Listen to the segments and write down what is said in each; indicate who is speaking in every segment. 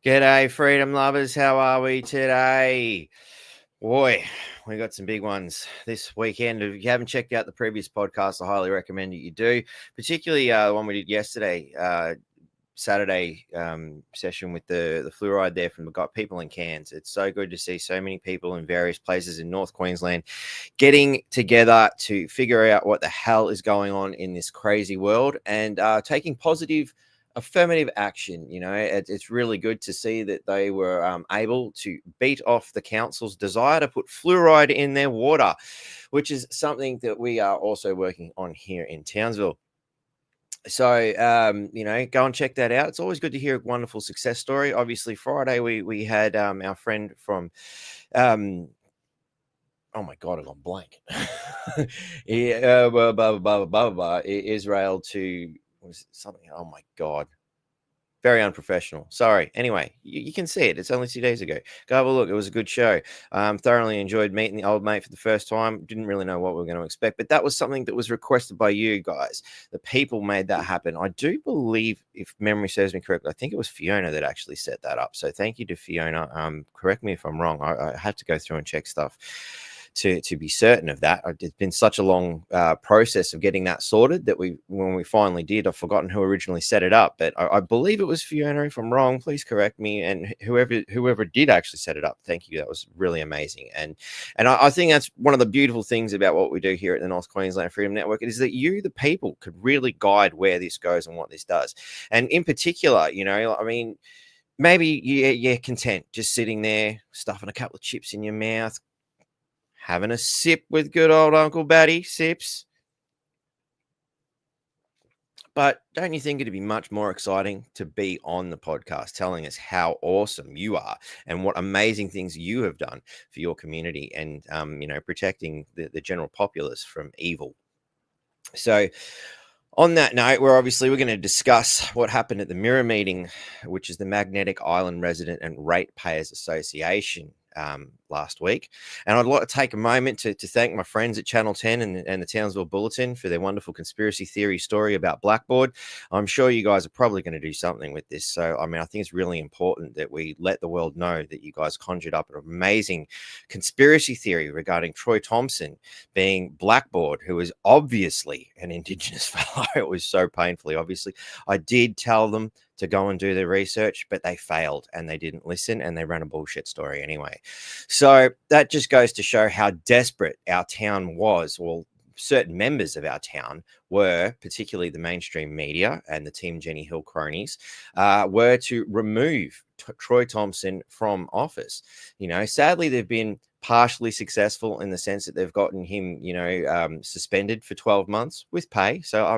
Speaker 1: G'day, freedom lovers. How are we today? Boy, we got some big ones this weekend. If you haven't checked out the previous podcast, I highly recommend that you do, particularly the one we did yesterday, Saturday session with the fluoride there from the Got People in Cairns. It's so good to see so many people in various places in North Queensland getting together to figure out what the hell is going on in this crazy world and taking positive affirmative action. It's really good to see that they were able to beat off the council's desire to put fluoride in their water, which is something that we are also working on here in Townsville. So, go and check that out. It's always good to hear a wonderful success story. Obviously, Friday we had our friend from, oh my God, I've gone blank. Israel to was something. Oh my God. Very unprofessional. Sorry. Anyway, you can see it. It's only 2 days ago. Go have a look. It was a good show. Thoroughly enjoyed meeting the old mate for the first time. Didn't really know what we were going to expect, but that was something that was requested by you guys. The people made that happen. I do believe, if memory serves me correctly, I think it was Fiona that actually set that up. So thank you to Fiona. Correct me if I'm wrong. I had to go through and check stuff to be certain of that. It's been such a long process of getting that sorted that when we finally did, I've forgotten who originally set it up, but I believe it was Fiona. If I'm wrong, please correct me. And whoever did actually set it up, thank you. That was really amazing. And I think that's one of the beautiful things about what we do here at the North Queensland Freedom Network is that you, the people, could really guide where this goes and what this does. And in particular, maybe you're content just sitting there, stuffing a couple of chips in your mouth, having a sip with good old Uncle Batty sips. But don't you think it'd be much more exciting to be on the podcast telling us how awesome you are and what amazing things you have done for your community and, protecting the general populace from evil? So on that note, we're going to discuss what happened at the MIRRA meeting, which is the Magnetic Island Resident and Ratepayers Association, last week. And I'd like to take a moment to thank my friends at Channel 10 and the Townsville Bulletin for their wonderful conspiracy theory story about Blackboard. I'm sure you guys are probably going to do something with this. So, I think it's really important that we let the world know that you guys conjured up an amazing conspiracy theory regarding Troy Thompson being Blackboard, who is obviously an Indigenous fellow. It was so painfully obviously. I did tell them to go and do the research, but they failed and they didn't listen and they ran a bullshit story anyway. So that just goes to show how desperate our town was. Well, certain members of our town were, particularly the mainstream media and the Team Jenny Hill cronies, were to remove Troy Thompson from office. Sadly, they've been partially successful in the sense that they've gotten him, suspended for 12 months with pay. So,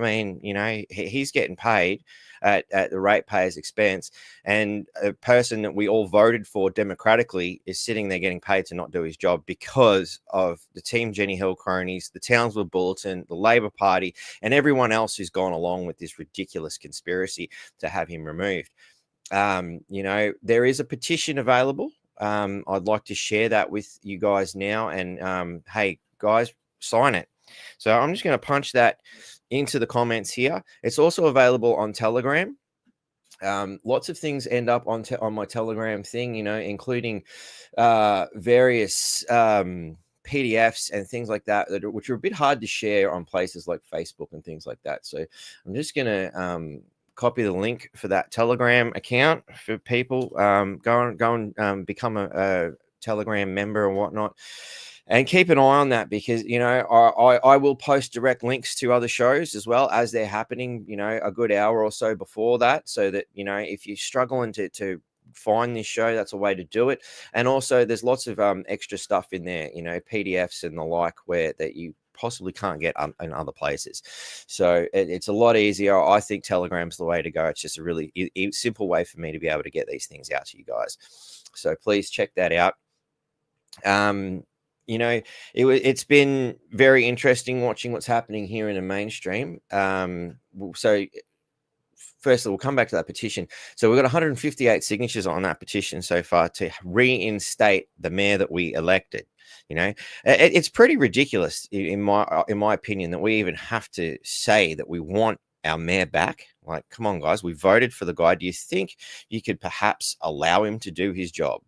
Speaker 1: he's getting paid at the ratepayers' expense. And a person that we all voted for democratically is sitting there getting paid to not do his job because of the Team Jenny Hill cronies, the Townsville Bulletin, the Labor Party, and everyone else who's gone along with this ridiculous conspiracy to have him removed. There is a petition available. I'd like to share that with you guys now. And hey, guys, sign it. So I'm just going to punch that into the comments here. It's also available on Telegram. Lots of things end up on my Telegram thing, including various PDFs and things like that, which are a bit hard to share on places like Facebook and things like that. So I'm just going to copy the link for that Telegram account for people. Go and become a Telegram member and whatnot. And keep an eye on that because, I will post direct links to other shows as well as they're happening, a good hour or so before that. So that, if you're struggling to find this show, that's a way to do it. And also there's lots of extra stuff in there, PDFs and the like that you possibly can't get in other places. So it's a lot easier. I think Telegram's the way to go. It's just a really simple way for me to be able to get these things out to you guys. So please check that out. It's been very interesting watching what's happening here in the mainstream. So firstly, we'll come back to that petition. So we've got 158 signatures on that petition so far to reinstate the mayor that we elected. It's pretty ridiculous in my opinion that we even have to say that we want our mayor back? Like, come on, guys, we voted for the guy. Do you think you could perhaps allow him to do his job?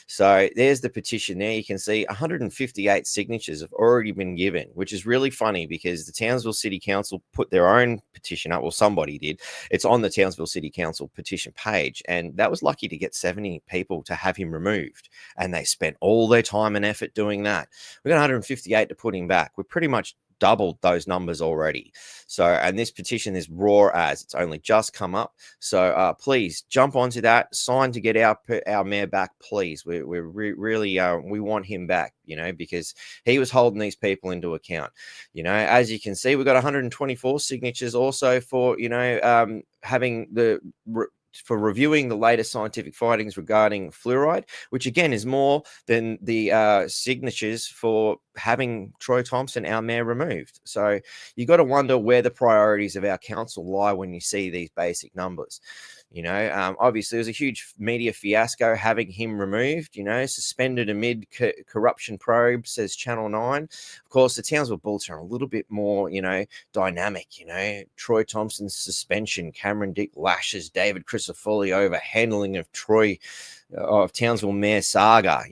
Speaker 1: So there's the petition there. You can see 158 signatures have already been given, which is really funny because the Townsville City Council put their own petition up. Well, somebody did. It's on the Townsville City Council petition page, and that was lucky to get 70 people to have him removed, and they spent all their time and effort doing that. We got 158 to put him back. We're pretty much doubled those numbers already. So, and this petition is raw as it's only just come up. So please jump onto that, sign to get our mayor back, please. We really we want him back, because he was holding these people into account. As you can see, we've got 124 signatures also for having for reviewing the latest scientific findings regarding fluoride, which again is more than the signatures for having Troy Thompson, our mayor, removed. So you got to wonder where the priorities of our council lie when you see these basic numbers. Obviously, there's a huge media fiasco having him removed, suspended amid corruption probe, says Channel 9. Of course, the Townsville Bulletin are a little bit more, dynamic, Troy Thompson's suspension, Cameron Dick lashes David Crisafulli over handling of Townsville Mayor saga,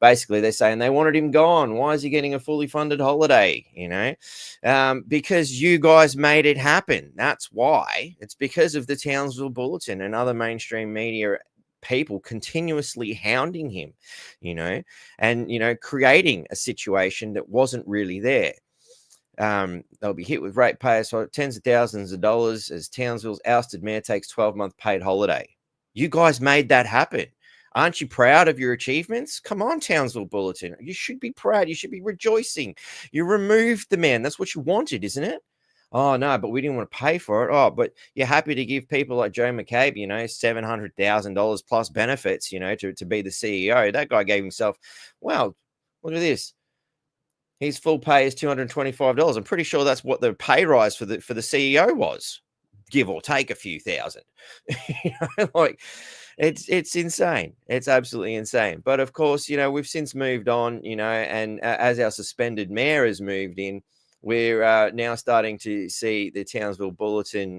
Speaker 1: Basically, they're saying they wanted him gone. Why is he getting a fully funded holiday, because you guys made it happen. That's why. It's because of the Townsville Bulletin and other mainstream media people continuously hounding him, and, creating a situation that wasn't really there. They'll be hit with ratepayers for tens of thousands of dollars as Townsville's ousted mayor takes 12-month paid holiday. You guys made that happen. Aren't you proud of your achievements? Come on, Townsville Bulletin. You should be proud. You should be rejoicing. You removed the man. That's what you wanted, isn't it? Oh, no, but we didn't want to pay for it. Oh, but you're happy to give people like Joe McCabe, $700,000 plus benefits, to be the CEO. That guy gave himself, wow, look at this. His full pay is $225. I'm pretty sure that's what the pay rise for the CEO was, give or take a few thousand. It's insane. It's absolutely insane. But of course, we've since moved on, and as our suspended mayor has moved in, we're now starting to see the Townsville Bulletin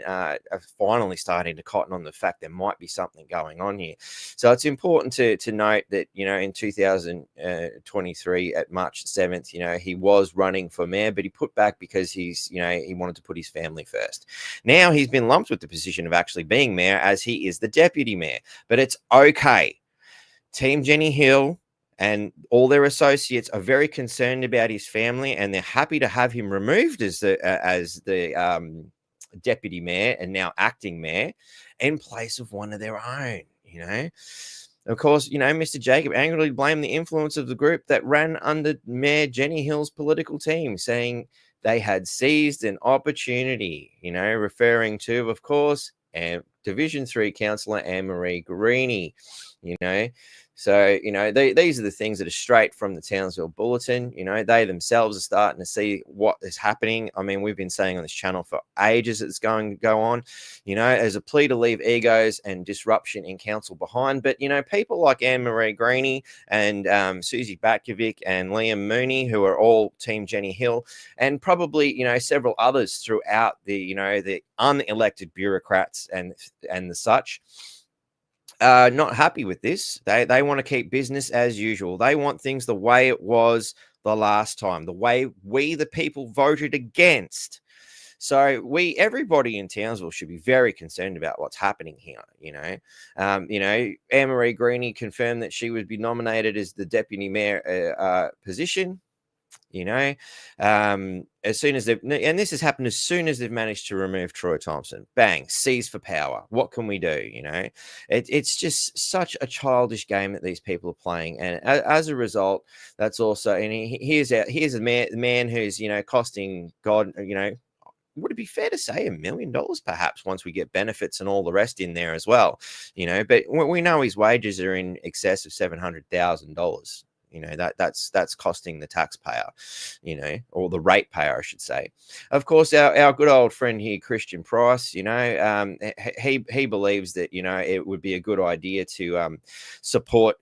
Speaker 1: finally starting to cotton on the fact there might be something going on here. So it's important to note that, in 2023 at March 7th, he was running for mayor, but he put back because he wanted to put his family first. Now he's been lumped with the position of actually being mayor as he is the deputy mayor, but it's okay. Team Jenny Hill and all their associates are very concerned about his family, and they're happy to have him removed as the deputy mayor and now acting mayor in place of one of their own. Of course, Mr. Jacob angrily blamed the influence of the group that ran under Mayor Jenny Hill's political team, saying they had seized an opportunity. Referring to, of course, Division 3 Councillor Ann-Maree Greaney. So, these are the things that are straight from the Townsville Bulletin. They themselves are starting to see what is happening. I mean, we've been saying on this channel for ages it's going to go on, as a plea to leave egos and disruption in council behind. But, people like Ann-Maree Greaney and Susie Batkovic and Liam Mooney, who are all Team Jenny Hill, and probably, several others throughout the unelected bureaucrats and the such, not happy with this. They want to keep business as usual. They want things the way it was the last time, the way we, the people, voted against. So everybody in Townsville should be very concerned about what's happening here. Ann-Maree Greaney confirmed that she would be nominated as the deputy mayor position. As soon as and this has happened as soon as they've managed to remove Troy Thompson. Bang, seize for power. What can we do? It's just such a childish game that these people are playing, and as a result, that's also. And here's a man who's costing God. Would it be fair to say $1 million perhaps once we get benefits and all the rest in there as well? But we know his wages are in excess of $700,000. That's costing the taxpayer, or the ratepayer, I should say. Of course, our good old friend here, Christian Price, he believes that, it would be a good idea to support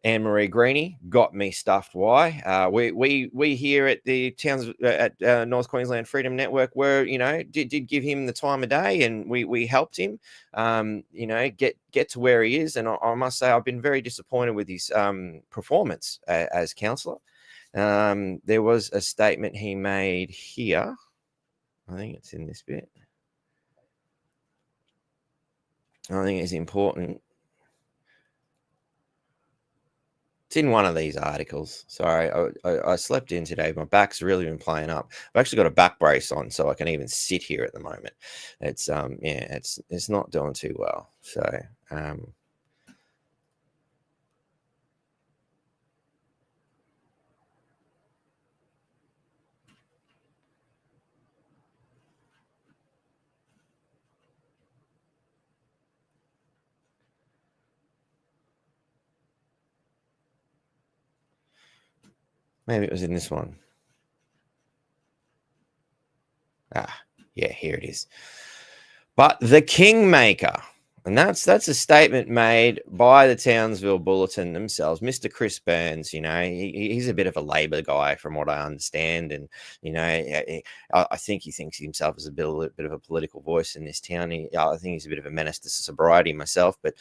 Speaker 1: Ann-Maree Greaney got me stuffed. Why? We here at the towns at North Queensland Freedom Network were, did give him the time of day, and we helped him, get to where he is. And I must say, I've been very disappointed with his performance as councillor. There was a statement he made here. I think it's in this bit. I think it's important. It's in one of these articles. Sorry, I slept in today. My back's really been playing up. I've actually got a back brace on, so I can even sit here at the moment. It's it's not doing too well. So maybe it was in this one. Yeah, here it is. But the Kingmaker, and that's a statement made by the Townsville Bulletin themselves. Mr. Chris Burns, he's a bit of a Labor guy from what I understand, and I think he thinks himself as a bit of a political voice in this town. I think he's a bit of a menace to sobriety myself, but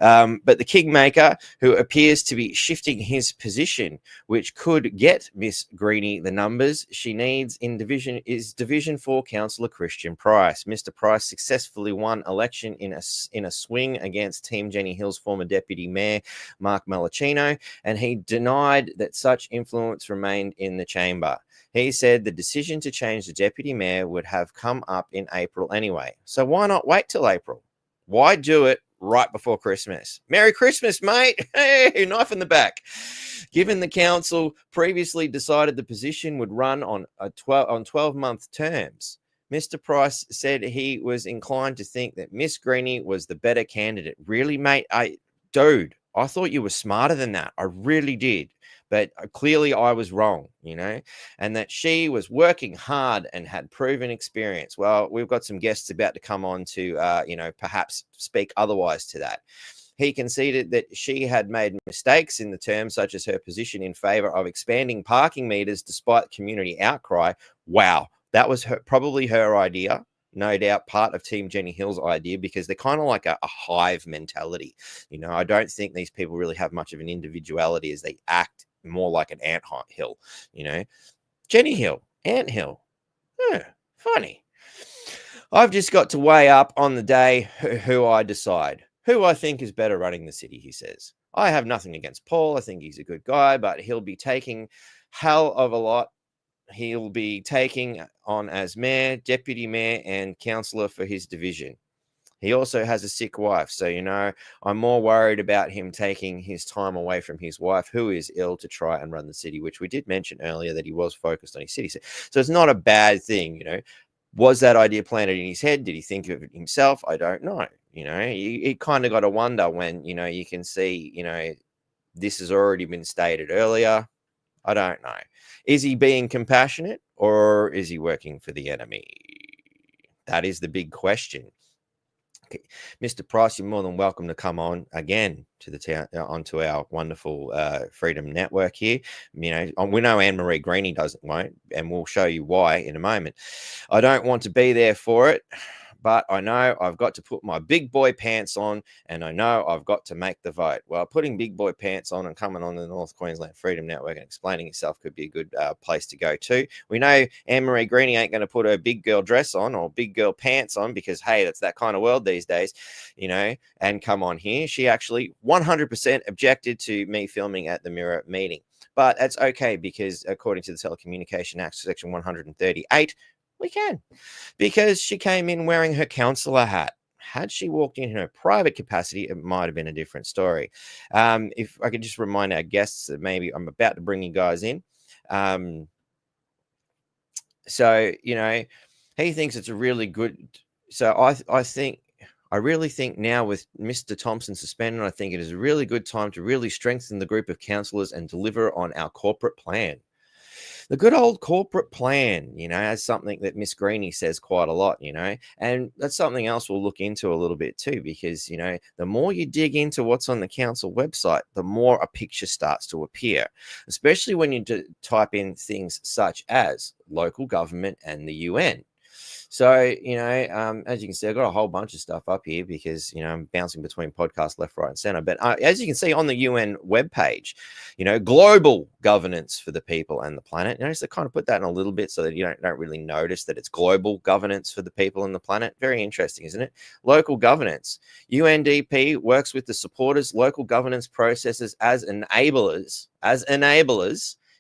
Speaker 1: the Kingmaker, who appears to be shifting his position, which could get Miss Greaney the numbers she needs in Division 4 Councillor Christian Price. Mr. Price successfully won election in a swing against Team Jenny Hill's former Deputy Mayor, Mark Malachino, and he denied that such influence remained in the chamber. He said the decision to change the Deputy Mayor would have come up in April anyway. So why not wait till April? Why do it right before Christmas? Merry Christmas, mate. Hey, knife in the back. Given the council previously decided the position would run on 12-month terms, Mr. Price said he was inclined to think that Miss Greaney was the better candidate. Really, mate? Dude, I thought you were smarter than that. I really did. But clearly I was wrong, and that she was working hard and had proven experience. Well, we've got some guests about to come on to, perhaps speak otherwise to that. He conceded that she had made mistakes in the terms, such as her position in favor of expanding parking meters despite community outcry. Wow. That was probably her idea, no doubt part of Team Jenny Hill's idea, because they're kind of like a hive mentality. I don't think these people really have much of an individuality, as they act more like an ant hill. Jenny Hill, ant hill. Funny. I've just got to weigh up on the day who I decide, who I think is better running the city, he says. I have nothing against Paul. I think he's a good guy, but he'll be taking hell of a lot. He'll be taking on as mayor, deputy mayor, and councillor for his division. He also has a sick wife. So, I'm more worried about him taking his time away from his wife, who is ill, to try and run the city, which we did mention earlier that he was focused on his city. So it's not a bad thing, Was that idea planted in his head? Did he think of it himself? I don't know. You kind of got to wonder when, you can see, this has already been stated earlier. I don't know. Is he being compassionate, or is he working for the enemy? That is the big question. Okay. Mr. Price, you're more than welcome to come on again to the town, onto our wonderful Freedom Network here. We know Ann-Maree Greaney won't, and we'll show you why in a moment. I don't want to be there for it, but I know I've got to put my big boy pants on, and I know I've got to make the vote. Well, putting big boy pants on and coming on the North Queensland Freedom Network and explaining yourself could be a good place to go to. We know Ann-Maree Greaney ain't going to put her big girl dress on or big girl pants on because, hey, that's that kind of world these days, and come on here. She actually 100% objected to me filming at the MIRRA meeting. But that's okay, because according to the Telecommunication Act, Section 138, we can, because she came in wearing her councillor hat. Had she walked in her private capacity, it might have been a different story. If I could just remind our guests that maybe I'm about to bring you guys in. So, he thinks it's a really good. So I really think now, with Mr. Thompson suspended, I think it is a really good time to really strengthen the group of councillors and deliver on our corporate plan. The good old corporate plan, as something that Miss Greaney says quite a lot, and that's something else we'll look into a little bit too, because, the more you dig into what's on the council website, the more a picture starts to appear, especially when you type in things such as local government and the UN. So, as you can see, I've got a whole bunch of stuff up here because, I'm bouncing between podcasts left, right, and center. But as you can see on the UN webpage, global governance for the people and the planet. Notice they kind of put that in a little bit so that you don't really notice that it's global governance for the people and the planet. Very interesting, isn't it? Local governance. UNDP works with the supporters, local governance processes as enablers.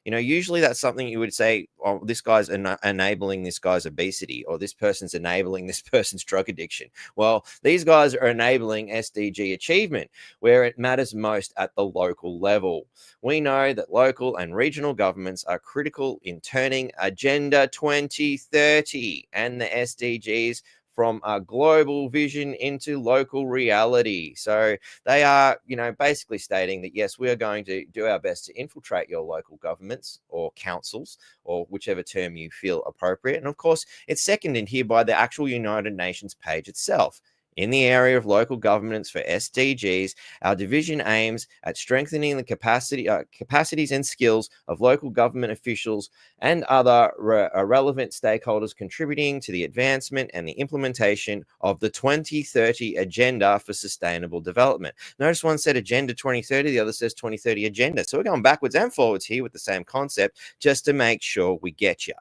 Speaker 1: Usually that's something you would say, oh, this guy's enabling this guy's obesity, or this person's enabling this person's drug addiction. Well, these guys are enabling SDG achievement where it matters most at the local level. We know that local and regional governments are critical in turning Agenda 2030 and the SDGs from a global vision into local reality. So they are, basically stating that, yes, we are going to do our best to infiltrate your local governments or councils, or whichever term you feel appropriate. And of course, it's seconded here by the actual United Nations page itself. In the area of local governance for SDGs, our division aims at strengthening the capacities and skills of local government officials and other relevant stakeholders contributing to the advancement and the implementation of the 2030 Agenda for Sustainable Development. Notice one said Agenda 2030, the other says 2030 Agenda. So we're going backwards and forwards here with the same concept just to make sure we get you.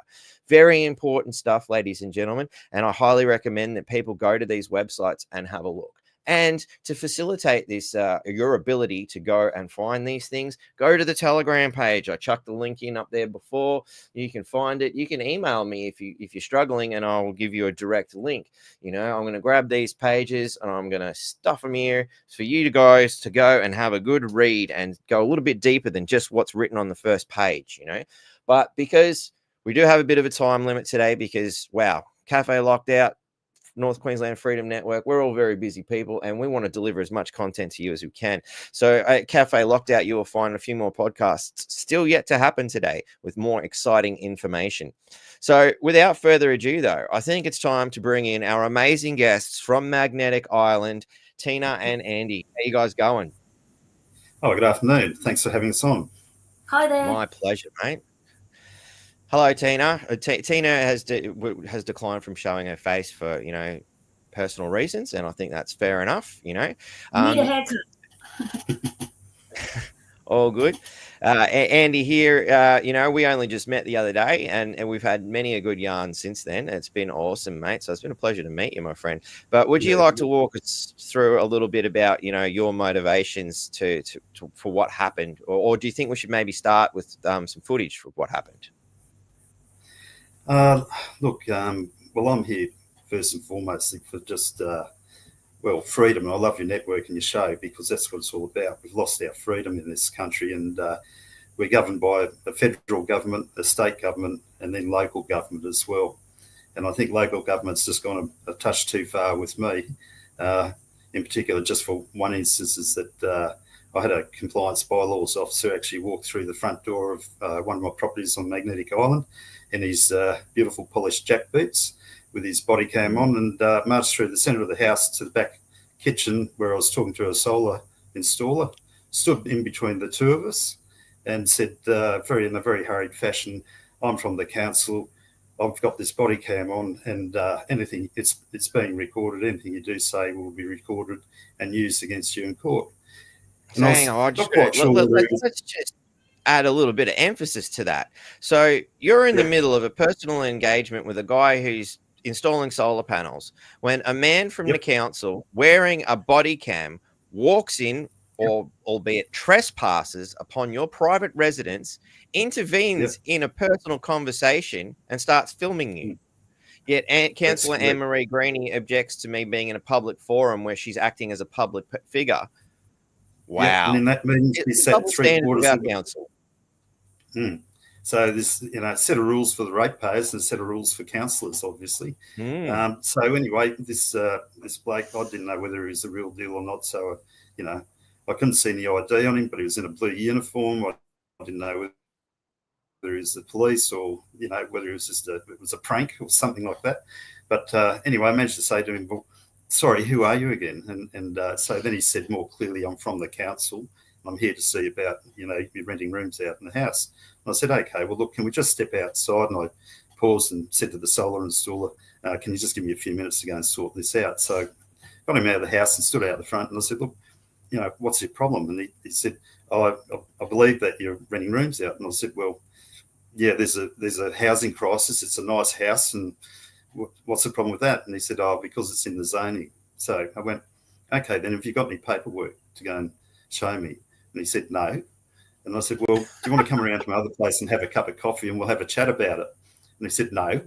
Speaker 1: Very important stuff, ladies and gentlemen, and I highly recommend that people go to these websites and have a look. And to facilitate this, your ability to go and find these things, go to the Telegram page. I chucked the link in up there before. You can find it. You can email me if you're struggling, and I will give you a direct link. I'm going to grab these pages and I'm going to stuff them here for you guys to go and have a good read and go a little bit deeper than just what's written on the first page. But because we do have a bit of a time limit today because, wow, Cafe locked out, North Queensland Freedom Network. We're all very busy people and we want to deliver as much content to you as we can. So at Cafe Locked Out, you will find a few more podcasts still yet to happen today with more exciting information. So without further ado, though, I think it's time to bring in our amazing guests from Magnetic Island, Tina and Andy. How you guys going?
Speaker 2: Oh, good afternoon. Thanks for having us on.
Speaker 3: Hi there.
Speaker 1: My pleasure, mate. Hello, Tina. Tina has declined from showing her face for, personal reasons, and I think that's fair enough,
Speaker 3: Need a haircut.
Speaker 1: All good. Andy here, we only just met the other day, and we've had many a good yarn since then. It's been awesome, mate. So it's been a pleasure to meet you, my friend. But would you like to walk us through a little bit about, your motivations to for what happened, or do you think we should maybe start with some footage for what happened?
Speaker 2: Look, well, I'm here first and foremost for just, freedom. And I love your network and your show because that's what it's all about. We've lost our freedom in this country, and we're governed by a federal government, a state government, and then local government as well. And I think local government's just gone a touch too far with me. In particular, just for one instance, is that I had a compliance bylaws officer actually walk through the front door of one of my properties on Magnetic Island in his beautiful polished jack boots with his body cam on, and marched through the centre of the house to the back kitchen where I was talking to a solar installer, stood in between the two of us and said in a very hurried fashion, I'm from the council, I've got this body cam on, and anything, it's being recorded, anything you do say will be recorded and used against you in court.
Speaker 1: So hang on, let's just add a little bit of emphasis to that. So you're in the middle of a personal engagement with a guy who's installing solar panels when a man from the council wearing a body cam walks in, or albeit trespasses upon your private residence, intervenes in a personal conversation and starts filming you. Yet Councillor Ann-Maree Greaney objects to me being in a public forum where she's acting as a public figure. Wow.
Speaker 2: Yeah, and then that means we set 3/4 of the
Speaker 1: council.
Speaker 2: So this, set of rules for the ratepayers and a set of rules for councillors, obviously. So anyway, this bloke, I didn't know whether he was the real deal or not. So, I couldn't see any ID on him, but he was in a blue uniform. I didn't know it was the police or, whether it was just it was a prank or something like that. But anyway, I managed to say to him, well, sorry, who are you again? And so then he said more clearly, I'm from the council. I'm here to see about, you're renting rooms out in the house. And I said, okay, well, look, can we just step outside? And I paused and said to the solar installer, can you just give me a few minutes to go and sort this out? So got him out of the house and stood out the front. And I said, look, what's your problem? And he said, I believe that you're renting rooms out. And I said, well, yeah, there's a housing crisis. It's a nice house. And what's the problem with that? And he said, because it's in the zoning. So I went, okay, then have you got any paperwork to go and show me? And he said, no. And I said, well, do you want to come around to my other place and have a cup of coffee and we'll have a chat about it? And he said, no.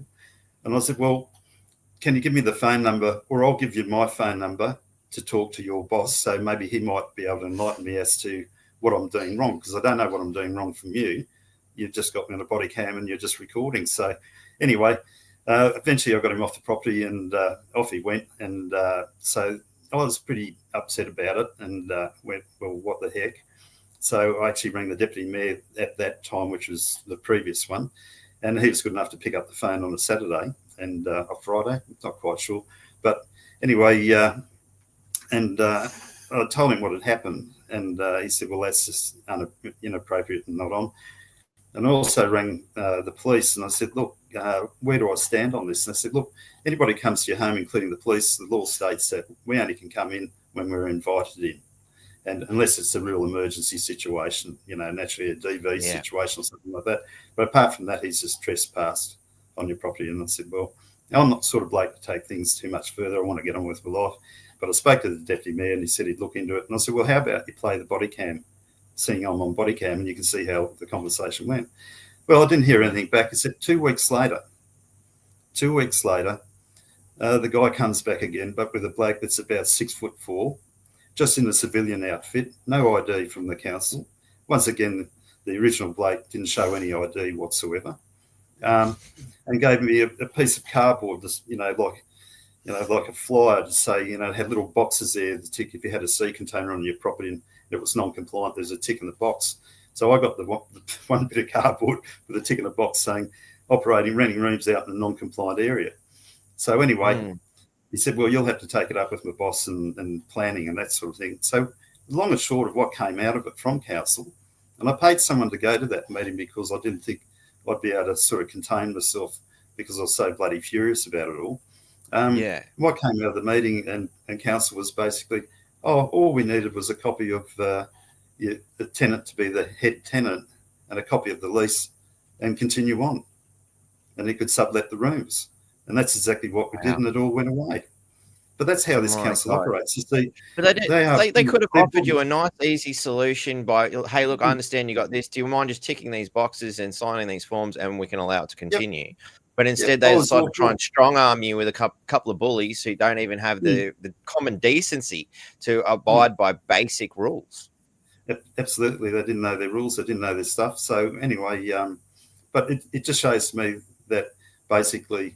Speaker 2: And I said, well, can you give me the phone number, or I'll give you my phone number to talk to your boss, so maybe he might be able to enlighten me as to what I'm doing wrong, because I don't know what I'm doing wrong from you. You've just got me on a body cam and you're just recording. So anyway, eventually I got him off the property and off he went. And so I was pretty upset about it and went, well, what the heck? So I actually rang the deputy mayor at that time, which was the previous one, and he was good enough to pick up the phone on a Saturday and a Friday, not quite sure. But anyway, and I told him what had happened, and he said, well, that's just inappropriate and not on. And I also rang the police and I said, look, where do I stand on this? And I said, look, anybody comes to your home, including the police, the law states that we only can come in when we're invited in. And unless it's a real emergency situation, naturally a DV situation or something like that. But apart from that, he's just trespassed on your property. And I said, well, I'm not sort of bloke to take things too much further. I want to get on with my life. But I spoke to the deputy mayor and he said he'd look into it. And I said, well, how about you play the body cam, seeing I'm on body cam, and you can see how the conversation went. Well, I didn't hear anything back. He said 2 weeks later, the guy comes back again, but with a bloke that's about 6'4", just in a civilian outfit, no ID from the council. Once again, the original bloke didn't show any ID whatsoever, and gave me a piece of cardboard, like a flyer to say, had little boxes there to tick if you had a sea container on your property and it was non-compliant, there's a tick in the box. So I got the one bit of cardboard with a tick in the box saying renting rooms out in a non-compliant area. So anyway, he said, well, you'll have to take it up with my boss and planning and that sort of thing. So long and short of what came out of it from council, and I paid someone to go to that meeting because I didn't think I'd be able to sort of contain myself because I was so bloody furious about it all. What came out of the meeting and council was basically, all we needed was a copy of the tenant to be the head tenant and a copy of the lease and continue on. And he could sublet the rooms. And that's exactly what we did, and it all went away. But that's how this council operates. You see,
Speaker 1: but they could have offered you a nice, easy solution by, hey, look, I understand you got this. Do you mind just ticking these boxes and signing these forms, and we can allow it to continue? Yep. But instead, they decided to try and strong arm you with a couple of bullies who don't even have the common decency to abide by basic rules.
Speaker 2: Absolutely, they didn't know their rules. They didn't know their stuff. So anyway, but it just shows to me that basically.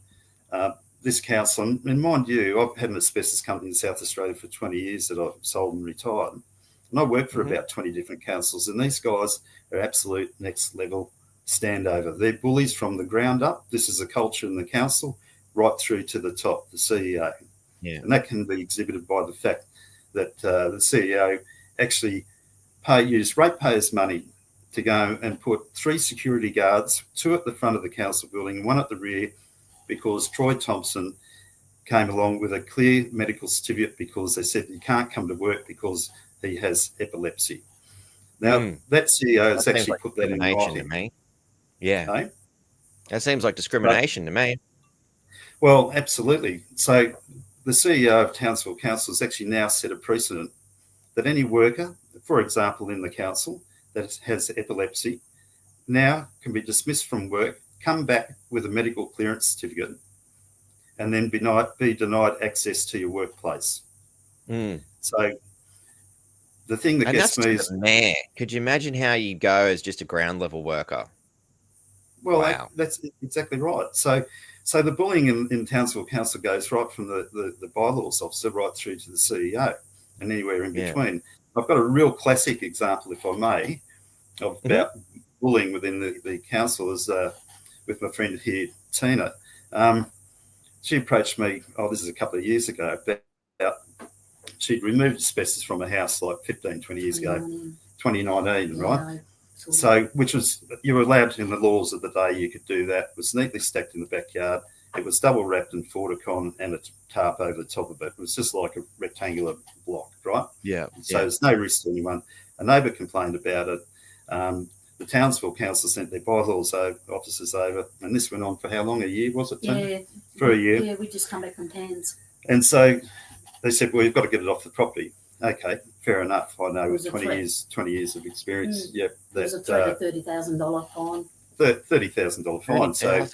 Speaker 2: This council, and mind you, I've had an asbestos company in South Australia for 20 years that I've sold and retired. And I worked for about 20 different councils, and these guys are absolute next level standover. They're bullies from the ground up. This is a culture in the council right through to the top, the CEO. Yeah. And that can be exhibited by the fact that the CEO actually used ratepayers' money to go and put 3 security guards, 2 at the front of the council building and 1 at the rear, because Troy Thompson came along with a clear medical certificate because they said he can't come to work because he has epilepsy. Now, that CEO has actually put that in writing.
Speaker 1: To me. Yeah. Hey? That seems like discrimination to me.
Speaker 2: Well, absolutely. So the CEO of Townsville Council has actually now set a precedent that any worker, for example, in the council that has epilepsy, now can be dismissed from work, come back with a medical clearance certificate, and then be denied access to your workplace. So the thing that gets me is,
Speaker 1: man, could you imagine how you go as just a ground level worker?
Speaker 2: Well, wow. That's exactly right. So the bullying in Townsville Council goes right from the bylaws officer right through to the CEO and anywhere in between. I've got a real classic example, if I may, of about bullying within the council is with my friend here, Tina. She approached me, this is a couple of years ago, about she'd removed asbestos from a house like 15, 20 years ago, 2019, right? So, which was, you were allowed in the laws of the day, you could do that. It was neatly stacked in the backyard. It was double wrapped in Forticon and a tarp over the top of it. It was just like a rectangular block, right?
Speaker 1: Yeah.
Speaker 2: So there's no risk to anyone. A neighbour complained about it. The Townsville Council sent their bylaws officers over, and this went on for how long? A year, was it, Tim?
Speaker 3: Yeah.
Speaker 2: For a year.
Speaker 3: Yeah, we just come back from Cairns.
Speaker 2: And so they said, well, you've got to get it off the property. Okay, fair enough. I know with 20 years of experience. Yep.
Speaker 3: It was a threat of $30,000 fine.
Speaker 2: $30,000 fine. So,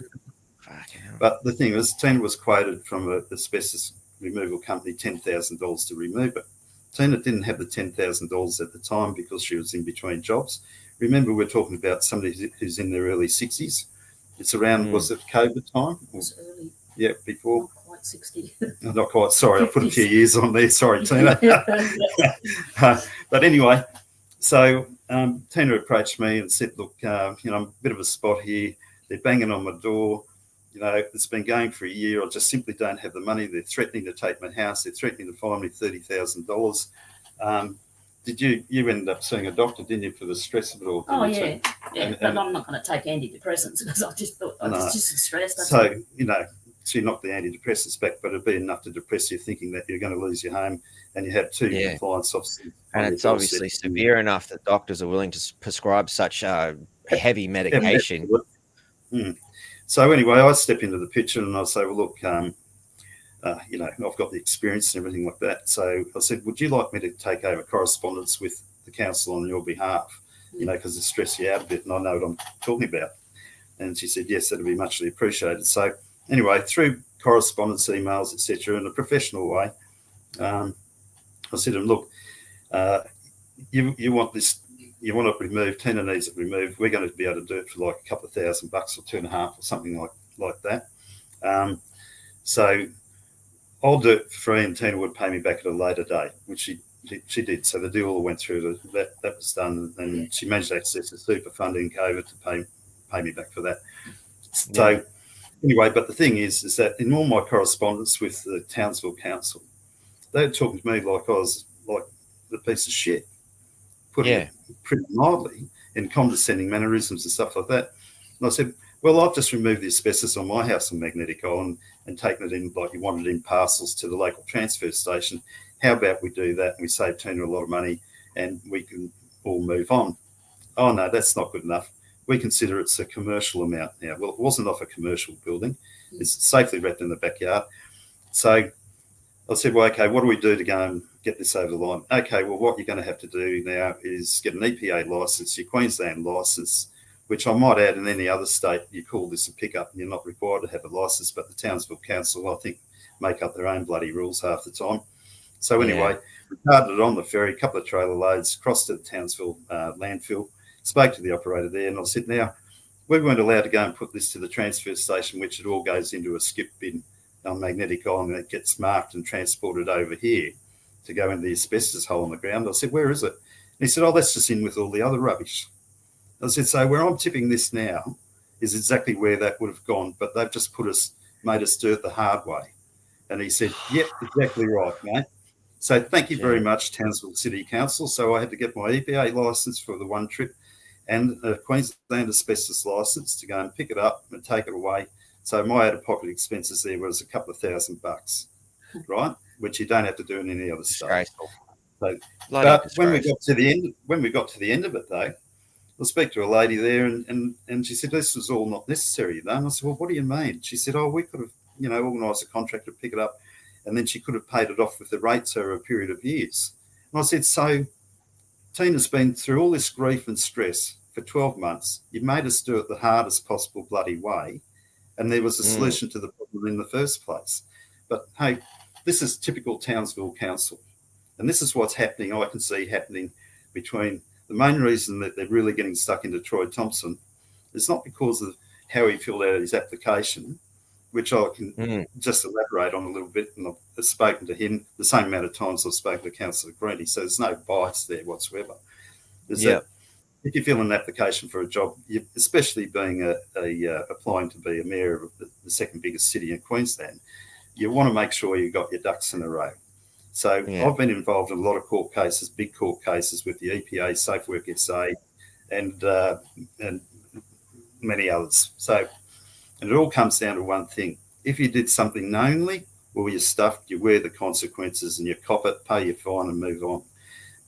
Speaker 2: but the thing was, Tina was quoted from an asbestos removal company $10,000 to remove it. Tina didn't have the $10,000 at the time because she was in between jobs. Remember, we're talking about somebody who's in their early 60s. It's around, was it COVID time?
Speaker 3: It was early.
Speaker 2: Yeah, before.
Speaker 3: Not quite 60.
Speaker 2: Not quite. Sorry, I put a few years on there. Sorry, Tina. But anyway, so Tina approached me and said, look, I'm a bit of a spot here. They're banging on my door. It's been going for a year. I just simply don't have the money. They're threatening to take my house. They're threatening to fine me $30,000. Did you ended up seeing a doctor, didn't you, for the stress of it all?
Speaker 3: Oh, yeah. But I'm not going to take antidepressants because I just thought I was just stressed.
Speaker 2: So, she knocked the antidepressants back, but it'd be enough to depress you thinking that you're going to lose your home and you have two compliance officers.
Speaker 1: And it's obviously severe enough that doctors are willing to prescribe such heavy medication.
Speaker 2: So anyway, I step into the picture and I say, well, look, I've got the experience and everything like that. So I said, would you like me to take over correspondence with the council on your behalf? Because it stress you out a bit and I know what I'm talking about. And she said, yes, that'd be muchly appreciated. So anyway, through correspondence, emails, etc., in a professional way, I said to him, look, you want this, you want it removed, Tina needs it removed. We're going to be able to do it for like a couple of $1,000 or $2,500 or something like that. So I'll do it for free and Tina would pay me back at a later date, which she did. So the deal went through, that was done, and she managed to access the super funding COVID to pay me back for that. So anyway, but the thing is that in all my correspondence with the Townsville Council, they were talking to me like I was like the piece of shit, putting it pretty mildly, in condescending mannerisms and stuff like that. And I said, well, I've just removed the asbestos on my house in Magnetic Island and taken it in like you wanted in parcels to the local transfer station. How about we do that and we save Tina a lot of money and we can all move on? Oh, no, that's not good enough. We consider it's a commercial amount now. Well, it wasn't off a commercial building. It's safely wrapped in the backyard. So I said, well, okay, what do we do to go and get this over the line? Okay, well, what you're going to have to do now is get an EPA licence, your Queensland licence, which I might add in any other state, you call this a pickup and you're not required to have a licence, but the Townsville Council, I think, make up their own bloody rules half the time. So anyway, we started it on the ferry, a couple of trailer loads, crossed to the Townsville landfill, spoke to the operator there, and I said, now, we weren't allowed to go and put this to the transfer station, which it all goes into a skip bin on Magnetic Island that gets marked and transported over here to go into the asbestos hole in the ground. I said, where is it? And he said, oh, that's just in with all the other rubbish. I said, so where I'm tipping this now is exactly where that would have gone, but they've just made us do it the hard way. And he said, yep, exactly right, mate. So thank you very much, Townsville City Council. So I had to get my EPA licence for the one trip and a Queensland asbestos licence to go and pick it up and take it away. So my out-of-pocket expenses there was a couple of $1,000, right? Which you don't have to do in any other state. So, but when we got to the end of it, though, I speak to a lady there, and she said this was all not necessary. And I said, well, what do you mean? She said, oh, we could have, organised a contractor to pick it up, and then she could have paid it off with the rates over a period of years. And I said, so Tina's been through all this grief and stress for 12 months. You made us do it the hardest possible bloody way, and there was a solution to the problem in the first place. But hey, this is typical Townsville Council, and this is what's happening. I can see happening between the main reason that they're really getting stuck into Troy Thompson is not because of how he filled out his application, which I can just elaborate on a little bit, and I've spoken to him the same amount of times I've spoken to Councillor Greaney, so there's no bias there whatsoever. That if you fill an application for a job, especially being applying to be a mayor of the second biggest city in Queensland, you want to make sure you got your ducks in a row. So I've been involved in a lot of court cases, big court cases with the EPA, Safe Work SA, and many others. So, and it all comes down to one thing: if you did something knowingly, well, you're stuffed. You wear the consequences, and you cop it, pay your fine, and move on.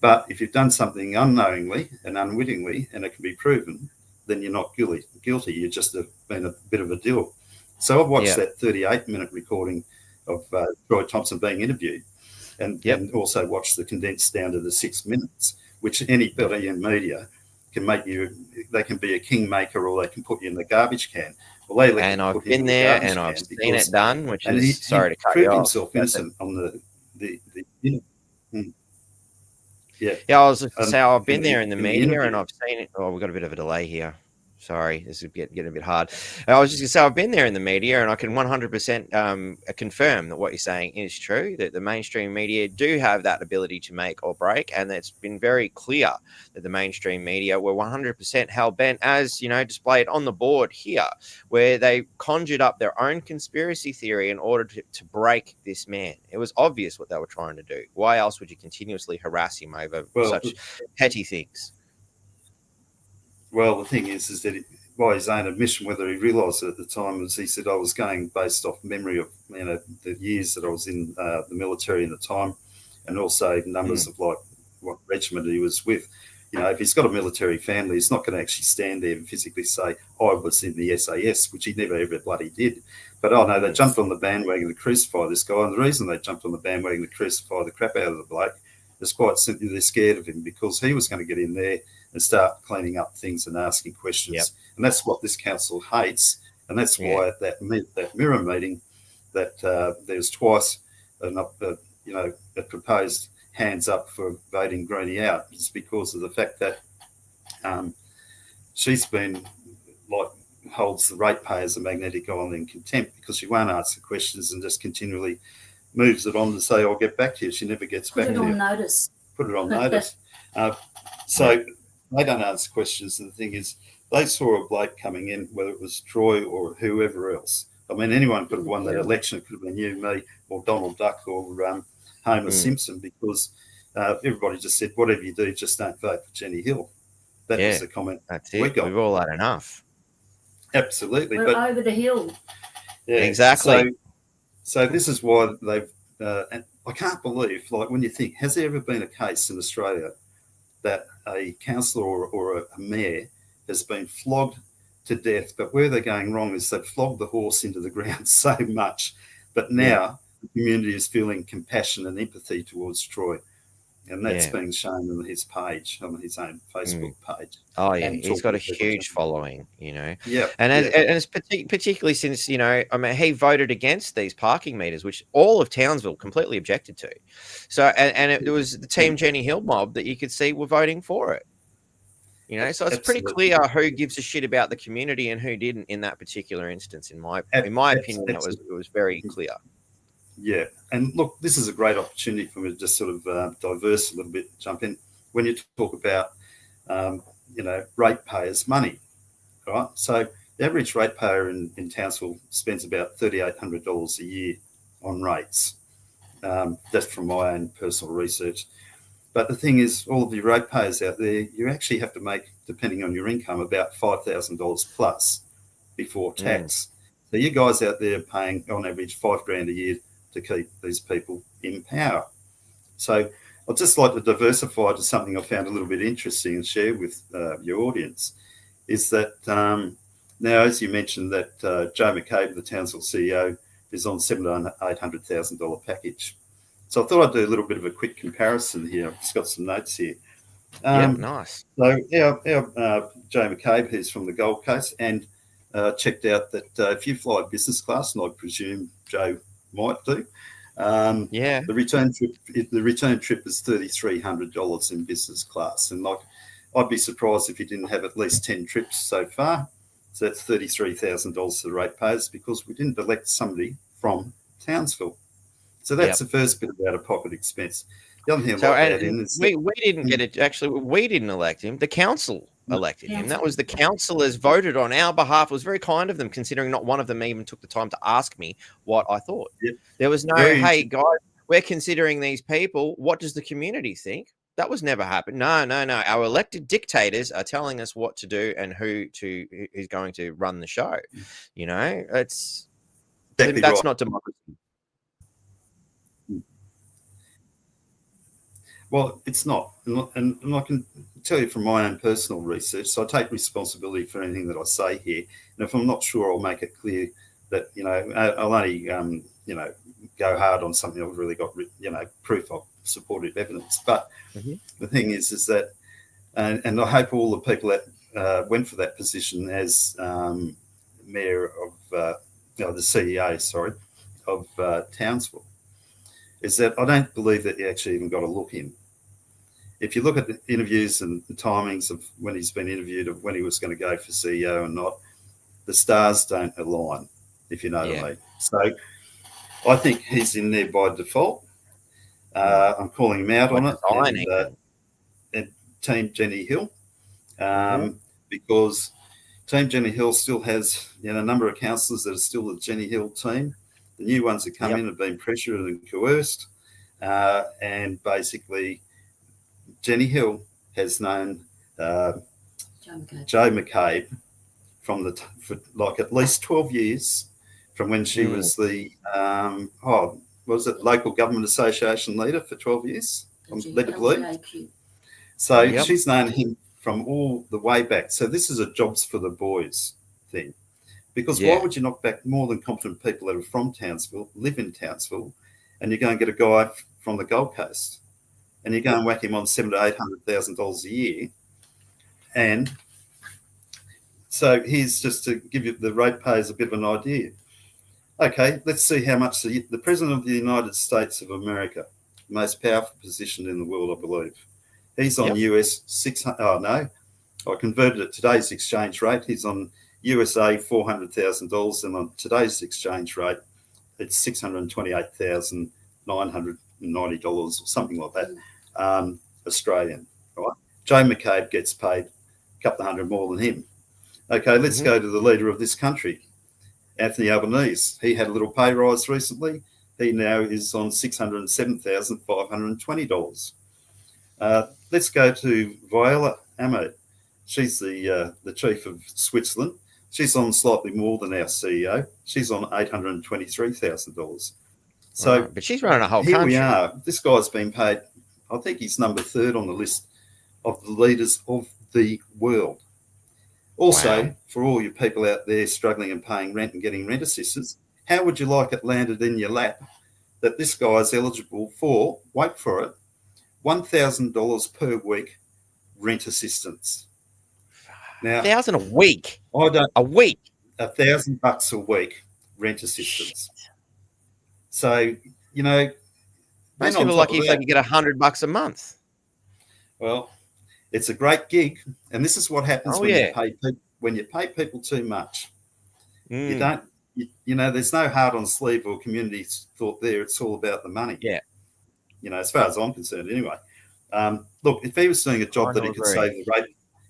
Speaker 2: But if you've done something unknowingly and unwittingly, and it can be proven, then you're not guilty. You're just been a bit of a deal. So I've watched that 38-minute recording of Troy Thompson being interviewed, and also watched the condensed down to the 6 minutes, which anybody in media can make you. They can be a kingmaker, or they can put you in the garbage can. Well,
Speaker 1: I've been there and I've seen it done, which is sorry to cut you off.
Speaker 2: Proved himself innocent on the
Speaker 1: I was just say I've been there in the media and I've seen it. Oh, we've got a bit of a delay here. Sorry, this is getting a bit hard. I was just going to say I've been there in the media, and I can 100% confirm that what you're saying is true, that the mainstream media do have that ability to make or break, and it's been very clear that the mainstream media were 100% hell-bent, as, you know, displayed on the board here, where they conjured up their own conspiracy theory in order to break this man. It was obvious what they were trying to do. Why else would you continuously harass him over such petty things?
Speaker 2: Well, the thing is that by his own admission, whether he realised it at the time, was he said, I was going based off memory of, you know, the years that I was in the military at the time, and also numbers of like what regiment he was with. You know, if he's got a military family, he's not going to actually stand there and physically say, I was in the SAS, which he never ever bloody did. But no, they jumped on the bandwagon to crucify this guy. And the reason they jumped on the bandwagon to crucify the crap out of the bloke is quite simply they're scared of him, because he was going to get in there and start cleaning up things and asking questions. And that's what this council hates. And that's why at that MIRRA meeting that there's twice a proposed hands up for voting Greaney out. It's because of the fact that she's been holds the ratepayers a magnetic island in contempt, because she won't answer questions and just continually moves it on to say, I'll get back to you. She never gets back to you. Put it on notice. So they don't answer questions. And the thing is, they saw a bloke coming in, whether it was Troy or whoever else. I mean, anyone could have won that election. It could have been you, me, or Donald Duck, or Homer Simpson, because everybody just said, whatever you do, just don't vote for Jenny Hill. That was the comment.
Speaker 1: That's it. We've all had enough.
Speaker 2: Absolutely.
Speaker 3: We're over the hill.
Speaker 1: Yeah, exactly.
Speaker 2: So this is why they've, and I can't believe, like, when you think, has there ever been a case in Australia that a councillor or a mayor has been flogged to death, but where they're going wrong is they've flogged the horse into the ground so much, but now the community is feeling compassion and empathy towards Troy. And that's being shown on his page, on his own Facebook page.
Speaker 1: Oh, yeah. He's got a huge following, you know.
Speaker 2: Yeah.
Speaker 1: And it's particularly since, you know, I mean, he voted against these parking meters, which all of Townsville completely objected to. So, and it was the Team Jenny Hill mob that you could see were voting for it. You know, so it's pretty clear who gives a shit about the community and who didn't in that particular instance. In my opinion, it was very clear.
Speaker 2: Yeah, and look, this is a great opportunity for me to just sort of diverse a little bit, jump in. When you talk about, ratepayers' money, right? So the average ratepayer in Townsville spends about $3,800 a year on rates. That's from my own personal research. But the thing is, all of your ratepayers out there, you actually have to make, depending on your income, about $5,000 plus before tax. So you guys out there are paying, on average, $5,000 a year to keep these people in power. So I'd just like to diversify to something I found a little bit interesting and share with your audience, is that now, as you mentioned, that Joe McCabe, the Townsville CEO, is on $700,000-800,000 package. So I thought I'd do a little bit of a quick comparison here. I've just got some notes here.
Speaker 1: Nice.
Speaker 2: So our Joe McCabe, who's from the Gold Coast, and checked out that if you fly business class, and I presume Joe might do, the return trip is $3,300 in business class, and I'd be surprised if you didn't have at least 10 trips so far. So that's $33,000 to the ratepayers, because we didn't elect somebody from Townsville. So that's the first bit about a pocket expense. The other thing
Speaker 1: we didn't get it. Actually, we didn't elect him. The council elected him. That was the councillors voted on our behalf. It was very kind of them, considering not one of them even took the time to ask me what I thought.
Speaker 2: Yep.
Speaker 1: There was no, hey, guys, we're considering these people. What does the community think? That was never happened. No. Our elected dictators are telling us what to do and who's going to run the show. You know, that's
Speaker 2: right.
Speaker 1: not democracy.
Speaker 2: Well, it's not. And I can tell you from my own personal research, so I take responsibility for anything that I say here. And if I'm not sure, I'll make it clear that, you know, I'll only, you know, go hard on something I've really got, you know, proof of, supportive evidence. But the thing is that, and I hope all the people that went for that position as mayor of, the CEO, sorry, of Townsville, is that I don't believe that you actually even got a look in. If you look at the interviews and the timings of when he's been interviewed, of when he was going to go for CEO and not, the stars don't align, if you know what I mean. So I think he's in there by default. I'm calling him out on it. And Team Jenny Hill, because Team Jenny Hill still has, you know, a number of councillors that are still the Jenny Hill team. The new ones that come in have been pressured and coerced, and basically Jenny Hill has known Joe McCabe for like at least 12 years, from when she was the was it local government association leader for 12 years? I'm led to believe. So she's known him from all the way back. So this is a jobs for the boys thing. Because why would you knock back more than competent people that are from Townsville, live in Townsville, and you go and get a guy from the Gold Coast, and you go and whack him on $700,000 to $800,000 a year? And so here's just to give you the ratepayers a bit of an idea. Okay, let's see how much the President of the United States of America, the most powerful position in the world, I believe, he's on US 600. Oh no, I converted it today's exchange rate. He's on USA $400,000, and on today's exchange rate, it's $628,990 or something like that, Australian. Right? Joe McCabe gets paid a couple of hundred more than him. Okay, let's go to the leader of this country, Anthony Albanese. He had a little pay rise recently. He now is on $607,520. Let's go to Viola Amado. She's the chief of Switzerland. She's on slightly more than our CEO. She's on $823,000. So,
Speaker 1: but she's running a whole
Speaker 2: here
Speaker 1: country.
Speaker 2: We are. This guy's been paid. I think he's number 3rd on the list of the leaders of the world. Also, for all you people out there struggling and paying rent and getting rent assistance, how would you like it landed in your lap that this guy is eligible for, wait for it, $1,000 per week rent assistance? Now,
Speaker 1: $1,000 a week.
Speaker 2: I don't.
Speaker 1: A week.
Speaker 2: $1,000 a week rent assistance. So, you know,
Speaker 1: most people are lucky if they can get $100 a month.
Speaker 2: Well, it's a great gig, and this is what happens when you pay people too much. You don't. You know, there's no heart on sleeve or community thought there. It's all about the money.
Speaker 1: Yeah.
Speaker 2: You know, as far as I'm concerned, anyway. Look, if he was doing a job that he could save the rate.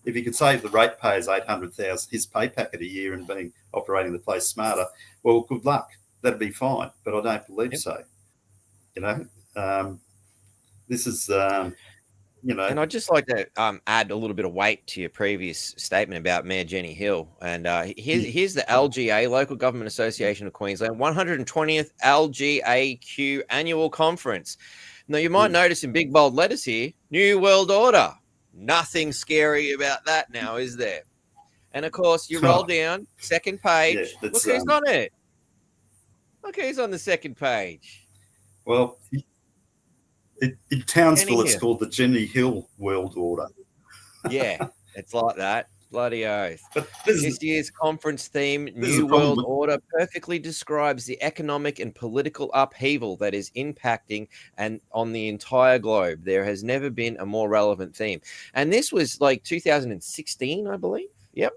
Speaker 2: If he could save the ratepayers $800,000, his pay packet a year, and operating the place smarter, well, good luck. That'd be fine, but I don't believe so. You know, this is, you know.
Speaker 1: And I'd just like to add a little bit of weight to your previous statement about Mayor Jenny Hill. And here's the LGA, Local Government Association of Queensland, 120th LGAQ annual conference. Now, you might notice in big bold letters here, New World Order. Nothing scary about that now, is there? And of course, you roll down, second page. Look who's on it. Look who's on the second page.
Speaker 2: Well, in Townsville, it's called the Jenny Hill World Order.
Speaker 1: Yeah, it's like that. Bloody oath. This year's conference theme, New World Order, perfectly describes the economic and political upheaval that is impacting and on the entire globe. There has never been a more relevant theme. And this was like 2016, I believe. Yep.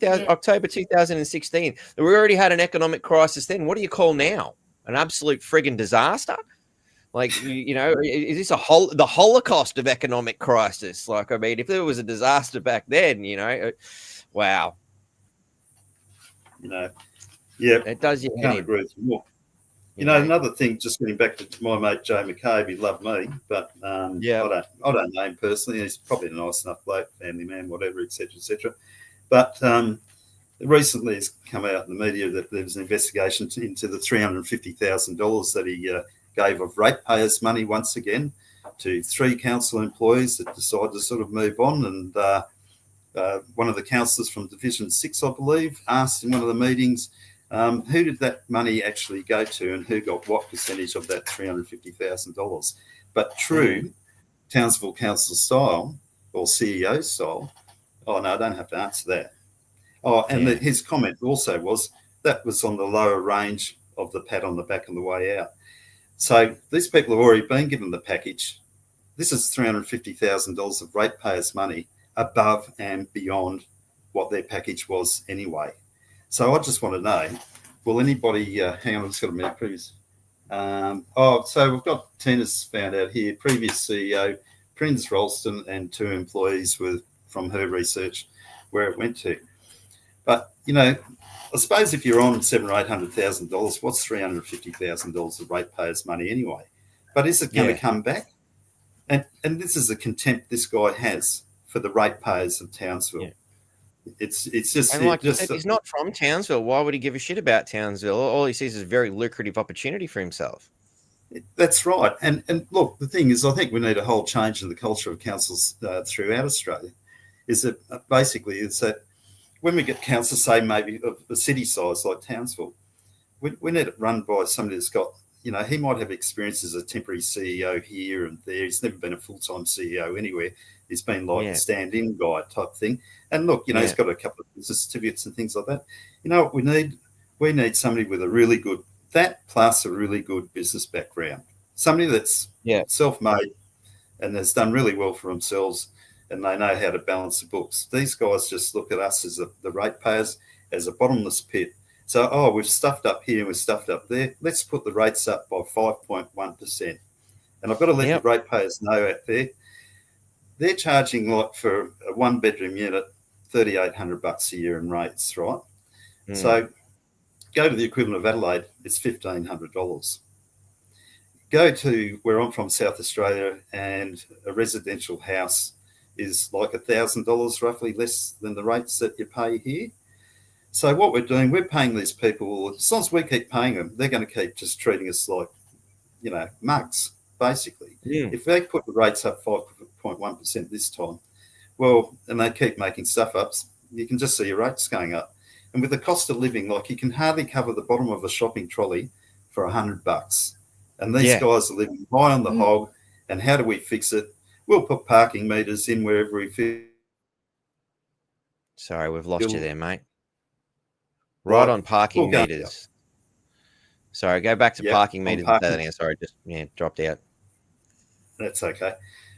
Speaker 1: October 2016. We already had an economic crisis then. What do you call now? An absolute friggin' disaster? Like, you know, is this the Holocaust of economic crisis? Like, I mean, if there was a disaster back then, you know, wow.
Speaker 2: You know, yeah,
Speaker 1: It does you
Speaker 2: can't agree with you more. You know, another thing, just getting back to my mate Joe McCabe, he loved me, but I don't know him personally. He's probably a nice enough bloke, family man, whatever, etc., etc. But recently it's come out in the media that there was an investigation into the $350,000 that he gave of ratepayers' money once again to 3 council employees that decided to sort of move on. And one of the councillors from Division 6, I believe, asked in one of the meetings, who did that money actually go to and who got what percentage of that $350,000? But true Townsville Council style or CEO style, oh, no, I don't have to answer that. Oh, and his comment also was that was on the lower range of the pat on the back on the way out. So these people have already been given the package. This is $350,000 of ratepayers' money above and beyond what their package was anyway. So I just want to know, will anybody, hang on, I've just got a minute, previous. So we've got Tina's found out here, previous CEO, Prince Ralston, and 2 employees from her research where it went to. But, you know, I suppose if you're on $700,000 or $800,000, what's $350,000 of ratepayers' money anyway? But is it going to come back? And this is the contempt this guy has for the ratepayers of Townsville. Yeah. It's just,
Speaker 1: and like he's not from Townsville. Why would he give a shit about Townsville? All he sees is a very lucrative opportunity for himself.
Speaker 2: That's right. And look, the thing is, I think we need a whole change in the culture of councils throughout Australia. Is that basically it's that when we get councils, say maybe of a city size like Townsville, we need it run by somebody that's got, you know, he might have experience as a temporary CEO here and there. He's never been a full-time CEO anywhere. He's been like a stand-in guy type thing. And look, you know, he's got a couple of business certificates and things like that. You know what we need? We need somebody with a really good, that plus a really good business background. Somebody that's self-made and has done really well for themselves and they know how to balance the books. These guys just look at us as the ratepayers as a bottomless pit. So, we've stuffed up here and we've stuffed up there. Let's put the rates up by 5.1%. And I've got to let the ratepayers know out there, they're charging like for a 1-bedroom unit $3,800 a year in rates, right? So go to the equivalent of Adelaide, it's $1,500. Go to where I'm from, South Australia, and a residential house is like $1,000 roughly less than the rates that you pay here. So what we're doing, we're paying these people, as long as we keep paying them, they're going to keep just treating us like, you know, mugs, basically. If they put the rates up 5.1% this time, well, and they keep making stuff up, you can just see your rates going up. And with the cost of living, like you can hardly cover the bottom of a shopping trolley for $100. And these guys are living high on the hog. And how do we fix it? We'll put parking meters in wherever we feel.
Speaker 1: Sorry, we've lost you there, mate. Right on parking meters. Sorry, go back to parking meters. Sorry, just dropped out.
Speaker 2: That's okay.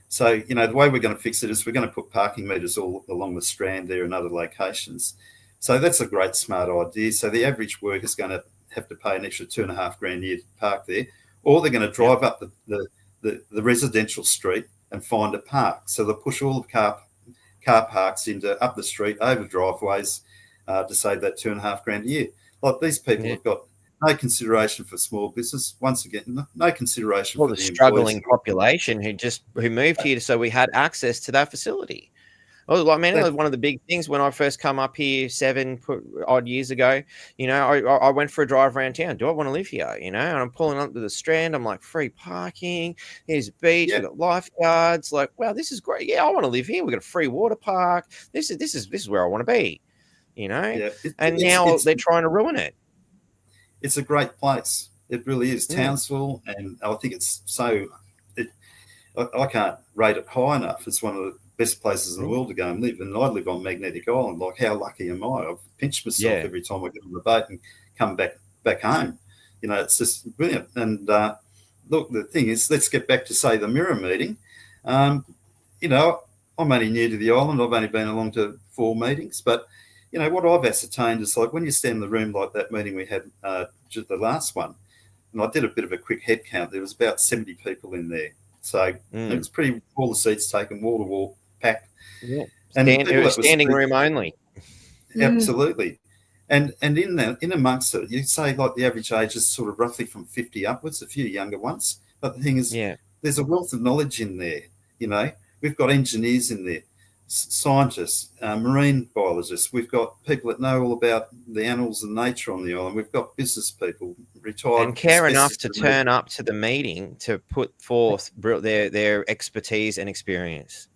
Speaker 2: So, you know, the way we're going to fix it is we're going to put parking meters all along the Strand there and other locations. So that's a great smart idea. So the average worker is going to have to pay an extra $2,500 a year to park there, or they're going to drive up the residential street and find a park. So they'll push all the car parks up the street, over driveways, to save that $2,500 a year. Like these people have got no consideration for small business. Once again, no consideration for the
Speaker 1: struggling population who moved here so we had access to that facility. Well, I mean, one of the big things when I first come up here 7 odd years ago, you know, I went for a drive around town. Do I want to live here? You know, and I'm pulling up to the Strand. I'm like, free parking. Here's a beach. We've got lifeguards. Like, wow, this is great. Yeah, I want to live here. We've got a free water park. This is where I want to be. You know, and now they're trying to ruin it.
Speaker 2: It's a great place. It really is. Townsville, and I think it's so. I can't rate it high enough. It's one of the best places in the world to go and live. And I live on Magnetic Island. Like, how lucky am I? I've pinched myself every time I get on the boat and come back home. You know, it's just brilliant. And look, the thing is, let's get back to, say, the MIRRA meeting. You know, I'm only new to the island. I've only been along to 4 meetings. But, you know, what I've ascertained is, like, when you stand in the room like that meeting we had, just the last one, and I did a bit of a quick head count. There was about 70 people in there. So it was pretty, all the seats taken, wall to wall, packed.
Speaker 1: Yeah.
Speaker 2: And
Speaker 1: It was standing room only.
Speaker 2: Absolutely. And in amongst it, you'd say like the average age is sort of roughly from 50 upwards, a few younger ones. But the thing is, there's a wealth of knowledge in there. You know, we've got engineers in there, scientists, marine biologists. We've got people that know all about the animals and nature on the island. We've got business people, retired,
Speaker 1: and care enough to turn up to the meeting to put forth their expertise and experience.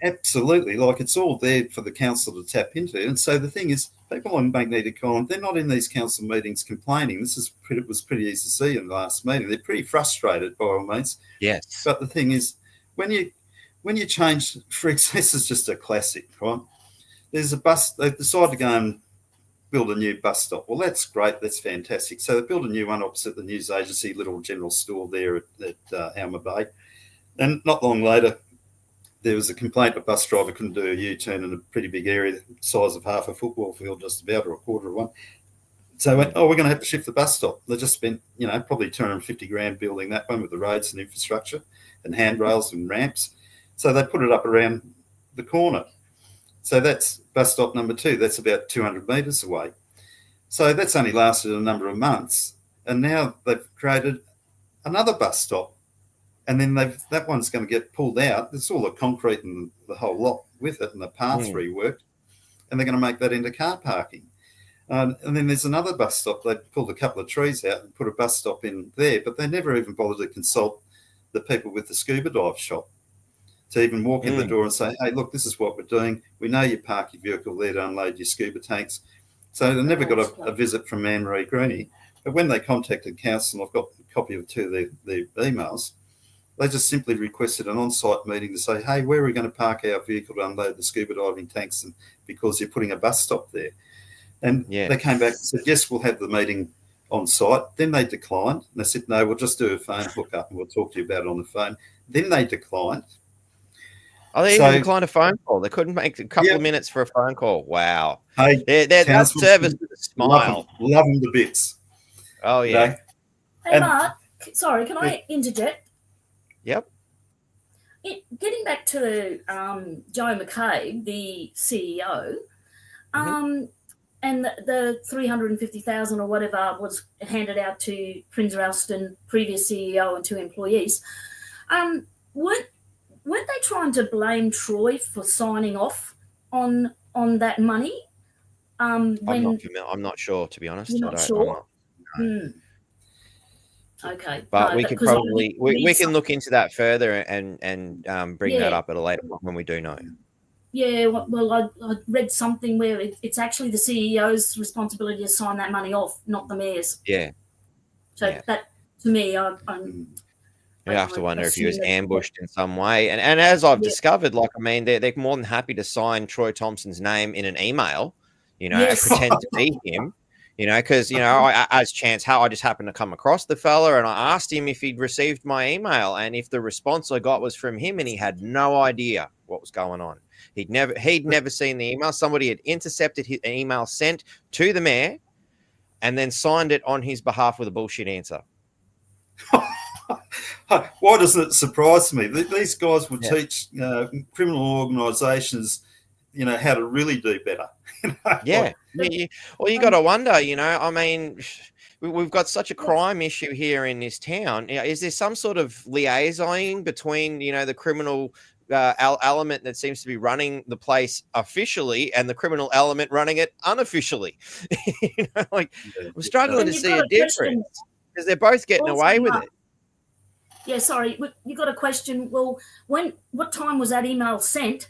Speaker 2: Absolutely. Like, it's all there for the council to tap into. And so the thing is, people on Magnetic Island, they're not in these council meetings complaining. It was pretty easy to see in the last meeting. They're pretty frustrated, by all means.
Speaker 1: Yes.
Speaker 2: But the thing is, when you change, for example, this is just a classic, right? There's a bus, they decide to go and build a new bus stop. Well, that's great. That's fantastic. So they build a new one opposite the news agency little general store there at Alma Bay. And not long later, there was a complaint a bus driver couldn't do a U-turn in a pretty big area, the size of half a football field, just about, or a quarter of one. So they went, we're going to have to shift the bus stop. They just spent, probably $250,000 building that one with the roads and infrastructure and handrails and ramps. So they put it up around the corner. So that's bus stop number 2. That's about 200 metres away. So that's only lasted a number of months. And now they've created another bus stop. And then that one's going to get pulled out. There's all the concrete and the whole lot with it and the paths reworked. And they're going to make that into car parking. And then there's another bus stop. They pulled a couple of trees out and put a bus stop in there. But they never even bothered to consult the people with the scuba dive shop to even walk in the door and say, hey, look, this is what we're doing. We know you park your vehicle there to unload your scuba tanks. So they never got a visit from Ann-Maree Greaney. But when they contacted council, I've got a copy of 2 of their emails, they just simply requested an on-site meeting to say, hey, where are we going to park our vehicle to unload the scuba diving tanks, and because you're putting a bus stop there? And they came back and said, yes, we'll have the meeting on site. Then they declined. And they said, no, we'll just do a phone hookup and we'll talk to you about it on the phone. Then they declined.
Speaker 1: Oh, they even declined a phone call. They couldn't make a couple of minutes for a phone call. Wow.
Speaker 2: Hey,
Speaker 1: that service with a smile.
Speaker 2: Love them to bits.
Speaker 1: Oh, yeah.
Speaker 3: Hey, Mark, sorry, can I interject?
Speaker 1: Yep.
Speaker 3: Getting back to Joe McCabe, the CEO, and the 350,000 or whatever was handed out to Prince Ralston, previous CEO, and 2 employees. Weren't they trying to blame Troy for signing off on that money? I'm
Speaker 1: not sure, to be honest.
Speaker 3: You're not sure? Okay,
Speaker 1: but we could probably we can look into that further and bring that up at a later point when we do know.
Speaker 3: Yeah, well, I read something where it's actually the CEO's responsibility to sign that money off, not the mayor's.
Speaker 1: Yeah.
Speaker 3: So that, to me,
Speaker 1: you have to wonder if he was ambushed in some way. And as I've discovered, like, I mean, they're more than happy to sign Troy Thompson's name in an email, and pretend to be him. Because, as chance how I just happened to come across the fella, and I asked him if he'd received my email, and if the response I got was from him, and he had no idea what was going on. He'd never seen the email. Somebody had intercepted an email sent to the mayor and then signed it on his behalf with a bullshit answer.
Speaker 2: Why doesn't it surprise me? These guys would teach criminal organisations, how to really do better. Well,
Speaker 1: you got to wonder, I mean, we've got such a crime issue here in this town. Is there some sort of liaisoning between, the criminal element that seems to be running the place officially and the criminal element running it unofficially? I'm struggling to see a difference because they're both getting away with it.
Speaker 3: Yeah, sorry, you got a question. Well, what time was that email sent?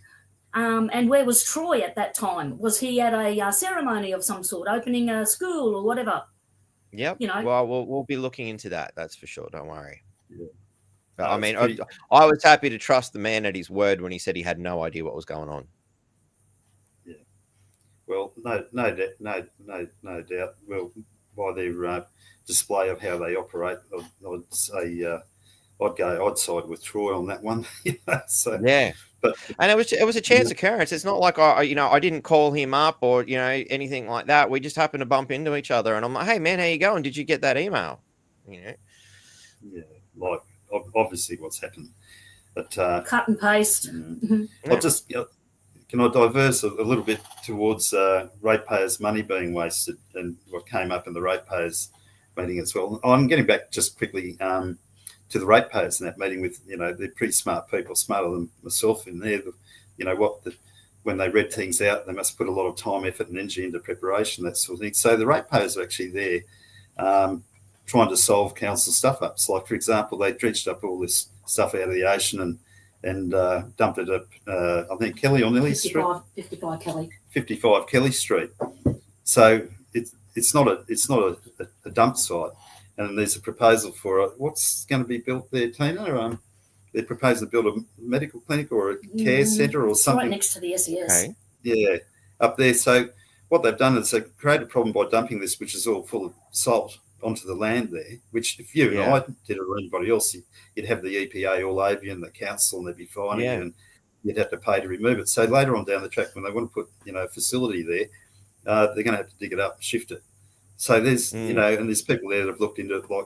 Speaker 3: And where was Troy at that time? Was he at a ceremony of some sort, opening a school or whatever?
Speaker 1: Yep. Well, we'll be looking into that. That's for sure. Don't worry.
Speaker 2: Yeah.
Speaker 1: But, I mean, I was happy to trust the man at his word when he said he had no idea what was going on.
Speaker 2: Yeah. Well, no doubt. Well, by their display of how they operate, I'd say I'd side with Troy on that one. So
Speaker 1: yeah. And it was a chance occurrence. It's not like I didn't call him up or anything like that. We just happened to bump into each other, and I'm like, hey man, how you going? Did you get that email?
Speaker 2: Yeah, like obviously what's happened. But
Speaker 3: cut and paste.
Speaker 2: I'll just can I diverse a little bit towards ratepayers' money being wasted and what came up in the ratepayers meeting as well. I'm getting back just quickly to the ratepayers in that meeting with, they're pretty smart people, smarter than myself in there. When they read things out, they must put a lot of time, effort and energy into preparation, that sort of thing. So the ratepayers are actually there trying to solve council stuff-ups. Like, for example, they dredged up all this stuff out of the ocean and dumped it at, I think, Kelly or Lily Street.
Speaker 3: 55 Kelly.
Speaker 2: 55 Kelly Street. So it's not a dump site. And there's a proposal for what's going to be built there, Tina? They're proposing to build a medical clinic or a care centre or something.
Speaker 3: Right next to the SES.
Speaker 1: Okay.
Speaker 2: Yeah, up there. So what they've done is they've created a problem by dumping this, which is all full of salt, onto the land there, which if you and I did it or anybody else, you'd have the EPA all over you and the council and they'd be fining you and you'd have to pay to remove it. So later on down the track, when they want to put, a facility there, they're going to have to dig it up and shift it. So there's, and there's people there that have looked into it, like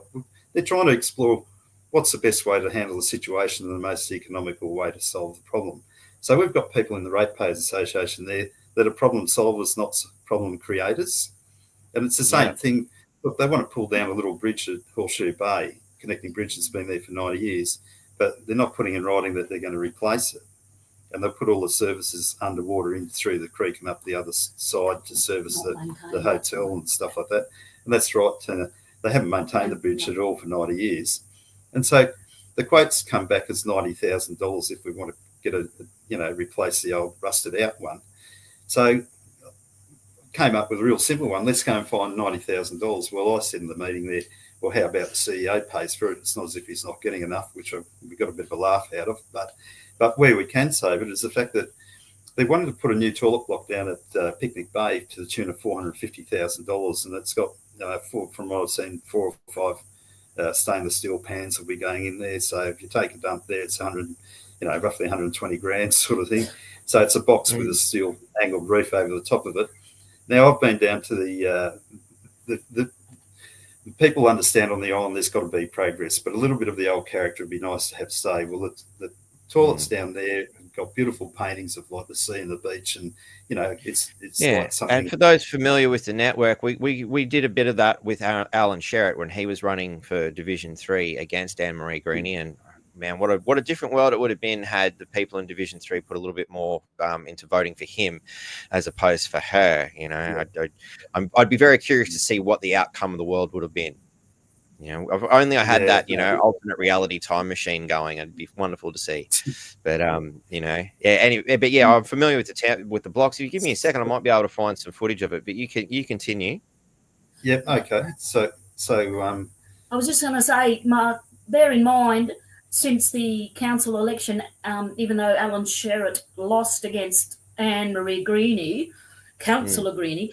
Speaker 2: they're trying to explore what's the best way to handle the situation and the most economical way to solve the problem. So we've got people in the Ratepayers Association there that are problem solvers, not problem creators. And it's the same thing. Look, they want to pull down a little bridge at Horseshoe Bay, connecting bridge that's been there for 90 years, but they're not putting in writing that they're going to replace it. And they'll put all the services underwater in through the creek and up the other side to service the hotel and stuff like that. And that's right. They haven't maintained the bridge at all for 90 years. And so the quotes come back as $90,000 if we want to get replace the old rusted out one. So came up with a real simple one. Let's go and find $90,000. Well, I said in the meeting there, well, how about the CEO pays for it? It's not as if he's not getting enough, which we got a bit of a laugh out of. But where we can save it is the fact that they wanted to put a new toilet block down at Picnic Bay to the tune of $450,000, and it's got, from what I've seen, 4 or 5 stainless steel pans will be going in there. So if you take a dump there, it's roughly 120 grand sort of thing. So it's a box with a steel angled roof over the top of it. Now, I've been down to the people understand on the island there's got to be progress, but a little bit of the old character would be nice to have stay. Well, the toilets down there have got beautiful paintings of like the sea and the beach, and it's like something.
Speaker 1: And for those familiar with the network, we did a bit of that with Alan Sherritt when he was running for Division 3 against Ann-Maree Greaney, and man, what a different world it would have been had the people in Division 3 put a little bit more into voting for him as opposed for her. I'd be very curious to see what the outcome of the world would have been. If only I had that, alternate reality time machine going. It'd be wonderful to see. But anyway, but yeah, I'm familiar with the blocks. If you give me a second, I might be able to find some footage of it. But you continue.
Speaker 2: Yep. Okay. So
Speaker 3: I was just going to say, Mark, bear in mind, since the council election, even though Alan Sherritt lost against Ann-Maree Greaney, Councillor Greaney,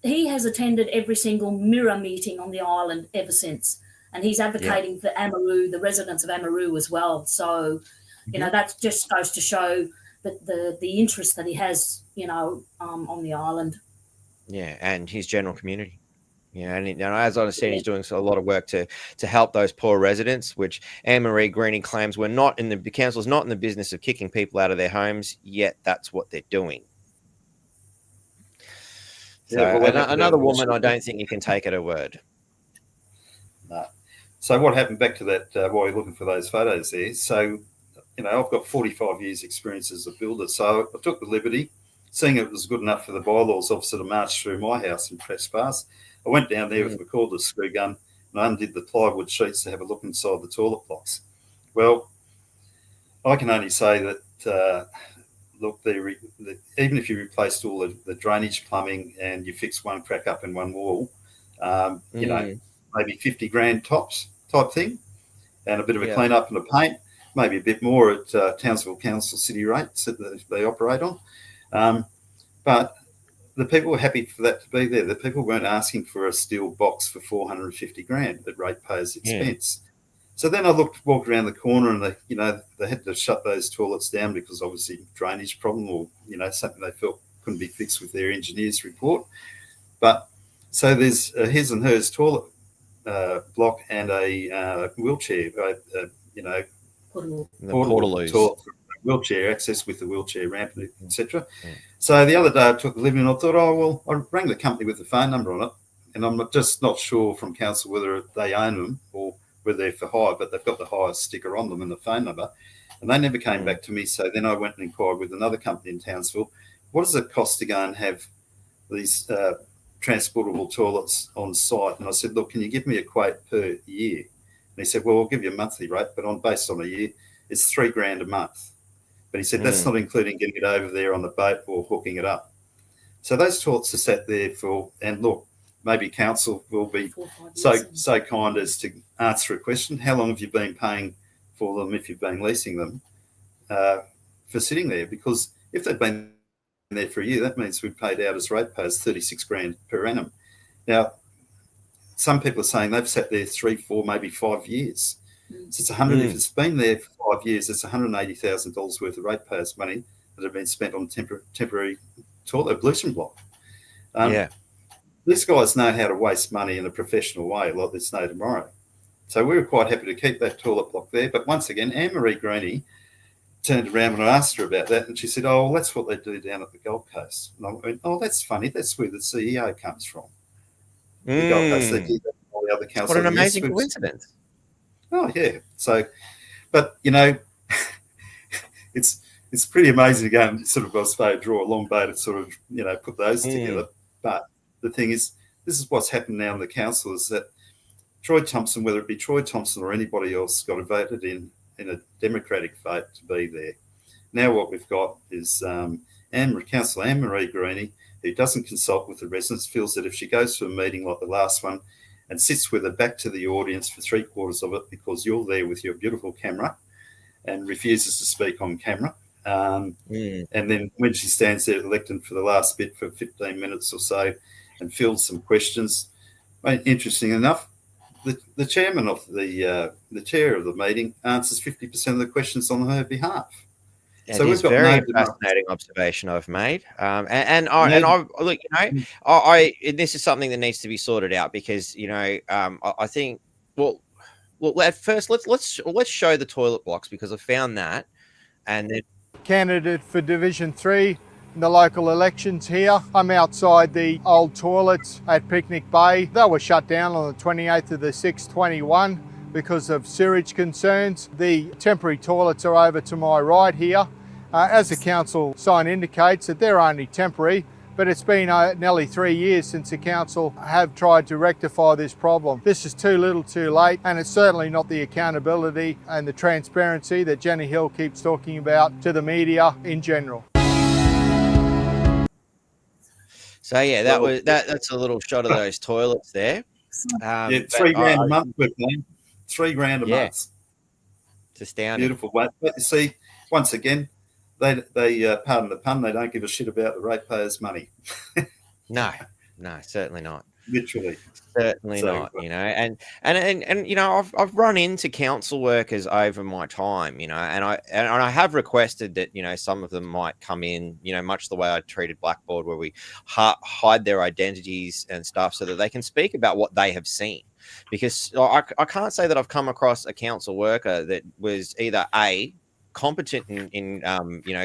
Speaker 3: he has attended every single MIRRA meeting on the island ever since. And he's advocating for Amaroo, the residents of Amaroo as well. So, that just goes to show that the interest that he has, on the island. Yeah,
Speaker 1: and his general community. And as I said, he's doing a lot of work to help those poor residents, which Ann-Maree Greaney claims the council's not in the business of kicking people out of their homes, yet that's what they're doing. So another woman, I don't think you can take at her word.
Speaker 2: No. So what happened back to that, while you're looking for those photos there? So, I've got 45 years experience as a builder. So I took the liberty, seeing it was good enough for the bylaws officer to march through my house and trespass. I went down there with my cordless screw gun and I undid the plywood sheets to have a look inside the toilet blocks. Well, I can only say that, look, even if you replaced all the drainage plumbing and you fixed one crack up in one wall, maybe 50 grand tops type thing, and a bit of a clean up and a paint, maybe a bit more at Townsville Council city rates that they operate on. But the people were happy for that to be there. The people weren't asking for a steel box for 450 grand at ratepayers' expense. So then I walked around the corner and they had to shut those toilets down because obviously drainage problem or, something they felt couldn't be fixed with their engineer's report. But so there's a his and hers toilet block and a wheelchair,
Speaker 3: Portable.
Speaker 2: portable toilet for wheelchair access with the wheelchair ramp, etc.
Speaker 1: Mm.
Speaker 2: So the other day I took the living and I thought, oh, well, I rang the company with the phone number on it, and I'm just not sure from council whether they own them or whether they're for hire, but they've got the hire sticker on them and the phone number, and they never came back to me. So then I went and inquired with another company in Townsville, what does it cost to go and have these transportable toilets on site? And I said, look, can you give me a quote per year? And he said, well, I'll give you a monthly rate, but based on a year, it's $3,000 a month. But he said, that's not including getting it over there on the boat or hooking it up. So those toilets are sat there and look, maybe council will be so kind as to answer a question. How long have you been paying for them if you've been leasing them for sitting there? Because if they've been there for a year, that means we've paid out as ratepayers $36,000 per annum. Now, some people are saying they've sat there 3, 4, maybe 5 years. So it's if it's been there for 5 years, it's $180,000 worth of ratepayers' money that have been spent on temporary toilet ablution block. These guys know how to waste money in a professional way, like there's no tomorrow. So we were quite happy to keep that toilet block there. But once again, Ann-Maree Greaney turned around and I asked her about that, and she said, oh, well, that's what they do down at the Gold Coast. And I went, oh, that's funny. That's where the CEO comes from. The Gold Coast, they do that in all the other councils.
Speaker 1: What an amazing coincidence.
Speaker 2: Oh, yeah. So, but, it's pretty amazing to go and sort of, I suppose, draw a long bow to sort of, put those together. But the thing is, this is what's happened now in the council is that Troy Thompson, whether it be Troy Thompson or anybody else, got voted in a democratic vote to be there. Now what we've got is Councillor Ann-Maree Greaney, who doesn't consult with the residents, feels that if she goes to a meeting like the last one and sits with her back to the audience for 3/4 of it because you're there with your beautiful camera and refuses to speak on camera, and then when she stands there elected for the last bit for 15 minutes or so and fields some questions, interesting enough, the chairman of the chair of the meeting answers 50% of the questions on her behalf.
Speaker 1: So we've got very fascinating observation I've made, and I look, this is something that needs to be sorted out because I think well at first let's show the toilet blocks because I found that, and then
Speaker 4: candidate for Division 3 in the local elections here. I'm outside the old toilets at Picnic Bay. They were shut down on the 28th of the 6th, 21 because of sewage concerns. The temporary toilets are over to my right here. As the council sign indicates that they're only temporary, but it's been nearly 3 years since the council have tried to rectify this problem. This is too little too late, and it's certainly not the accountability and the transparency that Jenny Hill keeps talking about to the media in general.
Speaker 1: So yeah, that's a little shot of those toilets there.
Speaker 2: $3,000 a month we're paying. $3,000 a month.
Speaker 1: It's astounding.
Speaker 2: Beautiful. But you see, once again, they pardon the pun, they don't give a shit about the ratepayers' money.
Speaker 1: No, certainly not.
Speaker 2: Literally.
Speaker 1: Certainly not, and I've run into council workers over my time, and I have requested that, some of them might come in, much the way I treated Blackboard, where we hide their identities and stuff so that they can speak about what they have seen. Because I can't say that I've come across a council worker that was either competent in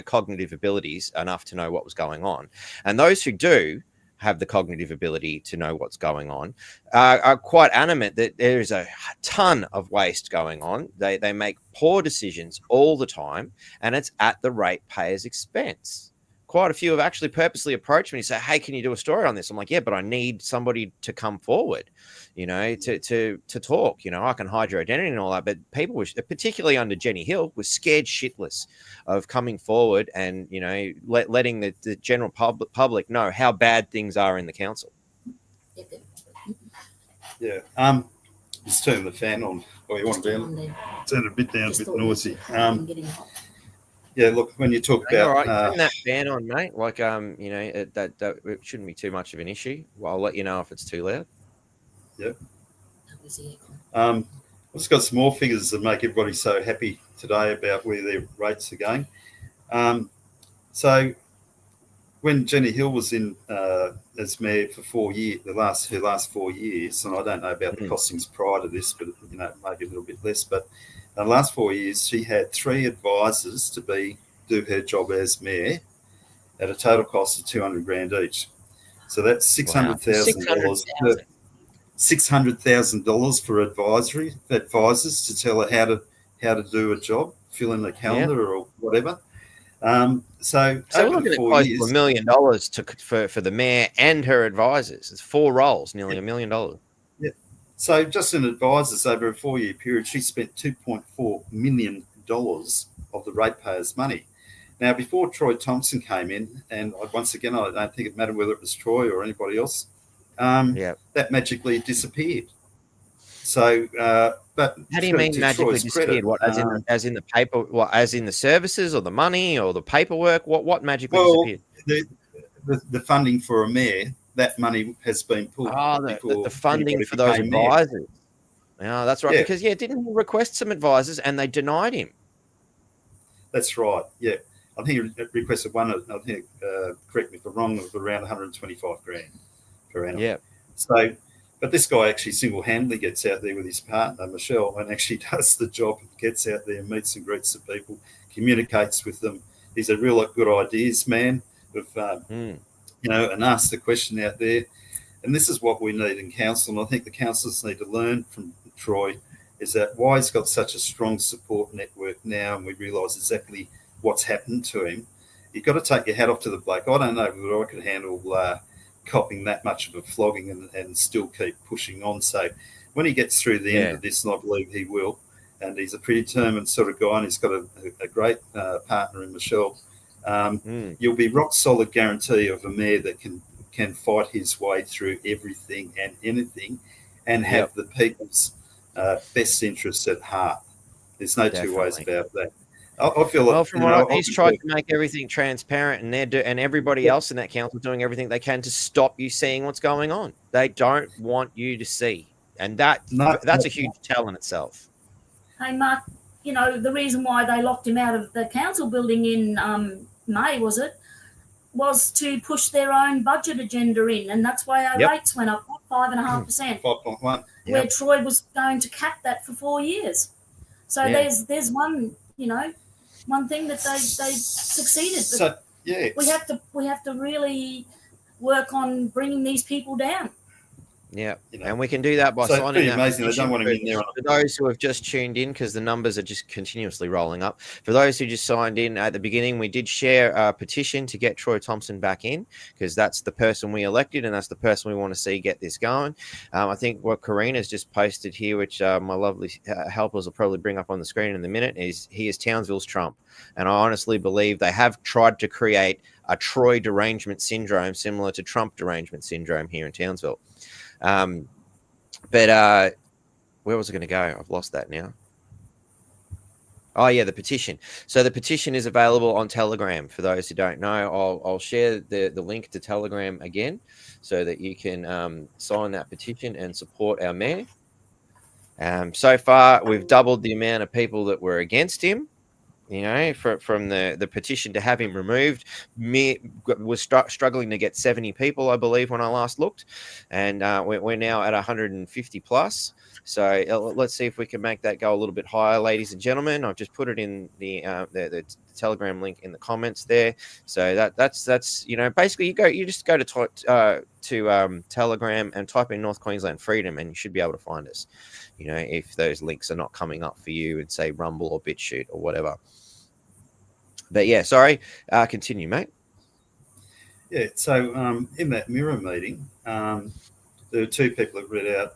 Speaker 1: cognitive abilities enough to know what was going on, and those who do have the cognitive ability to know what's going on are quite adamant that there is a ton of waste going on. They make poor decisions all the time, and it's at the ratepayer's expense. Quite a few have actually purposely approached me and say, hey, can you do a story on this? I'm like, yeah, but I need somebody to come forward, to talk. I can hide your identity and all that. But people were, particularly under Jenny Hill, was scared shitless of coming forward and, letting the general public know how bad things are in the council.
Speaker 2: Yeah. Just turn the fan on. Oh, you want to turn it a bit down, a bit noisy. Yeah, look, when you talk about...
Speaker 1: All right, turn that fan on, mate. Like, that it shouldn't be too much of an issue. Well, I'll let you know if it's too loud.
Speaker 2: Yep. I've just got some more figures that make everybody so happy today about where their rates are going. So when Jenny Hill was in as mayor for 4 years, her last 4 years, and I don't know about the costings prior to this, but maybe a little bit less. But in the last 4 years, she had 3 advisors to do her job as mayor at a total cost of $200,000 each. So that's $600,000. $600,000 for advisors to tell her how to do a job, fill in the calendar or whatever. So
Speaker 1: we're looking at close to $1 million for the mayor and her advisors. It's 4 roles, nearly $1 million.
Speaker 2: Yeah. So just in advisors over a 4-year period, she spent $2.4 million of the ratepayers' money. Now, before Troy Thompson came in, and once again, I don't think it mattered whether it was Troy or anybody else, that magically disappeared. So, but
Speaker 1: how do you mean magically disappeared? What, as in the paper? What, as in the services or the money or the paperwork? What magically disappeared?
Speaker 2: The funding for a mayor, that money has been pulled.
Speaker 1: The funding for those advisors. Yeah, that's right. Yeah. Because didn't he request some advisors and they denied him?
Speaker 2: That's right. Yeah. I think he requested one. I think, correct me if I'm wrong, it was around $125,000 per annum.
Speaker 1: Yeah.
Speaker 2: So, but this guy actually single-handedly gets out there with his partner, Michelle, and actually does the job, gets out there, meets and greets the people, communicates with them. He's a real good ideas man, and asks the question out there. And this is what we need in council, and I think the councillors need to learn from Troy, is that why he's got such a strong support network now, and we realise exactly what's happened to him. You've got to take your hat off to the bloke. I don't know whether I could handle copping that much of a flogging and still keep pushing on. So when he gets through the end of this, and I believe he will, and he's a pretty determined sort of guy, and he's got a great partner in Michelle, you'll be rock solid guarantee of a mayor that can fight his way through everything and anything and have the people's best interests at heart. There's no two ways about that. I feel
Speaker 1: he's tried to make everything transparent, and everybody else in that council doing everything they can to stop you seeing what's going on. They don't want you to see, and that's a huge tell in itself.
Speaker 3: Hey, Mark, the reason why they locked him out of the council building in May, was to push their own budget agenda in, and that's why our rates went up 5.5%.
Speaker 2: 5.1.
Speaker 3: Where Troy was going to cap that for 4 years. So there's one, one thing that they succeeded. But we have to really work on bringing these people down.
Speaker 1: Yeah, and we can do that by signing that
Speaker 2: petition. They don't want to be in there.
Speaker 1: For those who have just tuned in, because the numbers are just continuously rolling up. For those who just signed in at the beginning, we did share a petition to get Troy Thompson back in, because that's the person we elected and that's the person we want to see get this going. I think what Karina's just posted here, which my lovely helpers will probably bring up on the screen in a minute, is he is Townsville's Trump. And I honestly believe they have tried to create a Troy derangement syndrome similar to Trump derangement syndrome here in Townsville. But where was I going to go? I've lost that now. Oh, yeah, the petition. So the petition is available on Telegram. For those who don't know, I'll share the link to Telegram again so that you can sign that petition and support our mayor. So far, we've doubled the amount of people that were against him. From the petition to have him removed, was struggling to get 70 people, I believe, when I last looked, and we're now at 150 plus. So let's see if we can make that go a little bit higher, ladies and gentlemen. I've just put it in the Telegram link in the comments there. So that's basically you just go to Telegram and type in North Queensland Freedom, and you should be able to find us. If those links are not coming up for you and say Rumble or BitChute or whatever. But yeah, sorry. Continue, mate.
Speaker 2: Yeah. So in that MIRRA meeting, there were 2 people that read out,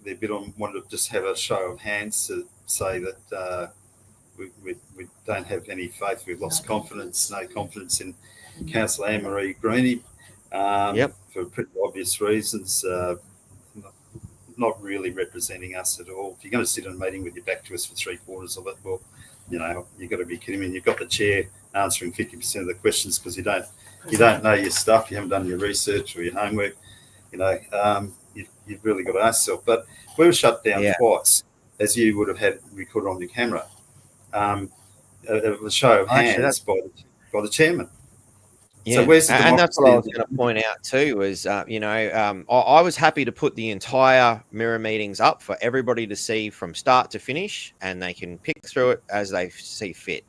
Speaker 2: their bit on, wanted to just have a show of hands to say that we don't have any faith. We've lost confidence, no confidence in Councillor Ann-Maree Greaney for pretty obvious reasons. Not really representing us at all. If you're going to sit in a meeting with your back to us for 3/4 of it, well, you've got to be kidding me. And you've got the chair answering 50% of the questions because you don't know your stuff, you haven't done your research or your homework. You've really got to ask yourself. But we were shut down twice, as you would have had recorded on your camera. It was a show of hands by the chairman.
Speaker 1: Yeah,
Speaker 2: where's the
Speaker 1: and that's what I was
Speaker 2: democracy?
Speaker 1: going to point out too. Was I was happy to put the entire MIRRA meetings up for everybody to see from start to finish, and they can pick through it as they see fit.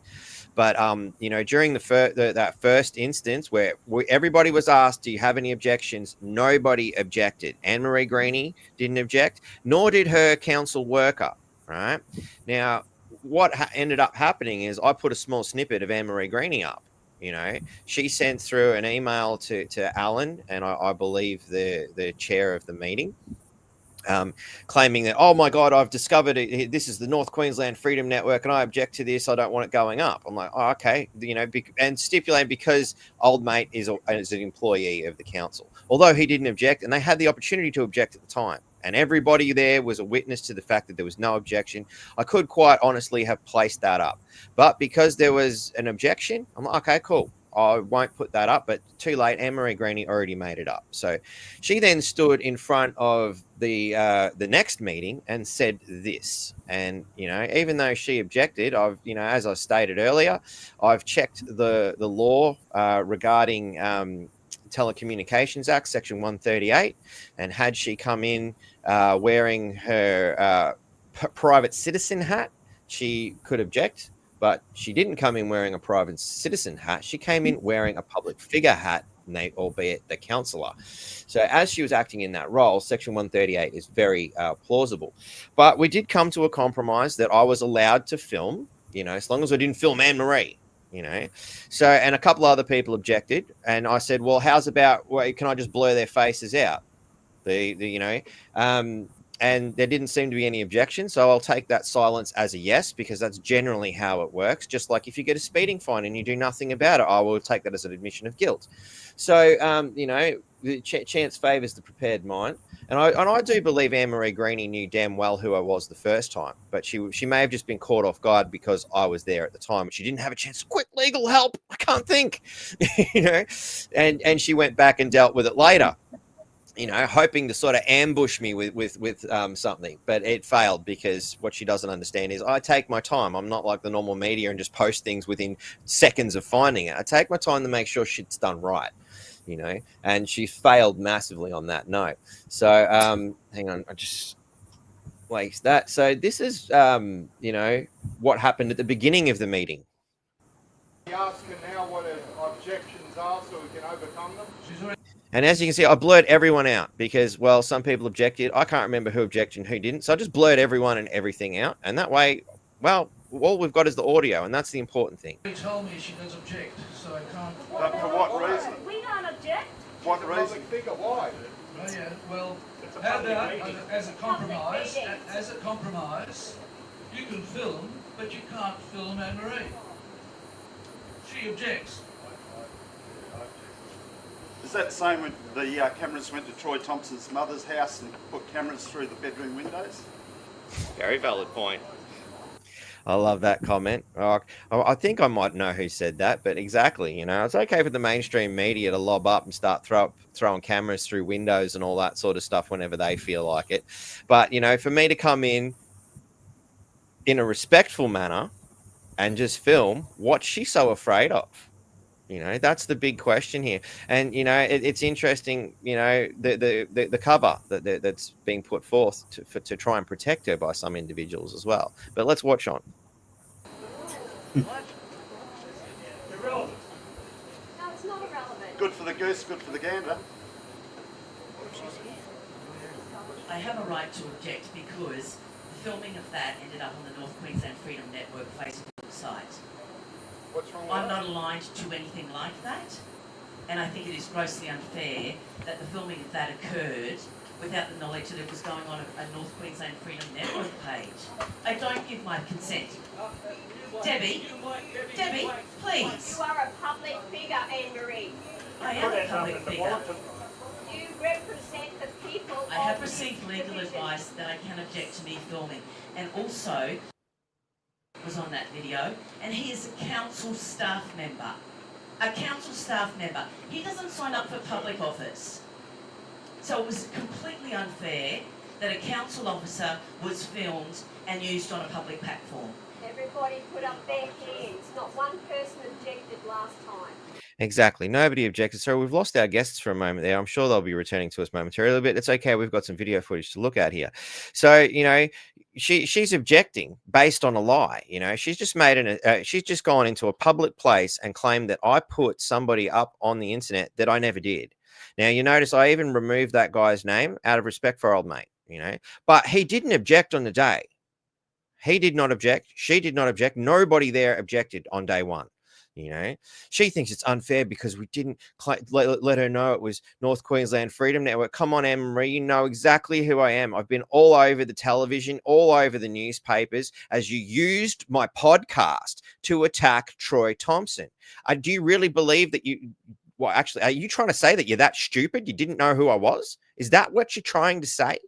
Speaker 1: But during that first instance where everybody was asked, "Do you have any objections?" Nobody objected. Ann-Maree Greaney didn't object, nor did her council worker. Right now, what ended up happening is I put a small snippet of Ann-Maree Greaney up. She sent through an email to Alan, and I believe the chair of the meeting, claiming that, oh my God, I've discovered it. This is the North Queensland Freedom Network, and I object to this. I don't want it going up. I'm like, oh, okay, and stipulate because old mate is an employee of the council, although he didn't object, and they had the opportunity to object at the time. And everybody there was a witness to the fact that there was no objection. I could quite honestly have placed that up. But because there was an objection, I'm like, okay, cool. I won't put that up, but too late. Ann-Maree Greaney already made it up. So she then stood in front of the next meeting and said this. And, even though she objected, as I stated earlier, I've checked the law regarding Telecommunications Act, Section 138, and had she come in wearing her private citizen hat, she could object, but she didn't come in wearing a private citizen hat. She came in wearing a public figure hat, albeit the councillor. So as she was acting in that role, Section 138 is very plausible. But we did come to a compromise that I was allowed to film, as long as I didn't film Ann-Maree. So, and a couple other people objected, and I said, well, how's about, can I just blur their faces out? And there didn't seem to be any objection, so I'll take that silence as a yes, because that's generally how it works. Just like if you get a speeding fine and you do nothing about it, I will take that as an admission of guilt. So, the chance favours the prepared mind. And I do believe Ann-Maree Greaney knew damn well who I was the first time, but she may have just been caught off guard because I was there at the time and she didn't have a chance to quit legal help. I can't think, and she went back and dealt with it later. Hoping to sort of ambush me with something, but it failed because what she doesn't understand is I take my time. I'm not like the normal media and just post things within seconds of finding it. I take my time to make sure shit's done right, and she failed massively on that note. So, hang on, I just placed that. So this is, what happened at the beginning of the meeting.
Speaker 4: Asking now what her objections are so we can overcome them.
Speaker 1: And as you can see, I blurred everyone out because, well, some people objected. I can't remember who objected and who didn't. So I just blurred everyone and everything out. And that way, well, all we've got is the audio, and that's the important thing.
Speaker 5: She told me she does object, so I can't.
Speaker 2: But for what reason?
Speaker 3: We can't object.
Speaker 2: What reason?
Speaker 4: Figure, why?
Speaker 5: Oh yeah, well, how about as a compromise? You can film, but you can't film Ann-Maree. She objects.
Speaker 2: Is that the same when the cameras went to Troy Thompson's mother's house and put cameras through the bedroom windows?
Speaker 1: Very valid point. I love that comment. I think I might know who said that, but exactly, it's okay for the mainstream media to lob up and start throwing cameras through windows and all that sort of stuff whenever they feel like it. But, for me to come in a respectful manner and just film, what's she so afraid of? That's the big question here. And, it's interesting, the cover that's being put forth to try and protect her by some individuals as well. But let's watch on.
Speaker 5: What? Irrelevant.
Speaker 6: No, it's not irrelevant.
Speaker 2: Good for the goose, good for the gander.
Speaker 7: I have a right to object because the filming of that ended up on the North Queensland Freedom Network Facebook site.
Speaker 4: What's wrong with
Speaker 7: I'm
Speaker 4: that?
Speaker 7: not aligned to anything like that, and I think it is grossly unfair that the filming of that occurred without the knowledge that it was going on a North Queensland Freedom Network page. I don't give my consent. Debbie, please.
Speaker 6: You are a public figure, Ann-Maree.
Speaker 7: I am a public figure.
Speaker 6: You represent the people.
Speaker 7: I have received legal advice that I can object to me filming, and also was on that video, and he is a council staff member. A council staff member. He doesn't sign up for public office. So it was completely unfair that a council officer was filmed and used on a public platform.
Speaker 6: Everybody put up their hands. Not one person objected last time.
Speaker 1: Exactly. Nobody objected. So we've lost our guests for a moment there. I'm sure they'll be returning to us momentarily, but it's okay. We've got some video footage to look at here. So, she's objecting based on a lie. She's just she's just gone into a public place and claimed that I put somebody up on the internet that I never did. Now, you notice I even removed that guy's name out of respect for old mate, but he didn't object on the day. He did not object. She did not object. Nobody there objected on day one. She thinks it's unfair because we didn't let her know it was North Queensland Freedom Network. Come on, Ann-Maree, you know exactly who I am. I've been all over the television, all over the newspapers, as you used my podcast to attack Troy Thompson. Do you really believe that well, actually, are you trying to say that you're that stupid? You didn't know who I was? Is that what you're trying to say?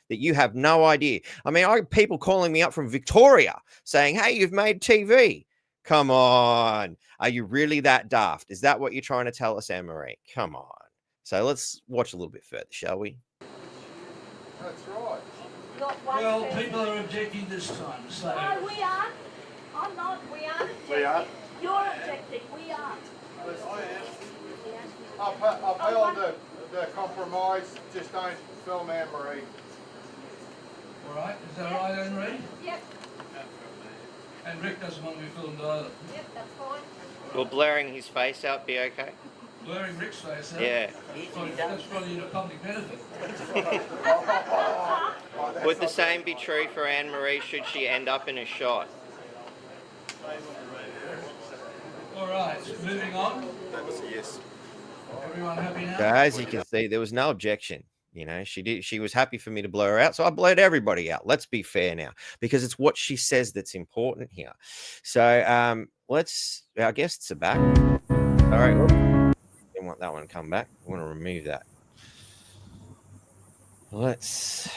Speaker 1: That you have no idea? I mean, I have people calling me up from Victoria saying, hey, you've made TV. Come on. Are you really that daft? Is that what you're trying to tell us, Ann-Maree? Come on. So let's watch a little bit further, shall we?
Speaker 4: That's right.
Speaker 6: Not one
Speaker 5: Well,
Speaker 6: person.
Speaker 5: people are objecting this time, so...
Speaker 6: No, we aren't. I'm not. We aren't objecting.
Speaker 4: We are.
Speaker 6: You're objecting. We aren't.
Speaker 4: I am. Upheld the compromise. Just don't film Ann-Maree.
Speaker 5: All right, is that right, Ann-Maree?
Speaker 6: Yep.
Speaker 5: And Rick doesn't want to be filmed either.
Speaker 6: Yep, that's fine.
Speaker 1: Will blurring his face out be okay?
Speaker 5: Blurring Rick's face out?
Speaker 1: Yeah.
Speaker 5: That's probably a public benefit.
Speaker 1: Would the same be true for Ann-Maree should she end up in a shot?
Speaker 5: All right, moving on.
Speaker 2: That was a yes.
Speaker 5: Everyone happy now?
Speaker 1: So as you can see, there was no objection. She was happy for me to blur her out. So I blurred everybody out. Let's be fair now, because it's what she says that's important here. So our guests are back. All right. Didn't want that one to come back. I want to remove that. Let's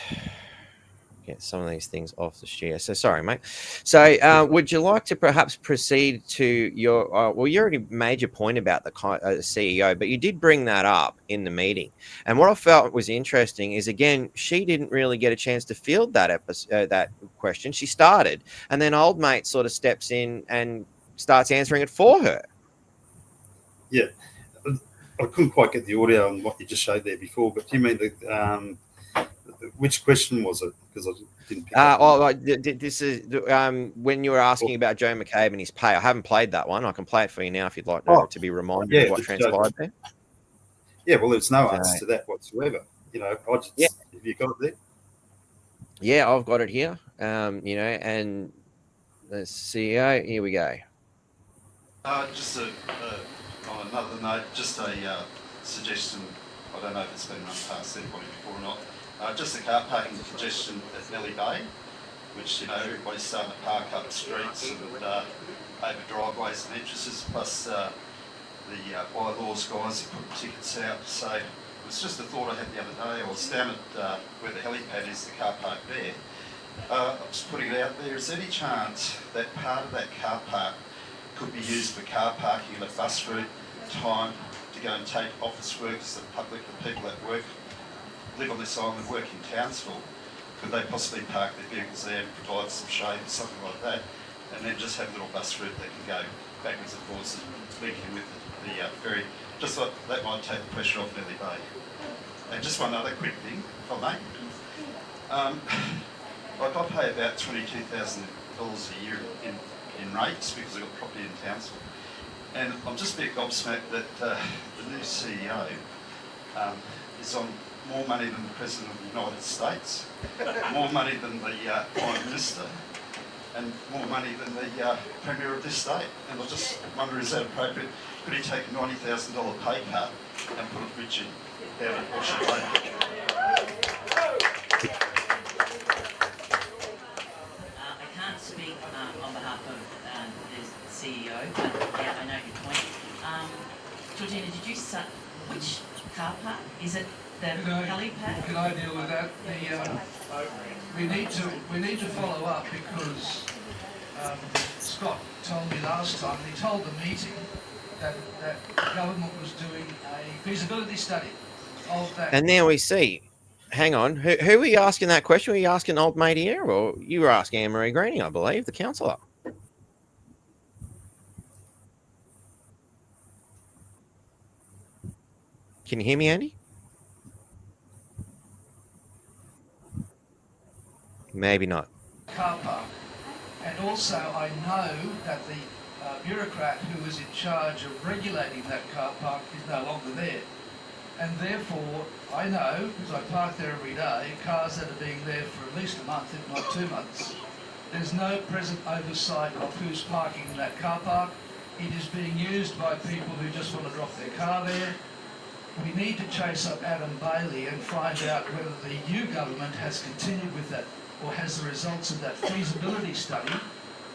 Speaker 1: get some of these things off the share. So sorry, mate. So would you like to perhaps proceed to your, well, you already made your point about the CEO, but you did bring that up in the meeting. And what I felt was interesting is, again, she didn't really get a chance to field that that question. She started, and then old mate sort of steps in and starts answering it for her.
Speaker 2: Yeah. I couldn't quite get the audio on what you just showed there before, but do you mean which question was it? Because I didn't pick up.
Speaker 1: This is when you were asking about Joe McCabe and his pay. I haven't played that one. I can play it for you now if you'd like to be reminded of what transpired there.
Speaker 2: Yeah, well, there's no answer to that whatsoever. Have you got it there?
Speaker 1: Yeah, I've got it here. And the CEO, here we go.
Speaker 8: Just on another note, just a suggestion. I don't know if it's been run past anybody before or not. Just the car parking congestion at Nellie Bay, which, everybody's starting to park up the streets and over driveways and entrances, plus the bylaws guys are putting tickets out. So it was just a thought I had the other day. I was down at where the helipad is, the car park there. I was putting it out there. Is there any chance that part of that car park could be used for car parking at a bus route time to go and take office workers, the public, the people that live on this island, work in Townsville? Could they possibly park their vehicles there and provide some shade or something like that, and then just have a little bus route that can go backwards and forwards and link in with the ferry? Just like that might take the pressure off Nellie Bay. And just one other quick thing, if I may. Like I pay about $22,000 a year in rates because I've got property in Townsville. And I'm just a bit gobsmacked that the new CEO is on more money than the President of the United States, more money than the Prime Minister, and more money than the Premier of this state. And I just wonder, is that appropriate? Could he take a $90,000 pay cut and put a bridge in down at Washington Lake?
Speaker 7: I can't speak on behalf of the CEO, but yeah, I know your point. Georgina, did you say which car park? Is it the helipad?
Speaker 5: Can I deal with that? We need to follow up because Scott told me last time, and he told the meeting that the government was doing a feasibility study of that.
Speaker 1: And now we see. Hang on, who were you asking that question? Were you asking old mate here, or you were asking Ann-Maree Greaney, I believe, the councillor? Can you hear me, Andy? Maybe not.
Speaker 5: Car park. And also I know that the bureaucrat who was in charge of regulating that car park is no longer there. And therefore, I know, because I park there every day, cars that are being there for at least a month, if not 2 months. There's no present oversight of who's parking in that car park. It is being used by people who just want to drop their car there. We need to chase up Adam Bailey and find out whether the new government has continued with that or has the results of that feasibility study,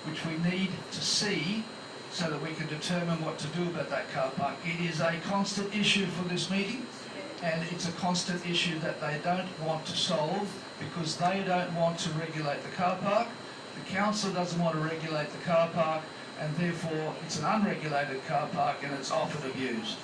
Speaker 5: which we need to see so that we can determine what to do about that car park. It is a constant issue for this meeting, and it's a constant issue that they don't want to solve because they don't want to regulate the car park. The council doesn't want to regulate the car park, and therefore it's an unregulated car park and it's often abused.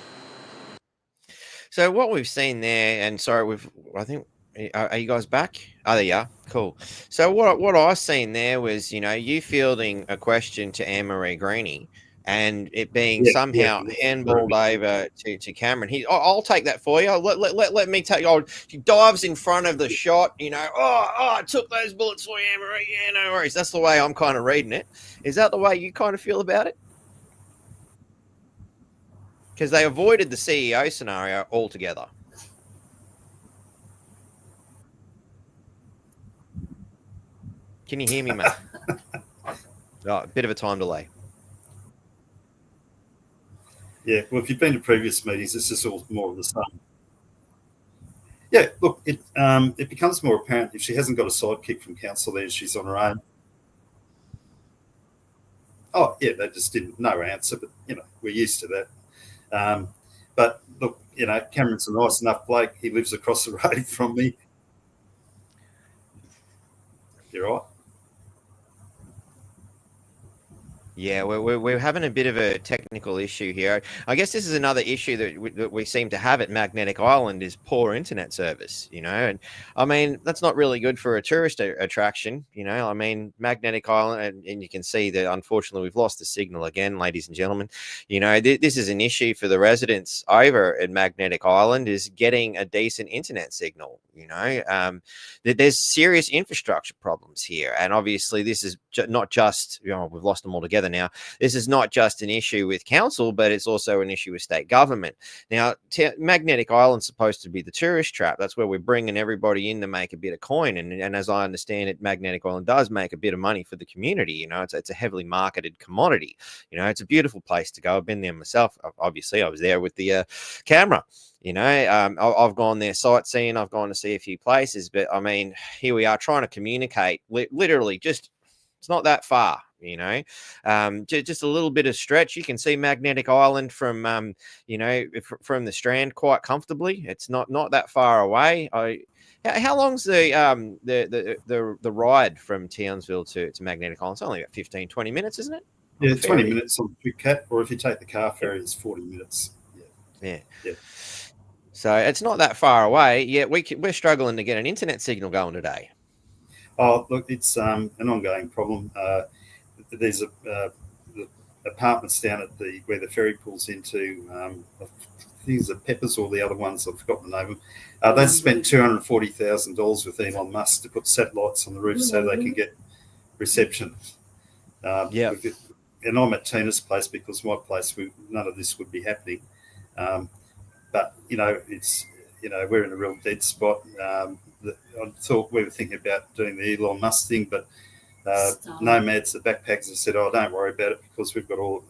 Speaker 1: So what we've seen there, and sorry, I think, are you guys back? Oh, there you are. Cool. So what I seen there was, you fielding a question to Ann-Maree Greaney, and it being somehow handballed over to Cameron. I'll take that for you. Let me take. He dives in front of the shot. I took those bullets for you, Ann-Maree. Yeah, no worries. That's the way I'm kind of reading it. Is that the way you kind of feel about it? Because they avoided the CEO scenario altogether. Can you hear me, mate? A bit of a time delay.
Speaker 2: Yeah, well, if you've been to previous meetings, it's just all more of the same. Yeah, look, it becomes more apparent if she hasn't got a sidekick from council there, she's on her own. Oh, yeah, they just didn't, no answer, but, we're used to that. But, look, Cameron's a nice enough bloke. He lives across the road from me. You're right.
Speaker 1: Yeah, we're having a bit of a technical issue here. I guess this is another issue that we seem to have at Magnetic Island is poor internet service, and I mean, that's not really good for a tourist attraction, I mean, Magnetic Island, and you can see that unfortunately we've lost the signal again, ladies and gentlemen. This is an issue for the residents over at Magnetic Island is getting a decent internet signal, there's serious infrastructure problems here. And obviously this is not just, we've lost them altogether now. This is not just an issue with council, but it's also an issue with state government. Now, Magnetic Island's supposed to be the tourist trap. That's where we're bringing everybody in to make a bit of coin. And as I understand it, Magnetic Island does make a bit of money for the community. It's a heavily marketed commodity. It's a beautiful place to go. I've been there myself. Obviously, I was there with the camera. I've gone there sightseeing. I've gone to see a few places, but I mean, here we are trying to communicate. Literally, just it's not that far. Just a little bit of stretch. You can see Magnetic Island from from the Strand quite comfortably. It's not that far away. How long's the ride from Townsville to Magnetic Island? It's only about 15-20 minutes, isn't it?
Speaker 2: Yeah, 20 minutes on the quick cat, or if you take the car ferry, it's 40 minutes.
Speaker 1: Yeah. So it's not that far away. Yet we're struggling to get an internet signal going today.
Speaker 2: Oh, look, it's an ongoing problem. There's the apartments down at where the ferry pulls into. I think it's the Peppers or the other ones. I've forgotten the name of them. They spent $240,000 with Elon Musk to put satellites on the roof so they can get reception. And I'm at Tina's place because my place, none of this would be happening. But it's we're in a real dead spot. I thought we were thinking about doing the Elon Musk thing, but Nomads, the backpackers, have said, "Oh, don't worry about it because we've got all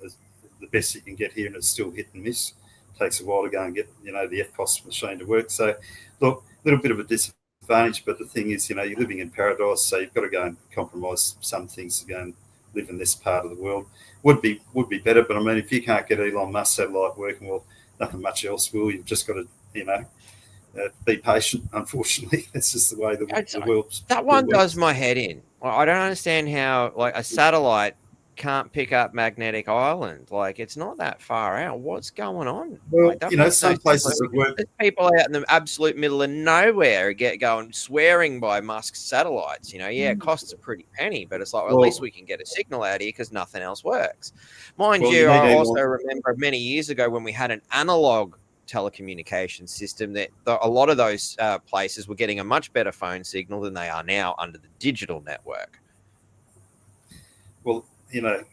Speaker 2: the best you can get here, and it's still hit and miss. It takes a while to go and get the FPOS machine to work." So, look, a little bit of a disadvantage, but the thing is, you're living in paradise, so you've got to go and compromise some things to go and live in this part of the world. Would be better, but I mean, if you can't get Elon Musk satellite working, well, nothing much else will. You've just got to, be patient. Unfortunately, it's just the way the world's.
Speaker 1: That one does my head in. I don't understand how a satellite can't pick up Magnetic Island. It's not that far out. What's going on?
Speaker 2: Well, some places that work.
Speaker 1: There's people out in the absolute middle of nowhere going swearing by Musk's satellites. It costs a pretty penny, but it's at least we can get a signal out here because nothing else works. Mind you, I also remember many years ago when we had an analog telecommunications system, that a lot of those places were getting a much better phone signal than they are now under the digital network.
Speaker 2: Well, you know,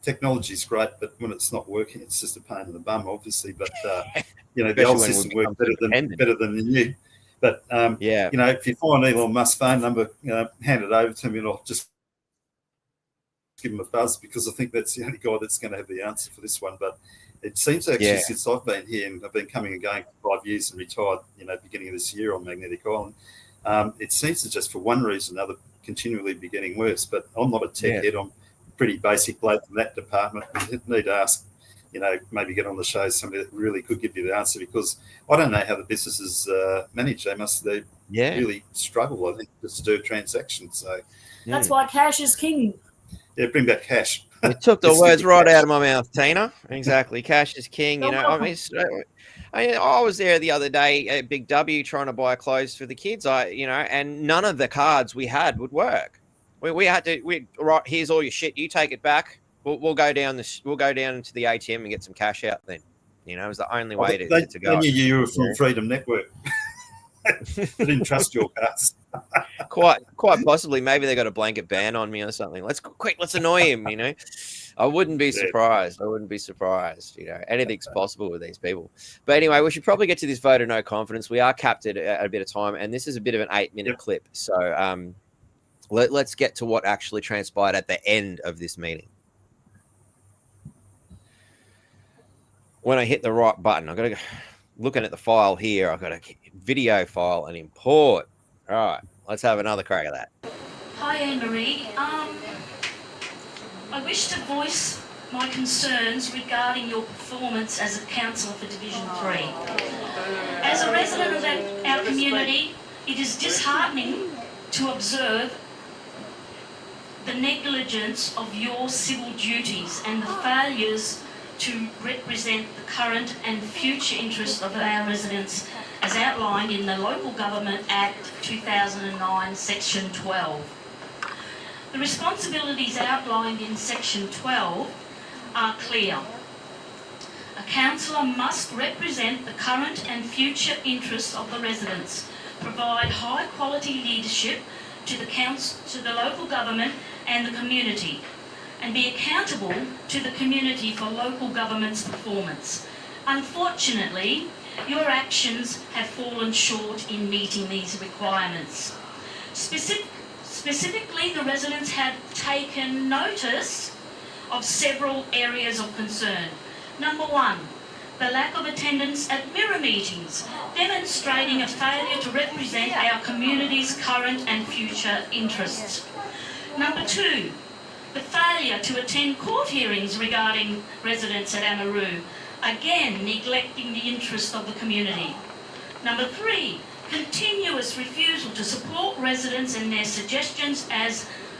Speaker 2: technology is great, but when it's not working, it's just a pain in the bum, obviously. But you know, the old system worked better than the new. But
Speaker 1: yeah,
Speaker 2: you know, if you find Elon Musk's phone number, hand it over to me, and I'll just give him a buzz, because I think that's the only guy that's going to have the answer for this one. But it seems actually since I've been here, and I've been coming and going for 5 years and retired, you know, beginning of this year on Magnetic Island, it seems to just for one reason or another continually be getting worse. But I'm not a tech head. I'm pretty basic bloke in that department. We need to ask, you know, maybe get on the show somebody that really could give you the answer, because I don't know how the business is managed. They really struggle, I think, just to do a transaction. So
Speaker 3: that's why cash is king.
Speaker 2: Yeah, bring back cash.
Speaker 1: You took the words right out of my mouth, Tina. Exactly. Cash is king. You know, I was there the other day at Big W trying to buy clothes for the kids. And none of the cards we had would work. We had to. Right, here's all your shit. You take it back. We'll go down We'll go down into the ATM and get some cash out. Then, you know, it was the only way to go.
Speaker 2: They knew you were from Freedom Network. They didn't trust your cards.
Speaker 1: Quite possibly. Maybe they got a blanket ban on me or something. Let's annoy him. You know, I wouldn't be surprised. You know, anything's possible with these people. But anyway, we should probably get to this vote of no confidence. We are capped at a bit of time, and this is a bit of an 8-minute clip. So let's get to what actually transpired at the end of this meeting. When I hit the right button, I've got to go looking at the file here. I've got a video file and import. All right, let's have another crack at that.
Speaker 9: Hi, Ann-Maree. I wish to voice my concerns regarding your performance as a councillor for Division 3. As a resident of our community, it is disheartening to observe the negligence of your civil duties and the failures to represent the current and future interests of our residents as outlined in the Local Government Act 2009, Section 12. The responsibilities outlined in Section 12 are clear. A councillor must represent the current and future interests of the residents, provide high quality leadership to the council, to the local government and the community, and be accountable to the community for local government's performance. Unfortunately, your actions have fallen short in meeting these requirements. Specifically, the residents have taken notice of several areas of concern. Number one, the lack of attendance at MIRRA meetings, demonstrating a failure to represent our community's current and future interests. Number two, the failure to attend court hearings regarding residents at Anaroo, again neglecting the interest of the community. Number three, continuous refusal to support residents and their suggestions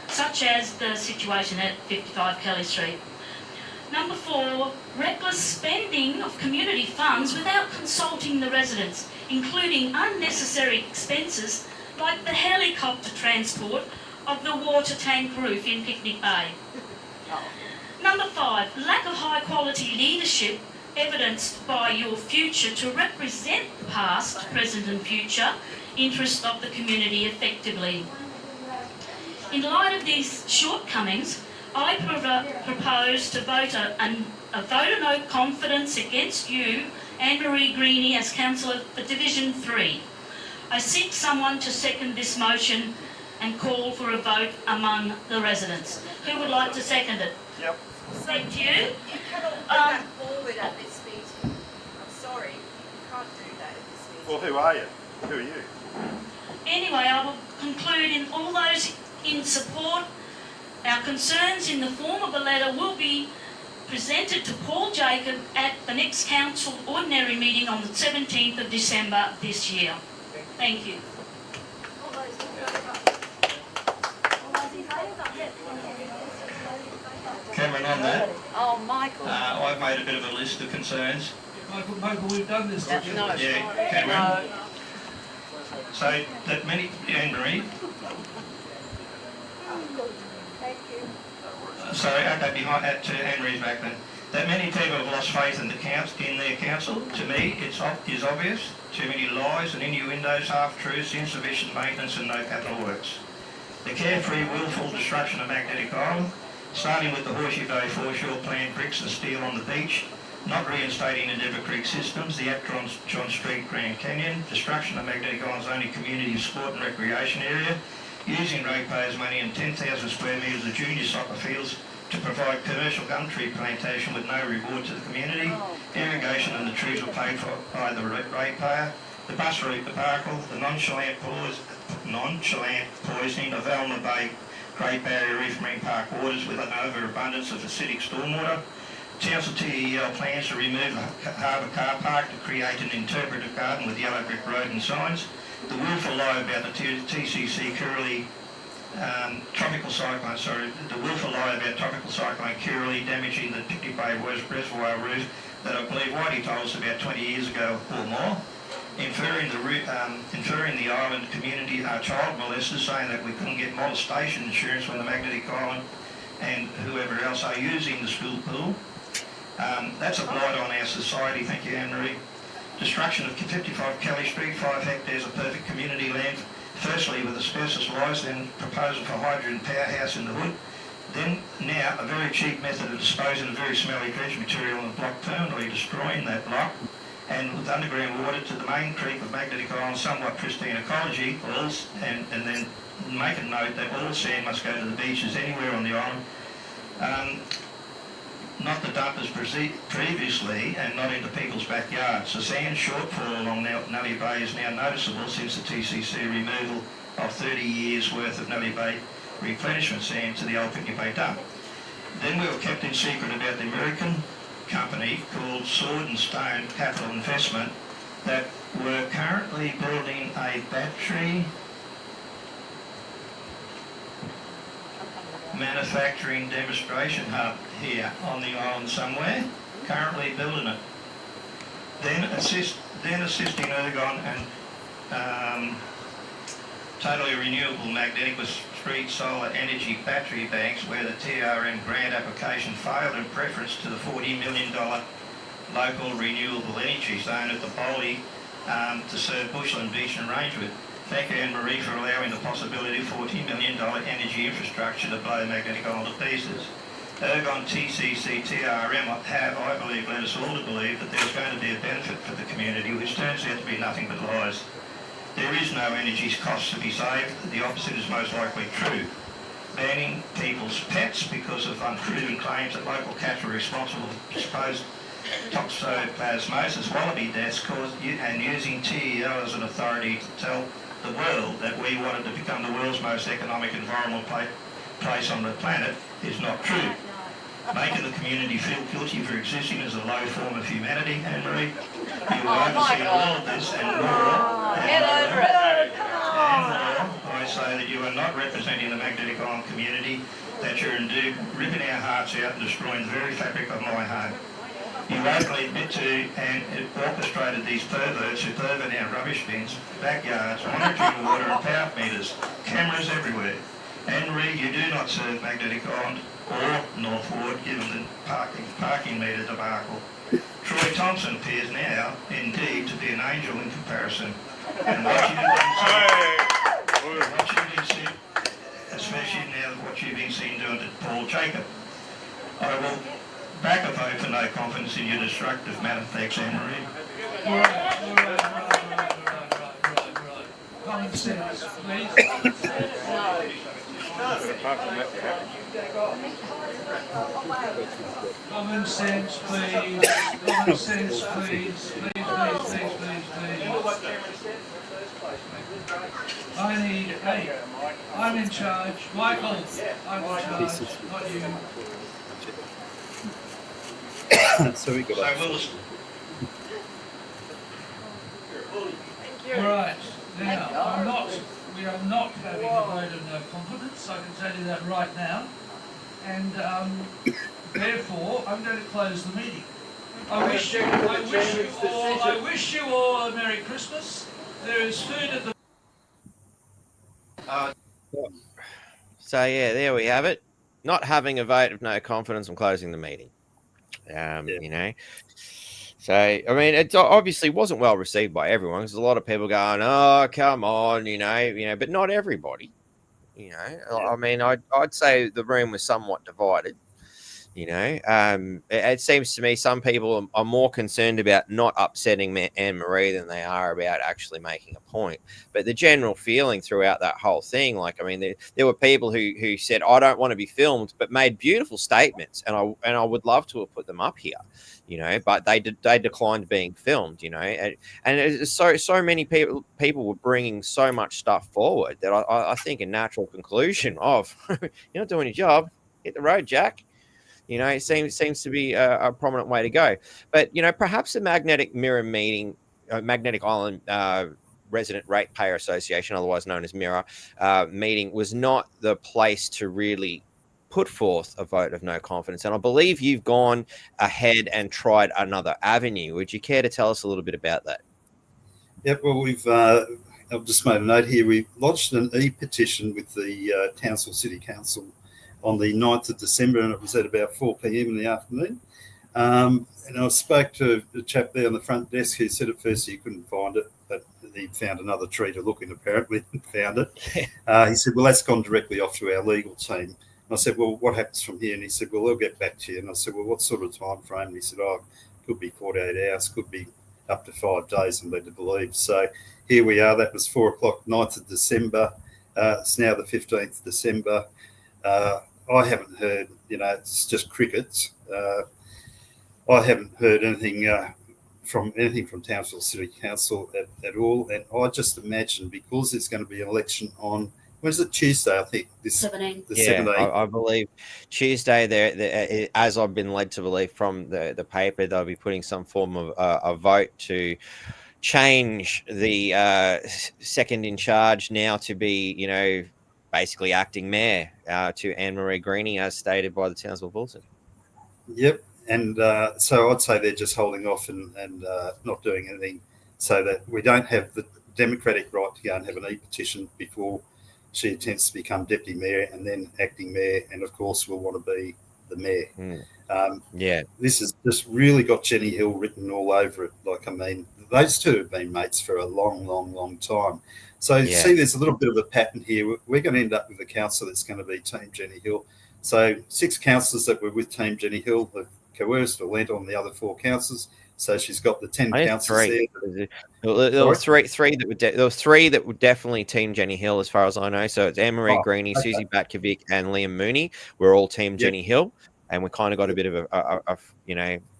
Speaker 9: such as the situation at 55 Kelly Street. Number four, reckless spending of community funds without consulting the residents, including unnecessary expenses like the helicopter transport of the water tank roof in Picnic Bay. Number five, lack of high quality leadership evidenced by your future to represent the past, present and future interests of the community effectively. In light of these shortcomings, I propose to vote a vote of no confidence against you, Ann-Maree Greaney, as councillor for Division 3. I seek someone to second this motion and call for a vote among the residents. Who would like to second it?
Speaker 10: Yep.
Speaker 9: Thank you.
Speaker 6: You cannot put that forward at this meeting. I'm sorry, you can't do that at this meeting.
Speaker 10: Well, who are you? Who are you?
Speaker 9: Anyway, I will conclude in all those in support. Our concerns in the form of a letter will be presented to Paul Jacob at the next council ordinary meeting on the 17th of December this year. Thank you.
Speaker 6: All those in favour?
Speaker 11: Cameron, on that,
Speaker 6: Oh, Michael.
Speaker 11: I've made a bit of a list of concerns.
Speaker 5: Michael, we've done this.
Speaker 6: No.
Speaker 11: Yeah, Cameron. So that many, Ann-Maree.
Speaker 6: Thank you.
Speaker 11: Sorry, okay, behind to Ann-Maree's back then. That many people have lost faith in their council, to me, is obvious. Too many lies and innuendos, half-truths, insufficient maintenance and no capital works. The carefree, willful destruction of Magnetic Island, starting with the Horseshoe Bay foreshore planned bricks and steel on the beach, not reinstating the Never Creek systems, the Actron John Street Grand Canyon, destruction of Magnetic Island's only community sport and recreation area, using ratepayers' money and 10,000 square metres of junior soccer fields to provide commercial gum tree plantation with no reward to the community, irrigation and the trees were paid for by the ratepayer, the bus route debacle, the nonchalant poisoning of Alma Bay Great Barrier Reef Marine Park waters with an overabundance of acidic stormwater, Council TEL plans to remove the harbour car park to create an interpretive garden with yellow brick road and signs, the willful lie about the TCC Curly tropical cyclone, the willful lie about tropical cyclone Curly damaging the Picnic Bay Reservoir roof that I believe Whitey told us about 20 years ago or more, inferring the island community are child molesters, saying that we couldn't get molestation insurance when the Magnetic Island and whoever else are using the school pool. That's a blight on our society, thank you, Anne-Maree. Destruction of 55 Kelly Street, 5 hectares of perfect community land, firstly with asbestos lies, then proposal for hydrogen powerhouse in the hood, then now a very cheap method of disposing of very smelly dredge material in the block, permanently destroying that block, and with underground water to the main creek of Magnetic Island, somewhat pristine ecology, and then make a note that all sand must go to the beaches anywhere on the island. Not the dumpers previously and not into people's backyards. The sand shortfall along Nellie Bay is now noticeable since the TCC removal of 30 years worth of Nellie Bay replenishment sand to the old Picnic Bay dump. Then we were kept in secret about the American company called Sword and Stone Capital Investment that were currently building a battery manufacturing demonstration hub here on the island somewhere, currently building it. Then assisting Ergon and totally renewable magnetic with street solar energy battery banks, where the TRM grant application failed in preference to the $40 million local renewable energy zone at the Bowley to serve Bushland Beach and Rangewood. Thank you, Anne-Maree, for allowing the possibility of $40 million energy infrastructure to blow Magnetic Island to pieces. Ergon, TCC, TRM have, I believe, led us all to believe that there's going to be a benefit for the community, which turns out to be nothing but lies. There is no energy cost to be saved. The opposite is most likely true. Banning people's pets because of unproven claims that local cats were responsible for supposed toxoplasmosis, wallaby deaths, and using TEL as an authority to tell the world that we wanted to become the world's most economic environmental place on the planet is not true. Making the community feel guilty for existing as a low form of humanity, Anne-Maree. You will oversee all of this and more.
Speaker 6: Get over it.
Speaker 11: And more, I say that you are not representing the Magnetic Island community, that you're indeed ripping our hearts out and destroying the very fabric of my home. You openly admit to and orchestrated these perverts who pervert our rubbish bins, backyards, monitoring water and power meters, cameras everywhere. Anne-Maree, you do not serve Magnetic Island or North Ward, given the parking meter debacle. Troy Thompson appears now, indeed, to be an angel in comparison. And what you've been seen, especially now what you've been seen doing to Paul Jacob. I will back a vote for no confidence in your destructive matter. Thanks, Anne-Maree.
Speaker 5: Common sense, please. Common sense, please. Common sense, please. Please. I need, hey, I'm in charge. Michael, I'm in charge, not you.
Speaker 2: So we got
Speaker 5: Right, now, we are not having a vote of no confidence, I can tell you that right now. And therefore, I'm going to close the meeting. I wish you all a Merry Christmas. There is food at the...
Speaker 1: So yeah, there we have it. Not having a vote of no confidence, I'm closing the meeting. You know. So, I mean, it obviously wasn't well received by everyone because a lot of people going, "Oh, come on," but not everybody. I mean, I'd say the room was somewhat divided. It seems to me some people are more concerned about not upsetting Ann-Maree than they are about actually making a point. But the general feeling throughout that whole thing, like, I mean, there were people who said, "I don't want to be filmed," but made beautiful statements, and I would love to have put them up here, but they declined being filmed, and it's so many people were bringing so much stuff forward that I think a natural conclusion of you're not doing your job, hit the road, Jack. It seems to be a prominent way to go. But, perhaps the Magnetic Island Resident Ratepayer Association, otherwise known as MIRRA, meeting was not the place to really put forth a vote of no confidence. And I believe you've gone ahead and tried another avenue. Would you care to tell us a little bit about that?
Speaker 2: Yep, well, I've just made a note here. We lodged an e-petition with the Townsville City Council on the 9th of December, and it was at about 4 p.m. in the afternoon. And I spoke to the chap there on the front desk who said at first he couldn't find it, but he found another tree to look in, apparently, and found it. He said, well, that's gone directly off to our legal team. And I said, well, what happens from here? And he said, well, they'll get back to you. And I said, well, what sort of time frame? And he said, oh, could be 48 hours, could be up to 5 days, I'm led to believe. So here we are. That was 4 o'clock, 9th of December. It's now the 15th of December. I haven't heard, it's just crickets. I haven't heard anything from Townsville City Council at all. And I just imagine because there's going to be an election on, when is it, Tuesday, I think? 17th.
Speaker 1: I believe Tuesday, there, as I've been led to believe from the paper, they'll be putting some form of a vote to change the second in charge now to be, basically acting mayor to Ann-Maree Greaney, as stated by the Townsville Bulletin.
Speaker 2: Yep. And so I'd say they're just holding off and not doing anything so that we don't have the democratic right to go and have an e-petition before she attempts to become deputy mayor and then acting mayor. And, of course, we'll want to be the mayor. This has just really got Jenny Hill written all over it. Like, I mean, those two have been mates for a long, long, long time. So you see there's a little bit of a pattern here. We're going to end up with a council that's going to be Team Jenny Hill. So 6 councillors that were with Team Jenny Hill have coerced or lent on the other 4 councillors. So she's got the 10 councillors there.
Speaker 1: There were three that were definitely Team Jenny Hill, as far as I know. So it's Ann-Maree Greaney, Susie Batkovic, and Liam Mooney. We're all Team Jenny Hill, and we kind of got a bit of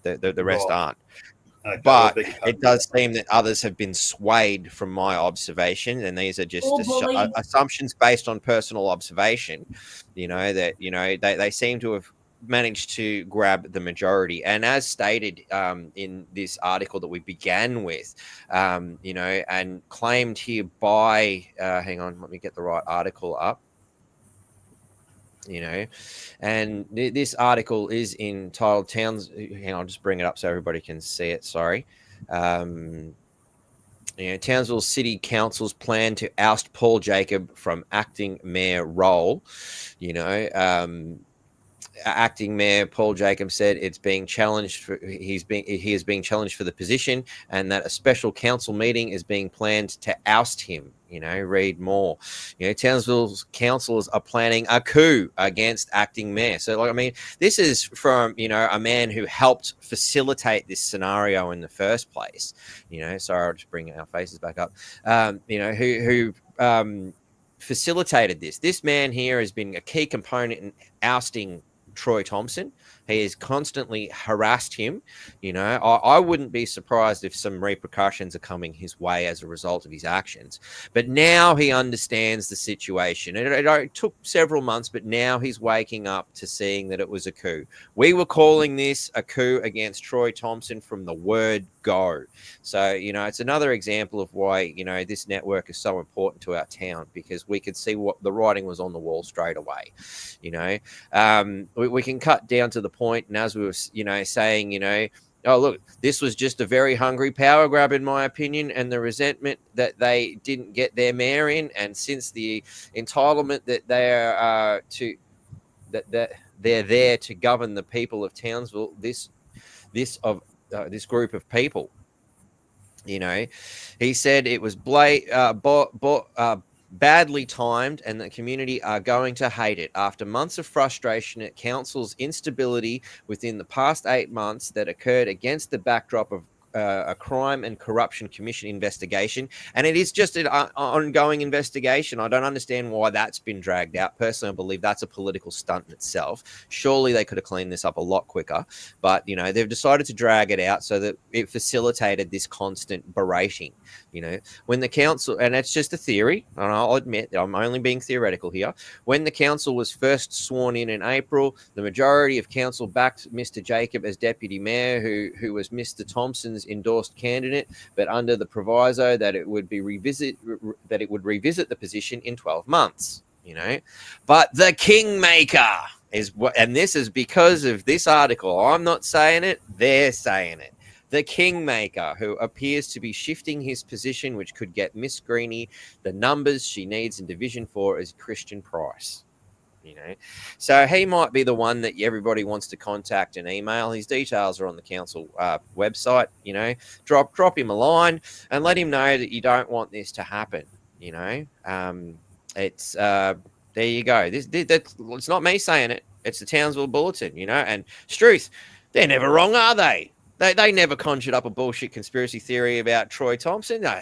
Speaker 1: the rest aren't. Okay, but it does seem that others have been swayed from my observation, and these are just assumptions based on personal observation. They seem to have managed to grab the majority, and as stated in this article that we began with, and claimed here by hang on, let me get the right article up. And this article is entitled Towns. Hang on, I'll just bring it up so everybody can see it. Sorry. Townsville City Council's plan to oust Paul Jacob from acting mayor role. Acting Mayor Paul Jacob said it's being challenged. He is being challenged for the position, and that a special council meeting is being planned to oust him. Read more. Townsville's councillors are planning a coup against acting mayor. So, this is from a man who helped facilitate this scenario in the first place. Sorry, I'll just bring our faces back up. Who facilitated this. This man here has been a key component in ousting Troy Thompson. He has constantly harassed him. I wouldn't be surprised if some repercussions are coming his way as a result of his actions. But now he understands the situation. It took several months, but now he's waking up to seeing that it was a coup. We were calling this a coup against Troy Thompson from the word go. So, it's another example of why, this network is so important to our town, because we could see what the writing was on the wall straight away. We can cut down to the point, and as we were, saying, oh, look, this was just a very hungry power grab, in my opinion, and the resentment that they didn't get their mayor in, and since the entitlement that they are that they're there to govern the people of Townsville, this this group of people. You know, he said it was badly timed and the community are going to hate it. After months of frustration at council's instability within the past 8 months that occurred against the backdrop of a crime and corruption commission investigation, and it is just an ongoing investigation. I don't understand why that's been dragged out. Personally, I believe that's a political stunt in itself. Surely they could have cleaned this up a lot quicker, but you know, they've decided to drag it out so that it facilitated this constant berating. You know, when the council, and it's just a theory, and I'll admit that I'm only being theoretical here. When the council was first sworn in April, the majority of council backed Mr. Jacob as deputy mayor, who was Mr. Thompson's endorsed candidate, but under the proviso that it would revisit the position in 12 months. You know, but the kingmaker is what, and this is because of this article. I'm not saying it; they're saying it. The kingmaker, who appears to be shifting his position, which could get Miss Greaney the numbers she needs in Division 4, is Christian Price. You know, so he might be the one that everybody wants to contact and email. His details are on the council website. You know, drop him a line and let him know that you don't want this to happen. You know, it's there you go. It's not me saying it. It's the Townsville Bulletin. You know, and Struth, they're never wrong, are they? They never conjured up a bullshit conspiracy theory about Troy Thompson. No,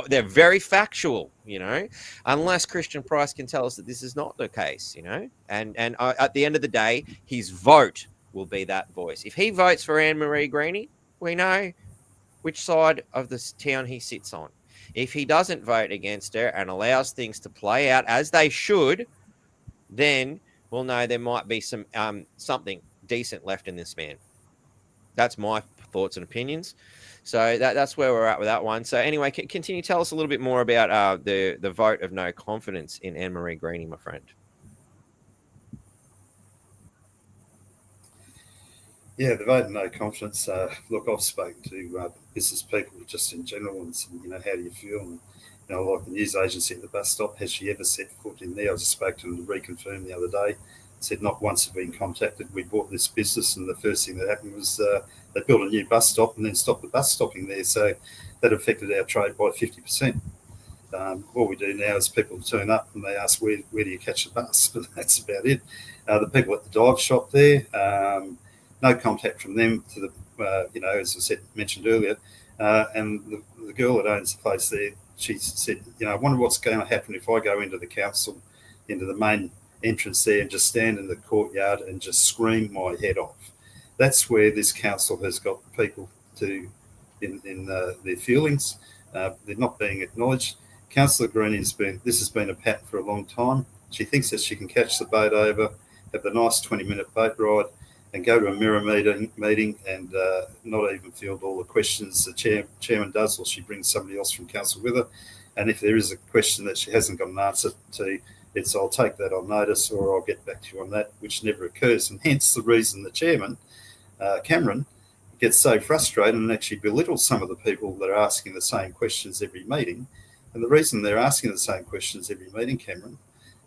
Speaker 1: they're very factual, you know, unless Christian Price can tell us that this is not the case, you know. And at the end of the day, his vote will be that voice. If he votes for Ann-Maree Greaney, we know which side of the town he sits on. If he doesn't vote against her and allows things to play out as they should, then we'll know there might be some something decent left in this man. That's my thoughts and opinions. So that's where we're at with that one. So anyway, continue. Tell us a little bit more about the vote of no confidence in Ann-Maree Greaney, my friend.
Speaker 2: Yeah, the vote of no confidence. Look, I've spoken to business people just in general and said, you know, how do you feel? And, you know, like the news agency at the bus stop, has she ever set foot in there? I just spoke to them to reconfirm the other day. Said not once have been contacted. We bought this business, and the first thing that happened was they built a new bus stop and then stopped the bus stopping there. So that affected our trade by 50%. All we do now is people turn up and they ask, where do you catch the bus? But that's about it. The people at the dive shop there, no contact from them to the, you know, as I mentioned earlier. And the girl that owns the place there, she said, you know, I wonder what's going to happen if I go into the council, into the main entrance there and just stand in the courtyard and just scream my head off. That's where this council has got people to in their feelings. They're not being acknowledged. Councillor Greaney this has been a pattern for a long time. She thinks that she can catch the boat over, have the nice 20-minute boat ride and go to a MIRRA meeting and not even field all the questions the chairman does, or she brings somebody else from council with her. And if there is a question that she hasn't got an answer to, it's I'll take that on notice or I'll get back to you on that, which never occurs. And hence the reason the chairman, Cameron, gets so frustrated and actually belittles some of the people that are asking the same questions every meeting. And the reason they're asking the same questions every meeting, Cameron,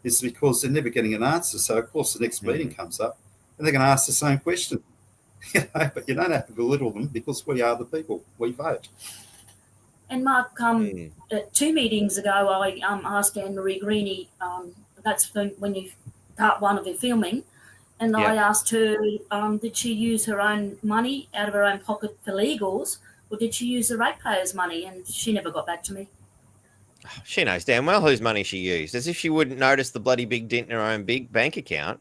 Speaker 2: is because they're never getting an answer. So, of course, the next meeting comes up and they're going to ask the same question. You know, but you don't have to belittle them because we are the people. We vote.
Speaker 3: And Mark, 2 meetings ago, I asked Ann-Maree Greaney, that's when you part one of your filming, and I asked her, did she use her own money out of her own pocket for legals, or did she use the ratepayers' money? And she never got back to me.
Speaker 1: She knows damn well whose money she used, as if she wouldn't notice the bloody big dent in her own big bank account.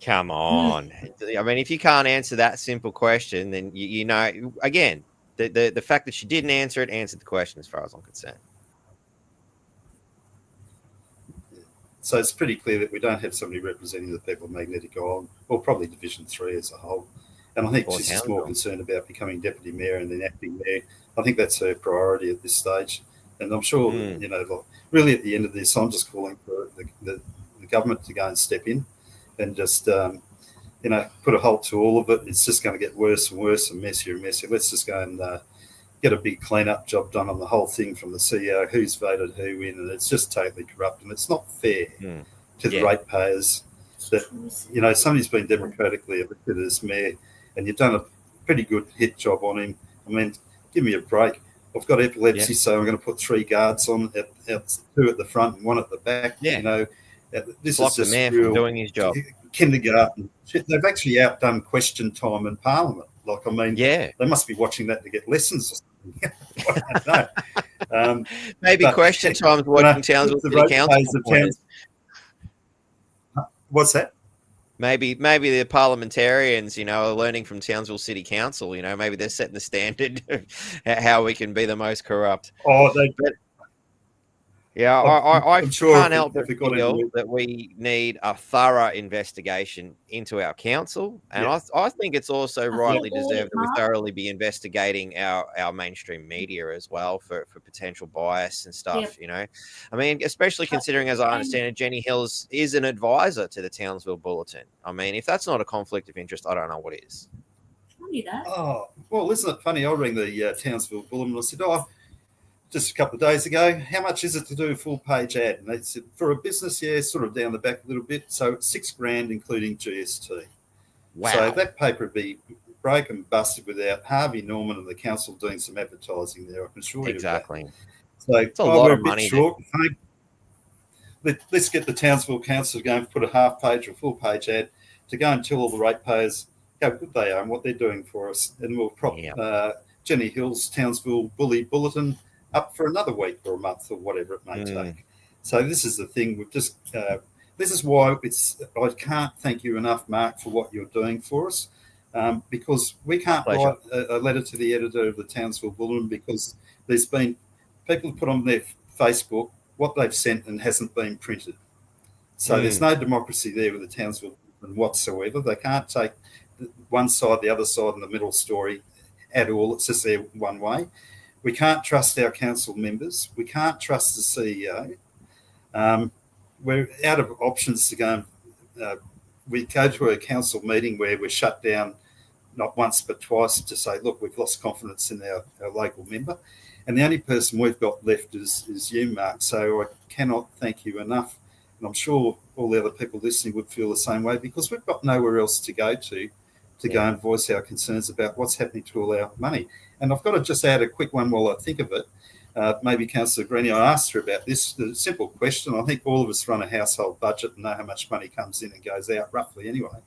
Speaker 1: Come on. I mean, if you can't answer that simple question, then you know, again, the fact that she didn't answer it answered the question as far as I'm concerned.
Speaker 2: So it's pretty clear that we don't have somebody representing the people of Magnetic Island, or probably Division 3 as a whole. And I think she's just more concerned about becoming deputy mayor and then acting mayor. I think that's her priority at this stage. And I'm sure, you know, like, really at the end of this, I'm just calling for the government to go and step in and just, you know, put a halt to all of it. It's just going to get worse and worse and messier and messier. Let's just go and get a big clean-up job done on the whole thing from the CEO, who's voted who in, and it's just totally corrupt. And it's not fair to the ratepayers that, you know, somebody's been democratically elected as mayor and you've done pretty good hit job on him. I mean, give me a break. I've got epilepsy, so I'm going to put 3 guards on, 2 at the front and 1 at the back.
Speaker 1: Yeah.
Speaker 2: You know, this
Speaker 1: Block
Speaker 2: is
Speaker 1: the
Speaker 2: just
Speaker 1: man
Speaker 2: real
Speaker 1: from doing his job.
Speaker 2: Kindergarten. They've actually outdone question time in Parliament. Like, I mean,
Speaker 1: Yeah,
Speaker 2: they must be watching that to get lessons or something. I don't know.
Speaker 1: maybe question time's watching Townsville City Council.
Speaker 2: What's that?
Speaker 1: Maybe the parliamentarians, you know, are learning from Townsville City Council. You know, maybe they're setting the standard how we can be the most corrupt.
Speaker 2: Oh,
Speaker 1: yeah, I
Speaker 2: sure
Speaker 1: can't help but feel that we need a thorough investigation into our council, and I think it's also rightly deserved that we thoroughly be investigating our mainstream media as well for potential bias and stuff.
Speaker 3: Yep.
Speaker 1: You know, I mean, especially considering, as I understand it, Jenny Hills is an advisor to the Townsville Bulletin. I mean, if that's not a conflict of interest, I don't know what is.
Speaker 3: I knew that.
Speaker 2: Oh, well, isn't it funny? I rang the Townsville Bulletin and I said, just a couple of days ago, how much is it to do a full page ad? And they said, for a business, sort of down the back a little bit. So it's $6,000, including GST.
Speaker 1: Wow.
Speaker 2: So that paper would be broke and busted without Harvey Norman and the council doing some advertising there. I can assure you.
Speaker 1: Exactly.
Speaker 2: So
Speaker 1: it's a lot of money.
Speaker 2: Short. Let's get the Townsville Council to go and put a half page or a full page ad to go and tell all the ratepayers how good they are and what they're doing for us. And we'll prop Jenny Hills Townsville Bulletin up for another week or a month or whatever it may take. So this is the thing. We've just this is why I can't thank you enough, Mark, for what you're doing for us, because we can't write a letter to the editor of the Townsville Bulletin because there's been people put on their Facebook what they've sent and hasn't been printed. So there's no democracy there with the Townsville Bulletin whatsoever. They can't take one side, the other side, and the middle story at all. It's just there one way. We can't trust our council members. We can't trust the CEO. We're out of options to go. We go to a council meeting where we're shut down not once but twice to say, look, we've lost confidence in our local member. And the only person we've got left is you, Mark. So I cannot thank you enough. And I'm sure all the other people listening would feel the same way because we've got nowhere else to go to go and voice our concerns about what's happening to all our money. And I've got to just add a quick one while I think of it. Maybe Councillor Greaney, I asked her about this. The simple question, I think all of us run a household budget and know how much money comes in and goes out, roughly anyway.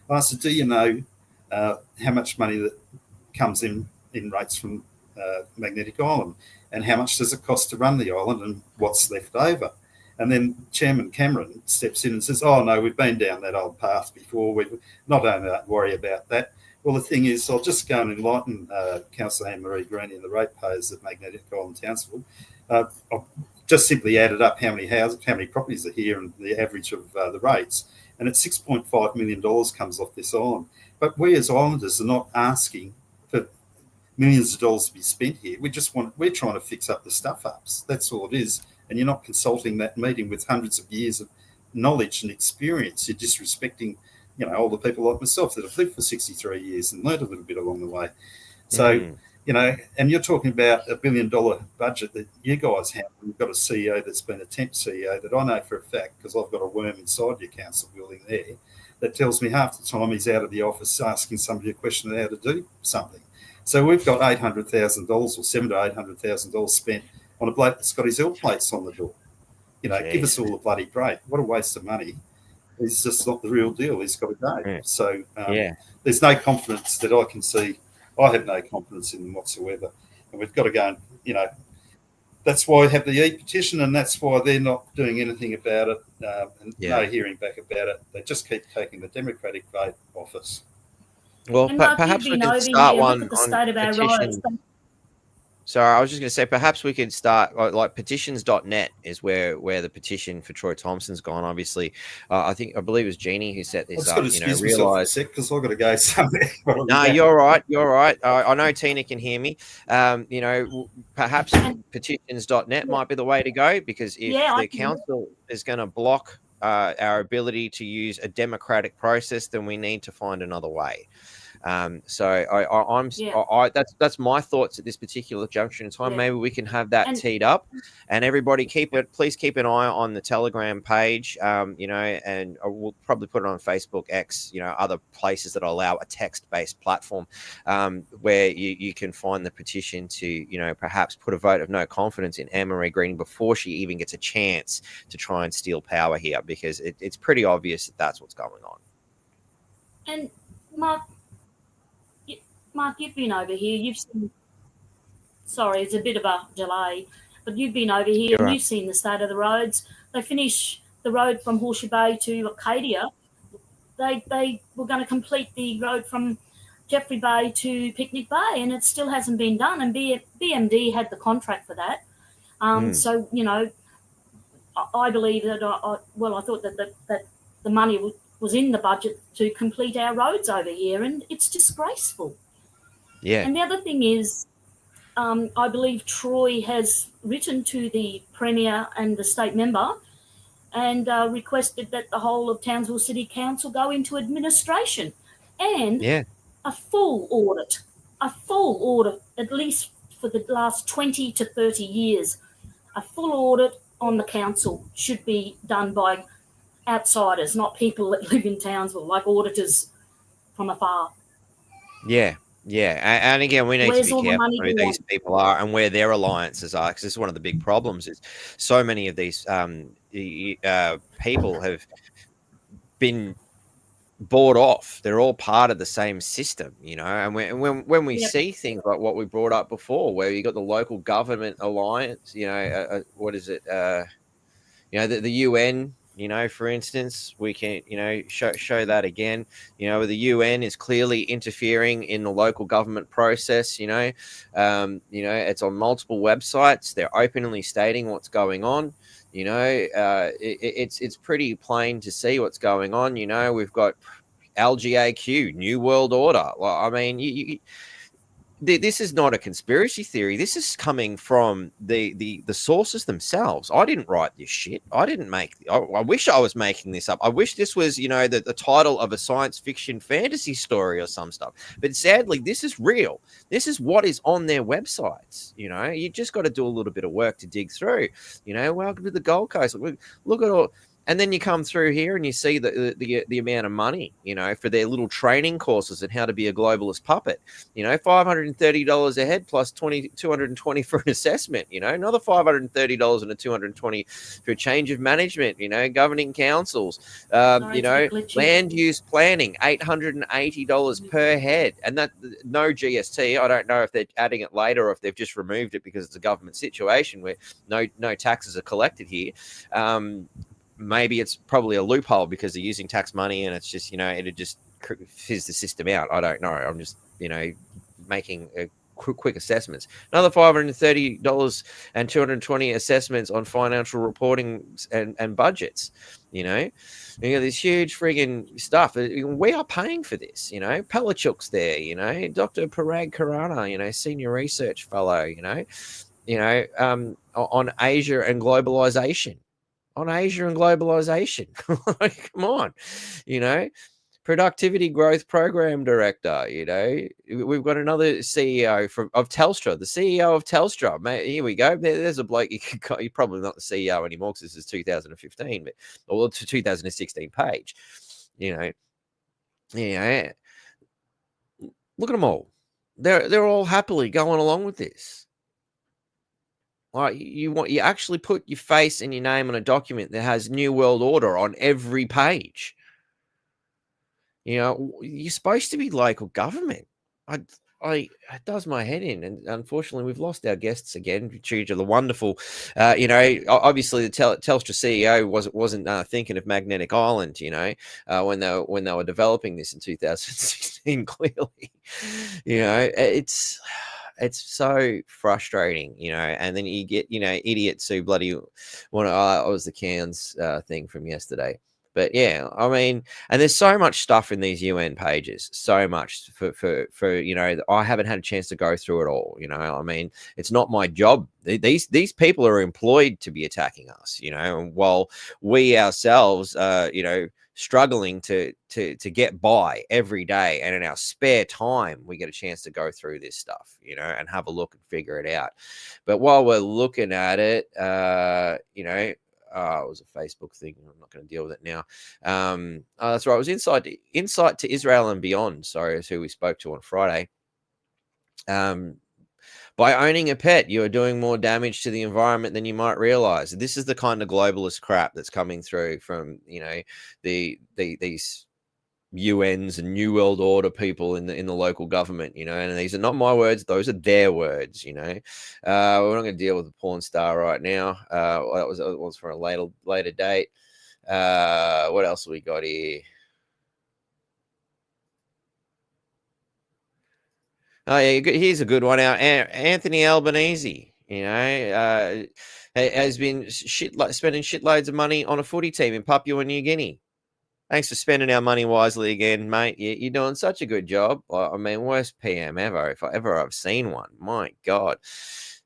Speaker 2: I asked her, do you know how much money that comes in rates from Magnetic Island? And how much does it cost to run the island and what's left over? And then Chairman Cameron steps in and says, oh, no, we've been down that old path before. We've not only worry about that. Well, the thing is, I'll just go and enlighten Councillor Ann-Maree Greaney and the ratepayers at Magnetic Island Townsville. I've just simply added up how many properties are here and the average of the rates, and it's $6.5 million comes off this island. But we as islanders are not asking for millions of dollars to be spent here. We're trying to fix up the stuff-ups. That's all it is. And you're not consulting that meeting with hundreds of years of knowledge and experience. You're disrespecting, older people like myself that have lived for 63 years and learned a little bit along the way. So, and you're talking about $1 billion budget that you guys have. You've got a CEO that's been a temp CEO that I know for a fact, because I've got a worm inside your council building there, that tells me half the time he's out of the office asking somebody a question on how to do something. So we've got $800,000 or $700,000 to $800,000 spent on a bloke that's got his L plates on the door. Give us all a bloody break. What a waste of money. He's just not the real deal. He's got to go. Yeah. So there's no confidence that I can see. I have no confidence in them whatsoever. And we've got to go and, that's why I have the e-petition, and that's why they're not doing anything about it and no hearing back about it. They just keep taking the Democratic vote off us.
Speaker 1: Well, perhaps we could start one on petitions. Sorry, I was just going to say, perhaps we could start like petitions.net is where the petition for Troy Thompson's gone. Obviously, I believe it was Jeannie who set this up. Realised
Speaker 2: because I've got to go somewhere.
Speaker 1: No, you're right. You're right. I know Tina can hear me. Perhaps petitions.net might be the way to go, because if the council is going to block our ability to use a democratic process, then we need to find another way. That's my thoughts at this particular junction in time.
Speaker 3: Yeah.
Speaker 1: Maybe we can have that
Speaker 3: And-
Speaker 1: teed up, and everybody please keep an eye on the Telegram page, and we'll probably put it on Facebook, X, other places that allow a text-based platform, where you can find the petition to, perhaps put a vote of no confidence in Ann-Maree Greaney before she even gets a chance to try and steal power here, because it's pretty obvious that that's what's going on.
Speaker 3: And Mark, you've been over here. You've seen. Sorry, it's a bit of a delay, but you've been over here and you've seen the state of the roads. They finish the road from Horseshoe Bay to Acadia. They were going to complete the road from Jeffrey Bay to Picnic Bay, and it still hasn't been done. And BMD had the contract for that. So I believe that. I thought that the money was in the budget to complete our roads over here, and it's disgraceful.
Speaker 1: Yeah.
Speaker 3: And the other thing is, I believe Troy has written to the Premier and the state member and requested that the whole of Townsville City Council go into administration and a full audit, at least for the last 20 to 30 years. A full audit on the council should be done by outsiders, not people that live in Townsville, like auditors from afar.
Speaker 1: Yeah. And again, we need to be careful who these people are and where their alliances are, because this is one of the big problems. Is so many of these people have been bought off. They're all part of the same system, and when we see things like what we brought up before, where you got the local government alliance, what is it? The UN. For instance, we can, show that again. The UN is clearly interfering in the local government process. It's on multiple websites. They're openly stating what's going on. It's pretty plain to see what's going on. We've got LGAQ, New World Order. Well, I mean, this is not a conspiracy theory. This is coming from the sources themselves. I didn't write this shit. I didn't make. I wish I was making this up. I wish this was, the title of a science fiction fantasy story or some stuff. But sadly, this is real. This is what is on their websites. You just got to do a little bit of work to dig through. Welcome to the Gold Coast. Look at all. And then you come through here and you see the amount of money, for their little training courses and how to be a globalist puppet. $530 a head plus $220 for an assessment. Another $530 and a $220 for a change of management. Governing councils. Land use planning, $880 per head, and that no GST. I don't know if they're adding it later or if they've just removed it because it's a government situation where no taxes are collected here. Maybe it's probably a loophole because they're using tax money and it's just, it just fizz the system out. I don't know. I'm just, making a quick assessments. Another $530 and 220 assessments on financial reporting and budgets. You got this huge friggin' stuff. We are paying for this. Palachuk's there. Dr. Parag Khurana, senior research fellow. On Asia and globalization. Come on, productivity growth program director. We've got another CEO of Telstra, the CEO of Telstra. Mate, here we go. There's a bloke. You're probably not the CEO anymore because this is 2015, or 2016 page. Look at them all. They're all happily going along with this. Like you actually put your face and your name on a document that has New World Order on every page. You're supposed to be local government. It does my head in, and unfortunately, we've lost our guests again due to the wonderful. Obviously, the Telstra CEO wasn't thinking of Magnetic Island. When they were developing this in 2016. Clearly, it's so frustrating, and then you get, idiots who bloody want to, it was the Cairns thing from yesterday. But yeah, I mean, and there's so much stuff in these UN pages, so much for I haven't had a chance to go through it all. I mean, it's not my job. These people are employed to be attacking us, and while we ourselves, struggling to get by every day, and in our spare time we get a chance to go through this stuff, you know, and have a look and figure it out. But while we're looking at it, you know, it was a Facebook thing. I'm not going to deal with it now. That's right. It was Insight to Israel and Beyond. Sorry, is who we spoke to on Friday. By owning a pet, you are doing more damage to the environment than you might realize. This is the kind of globalist crap that's coming through from, you know, these UNs and New World Order people in the local government, you know, and these are not my words; those are their words, you know. We're not going to deal with the porn star right now. That was for a later date. What else have we got here? Oh yeah, here's a good one. Anthony Albanese, you know, has been spending shitloads of money on a footy team in Papua New Guinea. Thanks for spending our money wisely again, mate. You're doing such a good job. I mean, worst PM ever, if I've seen one. My God.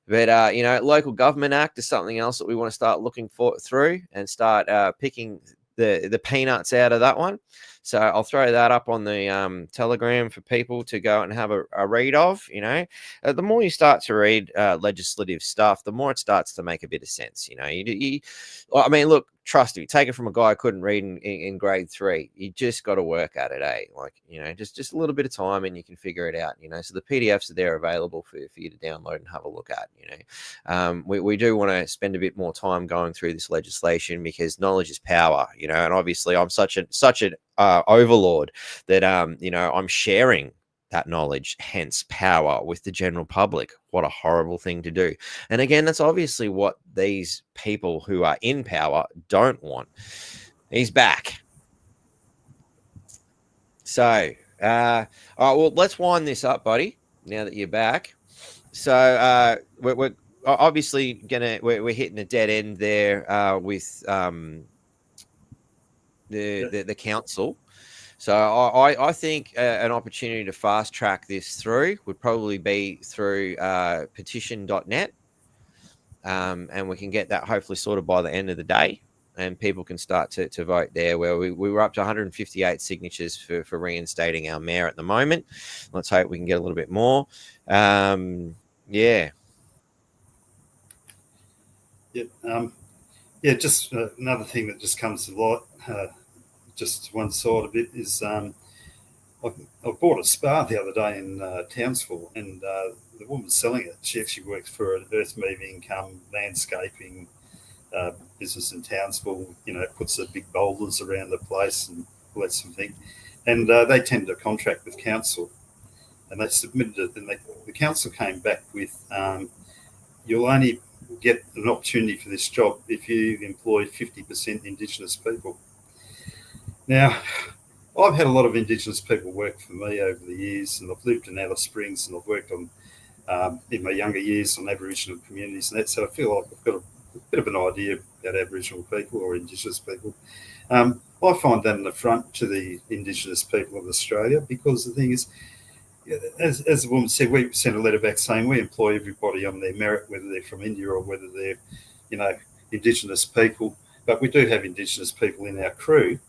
Speaker 1: But, you know, Local Government Act is something else that we want to start looking through and start picking the peanuts out of that one. So I'll throw that up on the Telegram for people to go and have a read of. You know, the more you start to read legislative stuff, the more it starts to make a bit of sense. You know, I mean, look, trust me, take it from a guy who couldn't read in grade 3. You just got to work at it, eh? Like, you know, just a little bit of time and you can figure it out. You know, so the PDFs are there available for you to download and have a look at. You know, we do want to spend a bit more time going through this legislation because knowledge is power. You know, and obviously I'm such an overlord that you know, I'm sharing that knowledge, hence power, with the general public. What a horrible thing to do. And again, that's obviously what these people who are in power don't want. He's back. So all right, well, let's wind this up, buddy, now that you're back. So we're obviously we're hitting a dead end there with the council. So I think an opportunity to fast track this through would probably be through petition.net, and we can get that hopefully sorted by the end of the day, and people can start to vote there. Where we were up to 158 signatures for reinstating our mayor at the moment. Let's hope we can get a little bit more. Yeah.
Speaker 2: Yeah, just another thing that just comes to light, just one side of it is I bought a spa the other day in Townsville, and the woman selling it, she actually works for an earth moving landscaping business in Townsville. You know, puts the big boulders around the place and all that sort of thing. And they tend to contract with council, and they submitted it, and the council came back with you'll only get an opportunity for this job if you employ 50% Indigenous people. Now, I've had a lot of Indigenous people work for me over the years, and I've lived in Alice Springs, and I've worked on, in my younger years, on Aboriginal communities and that, so I feel like I've got a bit of an idea about Aboriginal people or Indigenous people. I find that an affront to the Indigenous people of Australia, because the thing is, as the woman said, we sent a letter back saying we employ everybody on their merit, whether they're from India or whether they're, you know, Indigenous people, but we do have Indigenous people in our crew.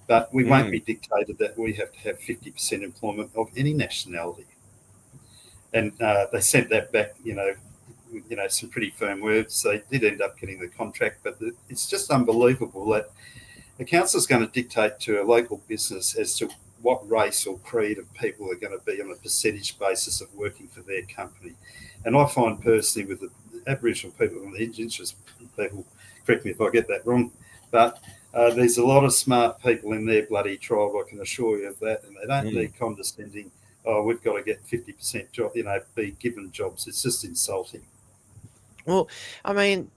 Speaker 2: But we won't be dictated that we have to have 50% employment of any nationality. And they sent that back, you know, some pretty firm words. They did end up getting the contract, but it's just unbelievable that the council is going to dictate to a local business as to what race or creed of people are going to be on a percentage basis of working for their company. And I find personally with the Aboriginal people and the Indigenous people, correct me if I get that wrong, but there's a lot of smart people in their bloody tribe, I can assure you of that, and they don't need condescending, oh, we've got to get 50% job, you know, be given jobs. It's just insulting.
Speaker 1: Well, I mean,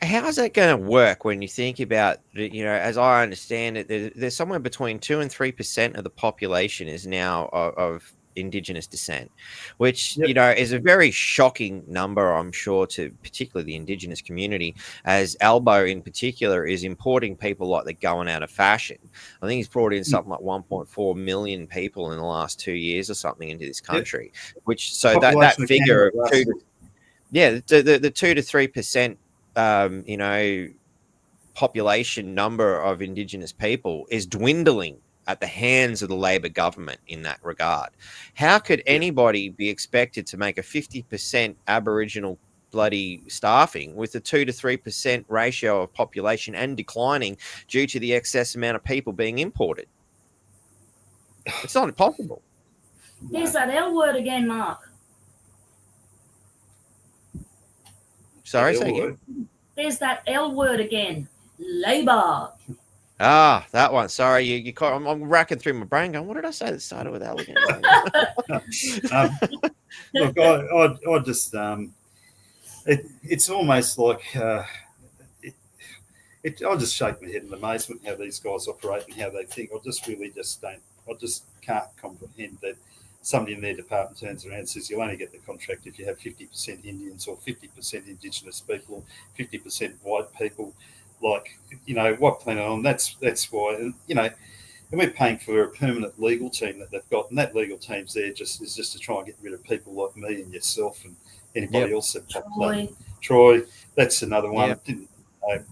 Speaker 1: how's that going to work when you think about, you know, as I understand it, there's somewhere between 2 and 3% of the population is now of Indigenous descent, which, you know, is a very shocking number, I'm sure, to particularly the Indigenous community, as Albo in particular is importing people like they're going out of fashion. I think he's brought in something like 1.4 million people in the last 2 years or something into this country, which, so that figure of the 2 to 3%, you know, population number of Indigenous people is dwindling at the hands of the Labor government in that regard. How could anybody be expected to make a 50% Aboriginal bloody staffing with a 2 to 3% ratio of population and declining due to the excess amount of people being imported? It's not possible.
Speaker 3: There's that L word again, Mark.
Speaker 1: Sorry, say again.
Speaker 3: There's that L word again. Labor.
Speaker 1: Ah, that one. Sorry, you caught. I'm racking through my brain going, what did I say that started with L again?
Speaker 2: Look, I just, it's almost like, I just shake my head in amazement how these guys operate and how they think. I just can't comprehend that somebody in their department turns around and says you'll only get the contract if you have 50% Indians or 50% Indigenous people, 50% white people. Like, what planet on? That's why, and we're paying for a permanent legal team that they've got, and that legal team's there just to try and get rid of people like me and yourself and anybody else that pops up. Troy, that's another one.
Speaker 1: Yep.
Speaker 2: Didn't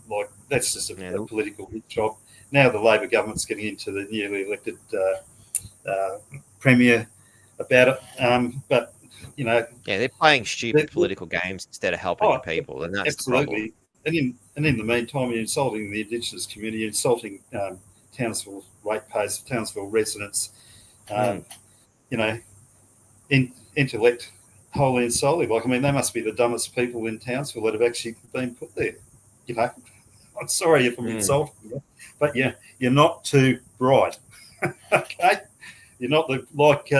Speaker 2: like that's just a political job. Now the Labor government's getting into the newly elected premier about it, but
Speaker 1: they're playing stupid political games instead of helping the people, and that's
Speaker 2: absolutely. And in the meantime, you're insulting the Indigenous community, you're insulting Townsville ratepayers, Townsville residents, intellect wholly and solely. Like, I mean, they must be the dumbest people in Townsville that have actually been put there. I'm sorry if I'm insulting you, but you're not too bright. Okay, you're not like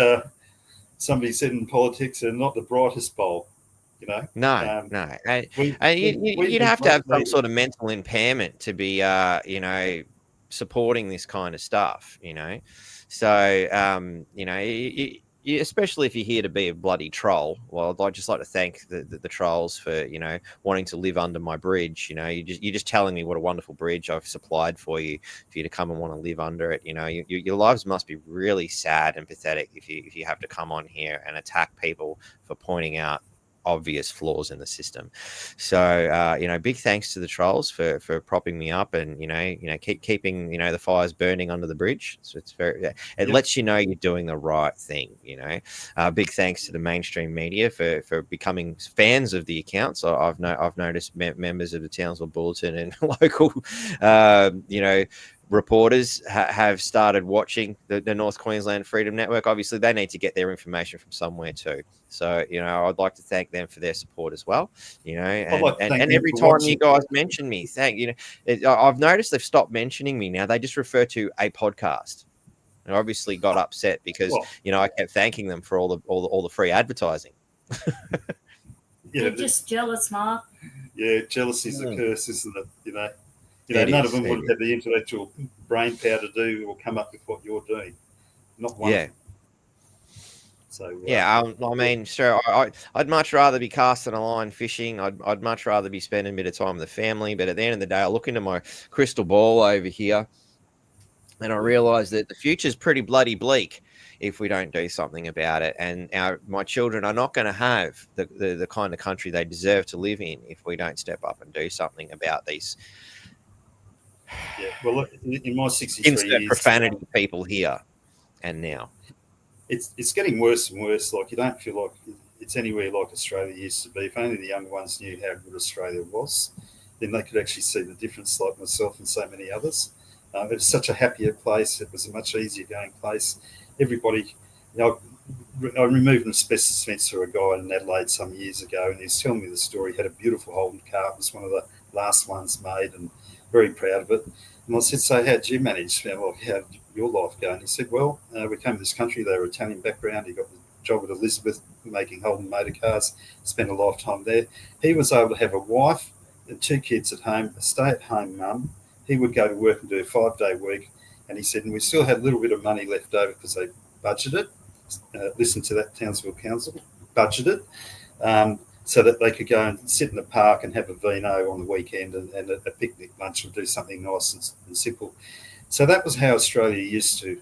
Speaker 2: somebody said in politics, they're not the brightest bowl.
Speaker 1: No. You'd have to have some sort of mental impairment to be, supporting this kind of stuff. So, especially if you're here to be a bloody troll. Well, I'd just like to thank the trolls for, wanting to live under my bridge. You're just telling me what a wonderful bridge I've supplied for you to come and want to live under it. Your lives must be really sad and pathetic if you have to come on here and attack people for pointing out obvious flaws in the system. So big thanks to the trolls for propping me up and keeping the fires burning under the bridge. So it lets you know you're doing the right thing. Big thanks to the mainstream media for becoming fans of the accounts. I've noticed members of the Townsville Bulletin and local reporters have started watching the North Queensland Freedom Network. Obviously, they need to get their information from somewhere too. So, I'd like to thank them for their support as well. And every time you guys mention me, I've noticed they've stopped mentioning me now. They just refer to a podcast. I obviously got upset because I kept thanking them for all the free advertising.
Speaker 3: They're just jealous, Mark.
Speaker 2: Yeah, jealousy's a curse, isn't it? None of them would have the intellectual brain power to do or come up with what you're doing. Not one.
Speaker 1: Yeah.
Speaker 2: So
Speaker 1: I mean, sure. I'd much rather be casting a line fishing. I'd much rather be spending a bit of time with the family. But at the end of the day, I look into my crystal ball over here, and I realise that the future's pretty bloody bleak if we don't do something about it. And my children are not going to have the kind of country they deserve to live in if we don't step up and do something about these.
Speaker 2: Yeah, well, in my 63 years,
Speaker 1: profanity people here and now.
Speaker 2: It's getting worse and worse. Like, you don't feel like it's anywhere like Australia used to be. If only the young ones knew how good Australia was, then they could actually see the difference, like myself and so many others. It was such a happier place. It was a much easier going place. Everybody, I removed an asbestos fence for a guy in Adelaide some years ago, and he was telling me the story. He had a beautiful Holden car. It was one of the last ones made, and very proud of it. And I said, so how did you manage? How did your life go? And he said, well, we came to this country. They were Italian background. He got the job at Elizabeth making Holden motor cars, spent a lifetime there. He was able to have a wife and 2 kids at home, a stay-at-home mum. He would go to work and do a 5-day week. And he said, and we still had a little bit of money left over because they budgeted. Listen to that, Townsville Council, budgeted. So that they could go and sit in the park and have a vino on the weekend and a picnic lunch and do something nice and simple. So that was how Australia used to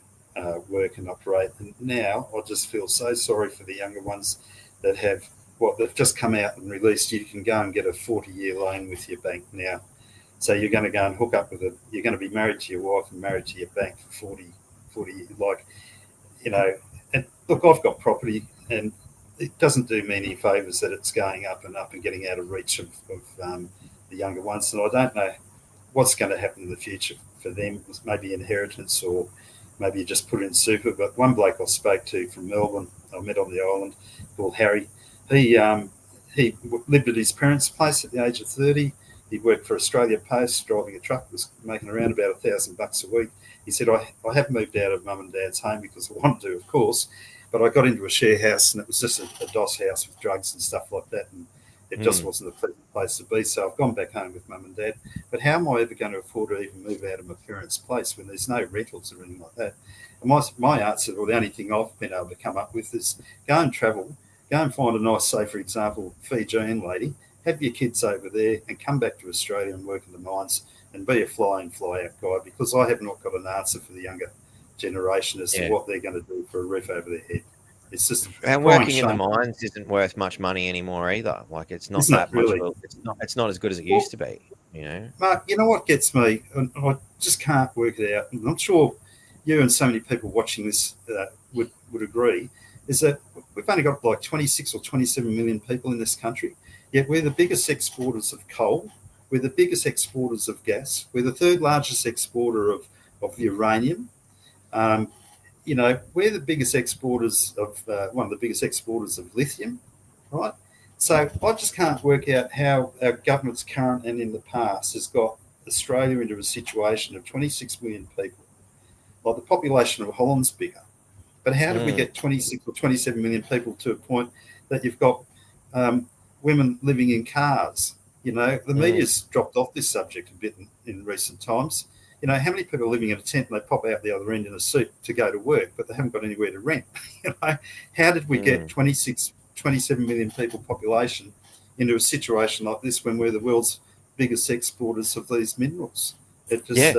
Speaker 2: work and operate. And now I just feel so sorry for the younger ones that they've just come out and released. You can go and get a 40-year loan with your bank now. So you're going to go and hook up with you're going to be married to your wife and married to your bank for 40 years. Like, you know, and look, I've got property, and it doesn't do me any favours that it's going up and up and getting out of reach of the younger ones. And I don't know what's going to happen in the future for them. Maybe inheritance, or maybe you just put it in super. But one bloke I spoke to from Melbourne, I met on the island, called Harry. He lived at his parents' place at the age of 30. He worked for Australia Post, driving a truck, was making around about $1,000 a week. He said, I have moved out of mum and dad's home because I wanted to, of course, but I got into a share house, and it was just a DOS house with drugs and stuff like that, and it just wasn't a pleasant place to be. So I've gone back home with mum and dad. But how am I ever going to afford to even move out of my parents' place when there's no rentals or anything like that? And my answer, or the only thing I've been able to come up with, is go and travel, go and find a nice, say, for example, Fijian lady, have your kids over there and come back to Australia and work in the mines and be a fly-in, fly-out guy, because I have not got an answer for the younger generation as to what they're going to do for a roof over their head. It's just,
Speaker 1: and working in the mines isn't worth much money anymore either. Like, it's not that much. Really. It's not as good as it used to be. You know,
Speaker 2: Mark. You know what gets me, and I just can't work it out. And I'm sure you and so many people watching this would agree, is that we've only got like 26 or 27 million people in this country. Yet we're the biggest exporters of coal. We're the biggest exporters of gas. We're the third largest exporter of uranium. You know, we're the biggest exporters of one of the biggest exporters of lithium, right? So I just can't work out how our government's current and in the past has got Australia into a situation of 26 million people. Like, the population of Holland's bigger. But how did we get 26 or 27 million people to a point that you've got women living in cars? You know, the media's dropped off this subject a bit in recent times. You know, how many people are living in a tent and they pop out the other end in a suit to go to work, but they haven't got anywhere to rent? You know, how did we get 26, 27 million people population into a situation like this when we're the world's biggest exporters of these minerals? It just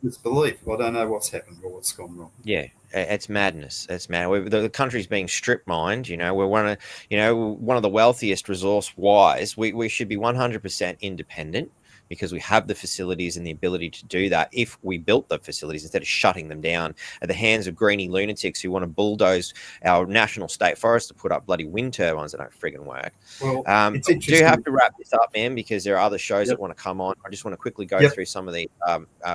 Speaker 2: disbelief. I don't know what's happened or what's gone wrong.
Speaker 1: Yeah. It's madness. It's mad. The country's being strip mined. You know, we're one of the wealthiest resource wise. We should be 100% independent, because we have the facilities and the ability to do that if we built the facilities instead of shutting them down at the hands of greeny lunatics who want to bulldoze our national state forest to put up bloody wind turbines that don't friggin' work.
Speaker 2: Well,
Speaker 1: do you have to wrap this up, man, because there are other shows that want to come on. I just want to quickly go through some of the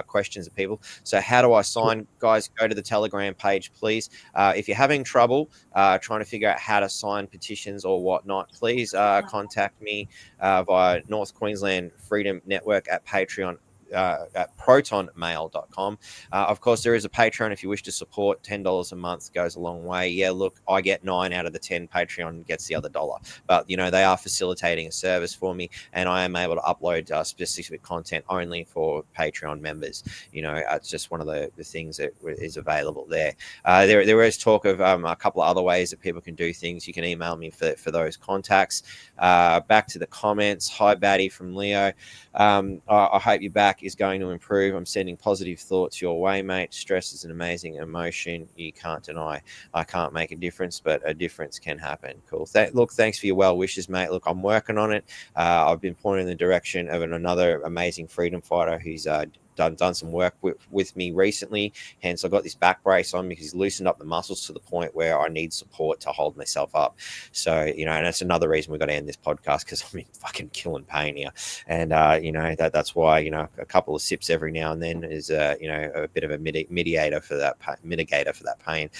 Speaker 1: questions of people. So how do I sign? Guys, go to the Telegram page, please. If you're having trouble trying to figure out how to sign petitions or whatnot, please contact me via North Queensland Freedom Network at Patreon. At protonmail.com. Of course, there is a Patreon if you wish to support. $10 a month goes a long way. Yeah, look, I get 9 out of the 10. Patreon gets the other $1. But, you know, they are facilitating a service for me, and I am able to upload specific content only for Patreon members. You know, it's just one of the things that is available there. There is talk of a couple of other ways that people can do things. You can email me for those contacts. Back to the comments. Hi, Batty from Leo. I hope you're back is going to improve. I'm sending positive thoughts your way, mate. Stress is an amazing emotion you can't deny. I can't make a difference, but a difference can happen. Cool. Look, thanks for your well wishes, mate. Look, I'm working on it. I've been pointing in the direction of another amazing freedom fighter who's done some work with me recently. Hence, I got this back brace on because he's loosened up the muscles to the point where I need support to hold myself up. So, you know, and that's another reason we've got to end this podcast, because I'm in fucking killing pain here. And, you know, that's why, you know, a couple of sips every now and then is, you know, a bit of a mitigator for that pain.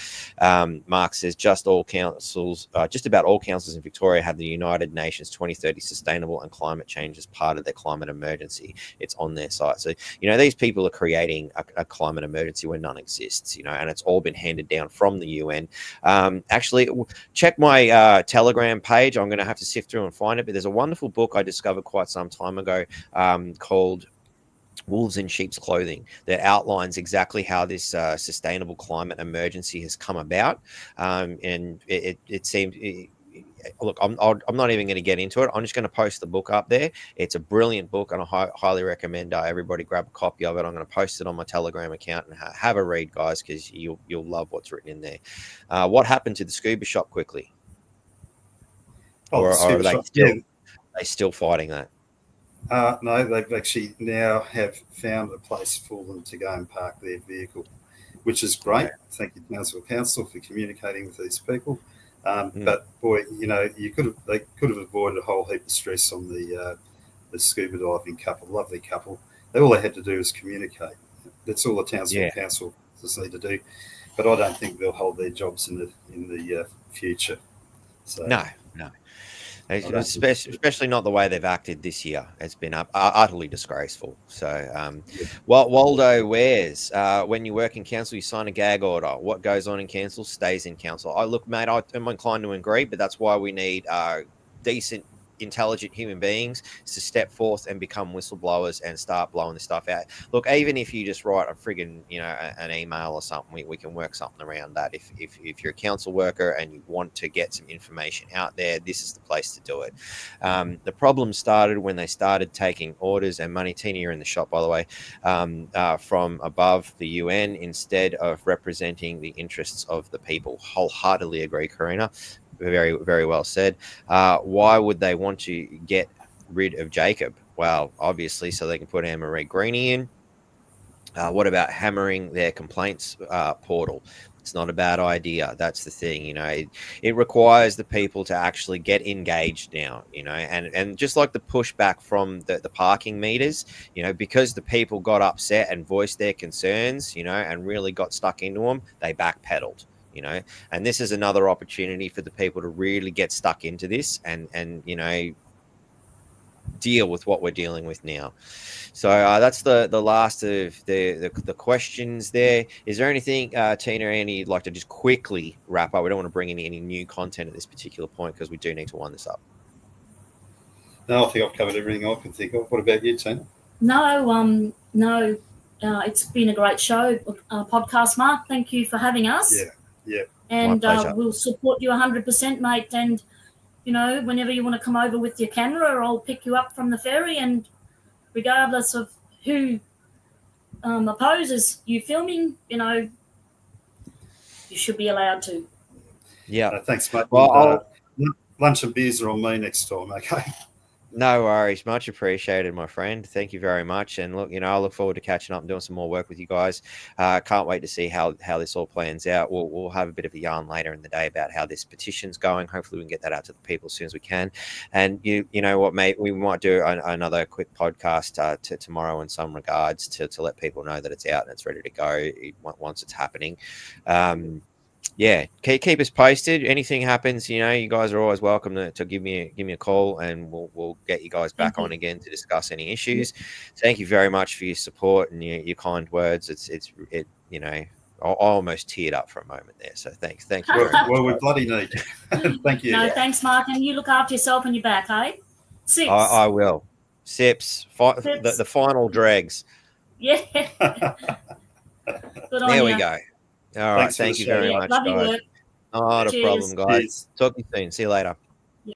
Speaker 1: Mark says just about all councils in Victoria have the United Nations 2030 Sustainable and Climate Change as part of their climate emergency. It's on their site. So, you know, these people are creating a climate emergency where none exists, you know, and it's all been handed down from the UN. Actually, check my Telegram page. I'm going to have to sift through and find it, but there's a wonderful book I discovered quite some time ago called Wolves in Sheep's Clothing that outlines exactly how this sustainable climate emergency has come about. And it seemed... Look, I'm not even going to get into it. I'm just going to post the book up there. It's a brilliant book, and I highly recommend everybody grab a copy of it. I'm going to post it on my Telegram account and have a read, guys, because you'll love what's written in there. What happened to the scuba shop quickly? Or are they still fighting that?
Speaker 2: No, they've actually now have found a place for them to go and park their vehicle, which is great. Thank you, Townsville Council, for communicating with these people. But boy, they could have avoided a whole heap of stress on the scuba diving couple, lovely couple. All they had to do is communicate. That's all the Townsville Council need to do. But I don't think they'll hold their jobs in the future. So
Speaker 1: no. Especially not the way they've acted this year. It's been utterly disgraceful. So, Waldo Wares, when you work in council, you sign a gag order. What goes on in council stays in council. Look, mate, I'm inclined to agree, but that's why we need decent, intelligent human beings to step forth and become whistleblowers and start blowing the stuff out. Look, even if you just write a friggin', an email or something, we can work something around that. If you're a council worker and you want to get some information out there, this is the place to do it. The problem started when they started taking orders and money. Tina, you're in the shop, by the way, from above the UN instead of representing the interests of the people. Wholeheartedly agree, Karina. Very, very well said. Why would they want to get rid of Jacob? Well, obviously, so they can put Ann-Maree Greaney in. What about hammering their complaints portal? It's not a bad idea. That's the thing, it requires the people to actually get engaged now, and just like the pushback from the parking meters, because the people got upset and voiced their concerns, and really got stuck into them, they backpedaled. And this is another opportunity for the people to really get stuck into this and deal with what we're dealing with now. So that's the last of the questions there. Is there anything, Tina, Annie, you'd like to just quickly wrap up? We don't want to bring in any new content at this particular point because we do need to wind this up.
Speaker 2: No, I think I've covered everything I can think of. What about you, Tina?
Speaker 3: No. It's been a great show, podcast, Mark. Thank you for having us.
Speaker 2: Yeah.
Speaker 3: And we'll support you 100%, mate. And, whenever you want to come over with your camera, I'll pick you up from the ferry. And regardless of who opposes you filming, you should be allowed to.
Speaker 2: Yeah. Thanks, mate. Well, lunch and beers are on me next time, okay?
Speaker 1: No worries. Much appreciated, my friend. Thank you very much. And look, I look forward to catching up and doing some more work with you guys. Can't wait to see how this all plans out. We'll have a bit of a yarn later in the day about how this petition's going. Hopefully we can get that out to the people as soon as we can. And you know what, mate, we might do another quick podcast tomorrow in some regards to let people know that it's out and it's ready to go once it's happening. Yeah, keep us posted. Anything happens, you guys are always welcome to give me a call, and we'll get you guys back on again to discuss any issues. Thank you very much for your support and your kind words. I almost teared up for a moment there. So thank you. Very much.
Speaker 2: Well, we bloody need you. Thank you.
Speaker 3: No, thanks, Mark, and you look after yourself and your back, eh? Sips.
Speaker 1: I will. Sips. The final dregs.
Speaker 3: Yeah. Good on
Speaker 1: there
Speaker 3: you.
Speaker 1: we go. All right, thank you very much, guys. Not a problem, guys. Cheers. Talk to you soon. See you later. Yeah.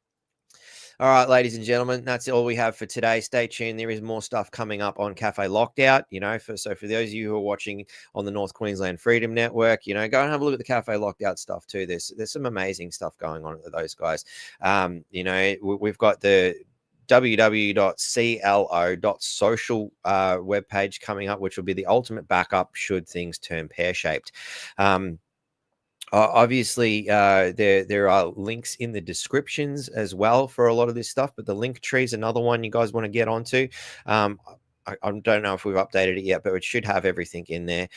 Speaker 1: All right, ladies and gentlemen, that's all we have for today. Stay tuned. There is more stuff coming up on Cafe Lockout. For those of you who are watching on the North Queensland Freedom Network, go and have a look at the Cafe Lockout stuff too. There's some amazing stuff going on with those guys. We've got the www.clo.social webpage coming up, which will be the ultimate backup should things turn pear-shaped. Obviously, there are links in the descriptions as well for a lot of this stuff, but the link tree is another one you guys want to get onto. I don't know if we've updated it yet, but it should have everything in there.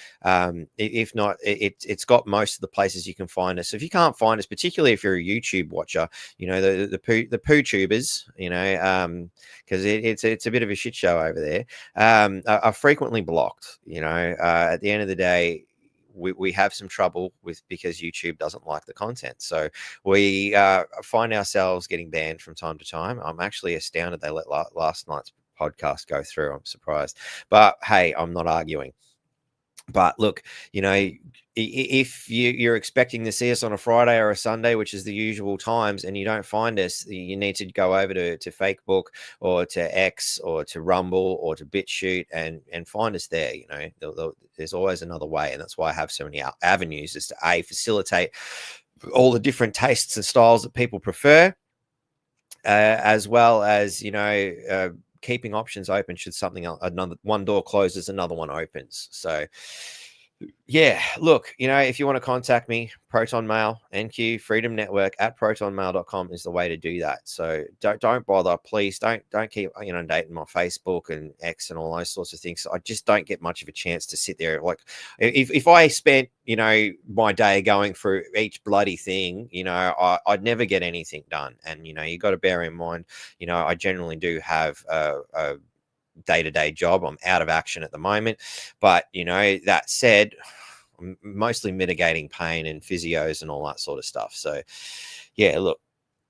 Speaker 1: If not, it's got most of the places you can find us. So if you can't find us, particularly if you're a YouTube watcher, the poo tubers, because it's a bit of a shit show over there, are frequently blocked. At the end of the day, we have some trouble because YouTube doesn't like the content. So we find ourselves getting banned from time to time. I'm actually astounded they let last night's podcast go through. I'm surprised, but hey, I'm not arguing. But look, if you're expecting to see us on a Friday or a Sunday, which is the usual times, and you don't find us, you need to go over to Facebook or to X or to Rumble or to BitChute and find us there. There's always another way, and that's why I have so many avenues, is to facilitate all the different tastes and styles that people prefer, as well as keeping options open should something else, another one door closes, another one opens. So yeah, look, if you want to contact me, Proton Mail, NQ Freedom Network at protonmail.com is the way to do that. So don't bother, please don't keep inundating my Facebook and X and all those sorts of things. I just don't get much of a chance to sit there. Like if I spent my day going through each bloody thing, I'd never get anything done. And you got to bear in mind, I generally do have a day-to-day job. I'm out of action at the moment, but that said, I'm mostly mitigating pain and physios and all that sort of stuff. So yeah, look,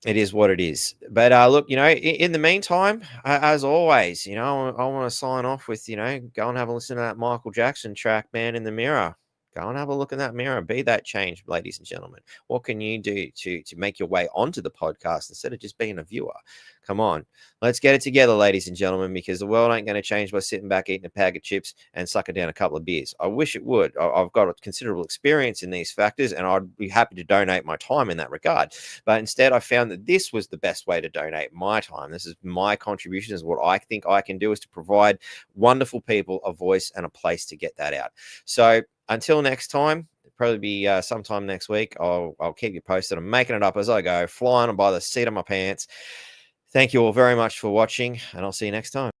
Speaker 1: it is what it is. But look, in the meantime, as always, I want to sign off with go and have a listen to that Michael Jackson track, Man in the Mirror. Go and have a look in that mirror. Be that change, ladies and gentlemen. What can you do to make your way onto the podcast instead of just being a viewer? Come on. Let's get it together, ladies and gentlemen, because the world ain't going to change by sitting back, eating a bag of chips and sucking down a couple of beers. I wish it would. I've got a considerable experience in these factors, and I'd be happy to donate my time in that regard. But instead, I found that this was the best way to donate my time. This is my contribution. This is what I think I can do, is to provide wonderful people a voice and a place to get that out. So until next time, it'll probably be sometime next week. I'll keep you posted. I'm making it up as I go, flying by the seat of my pants. Thank you all very much for watching, and I'll see you next time.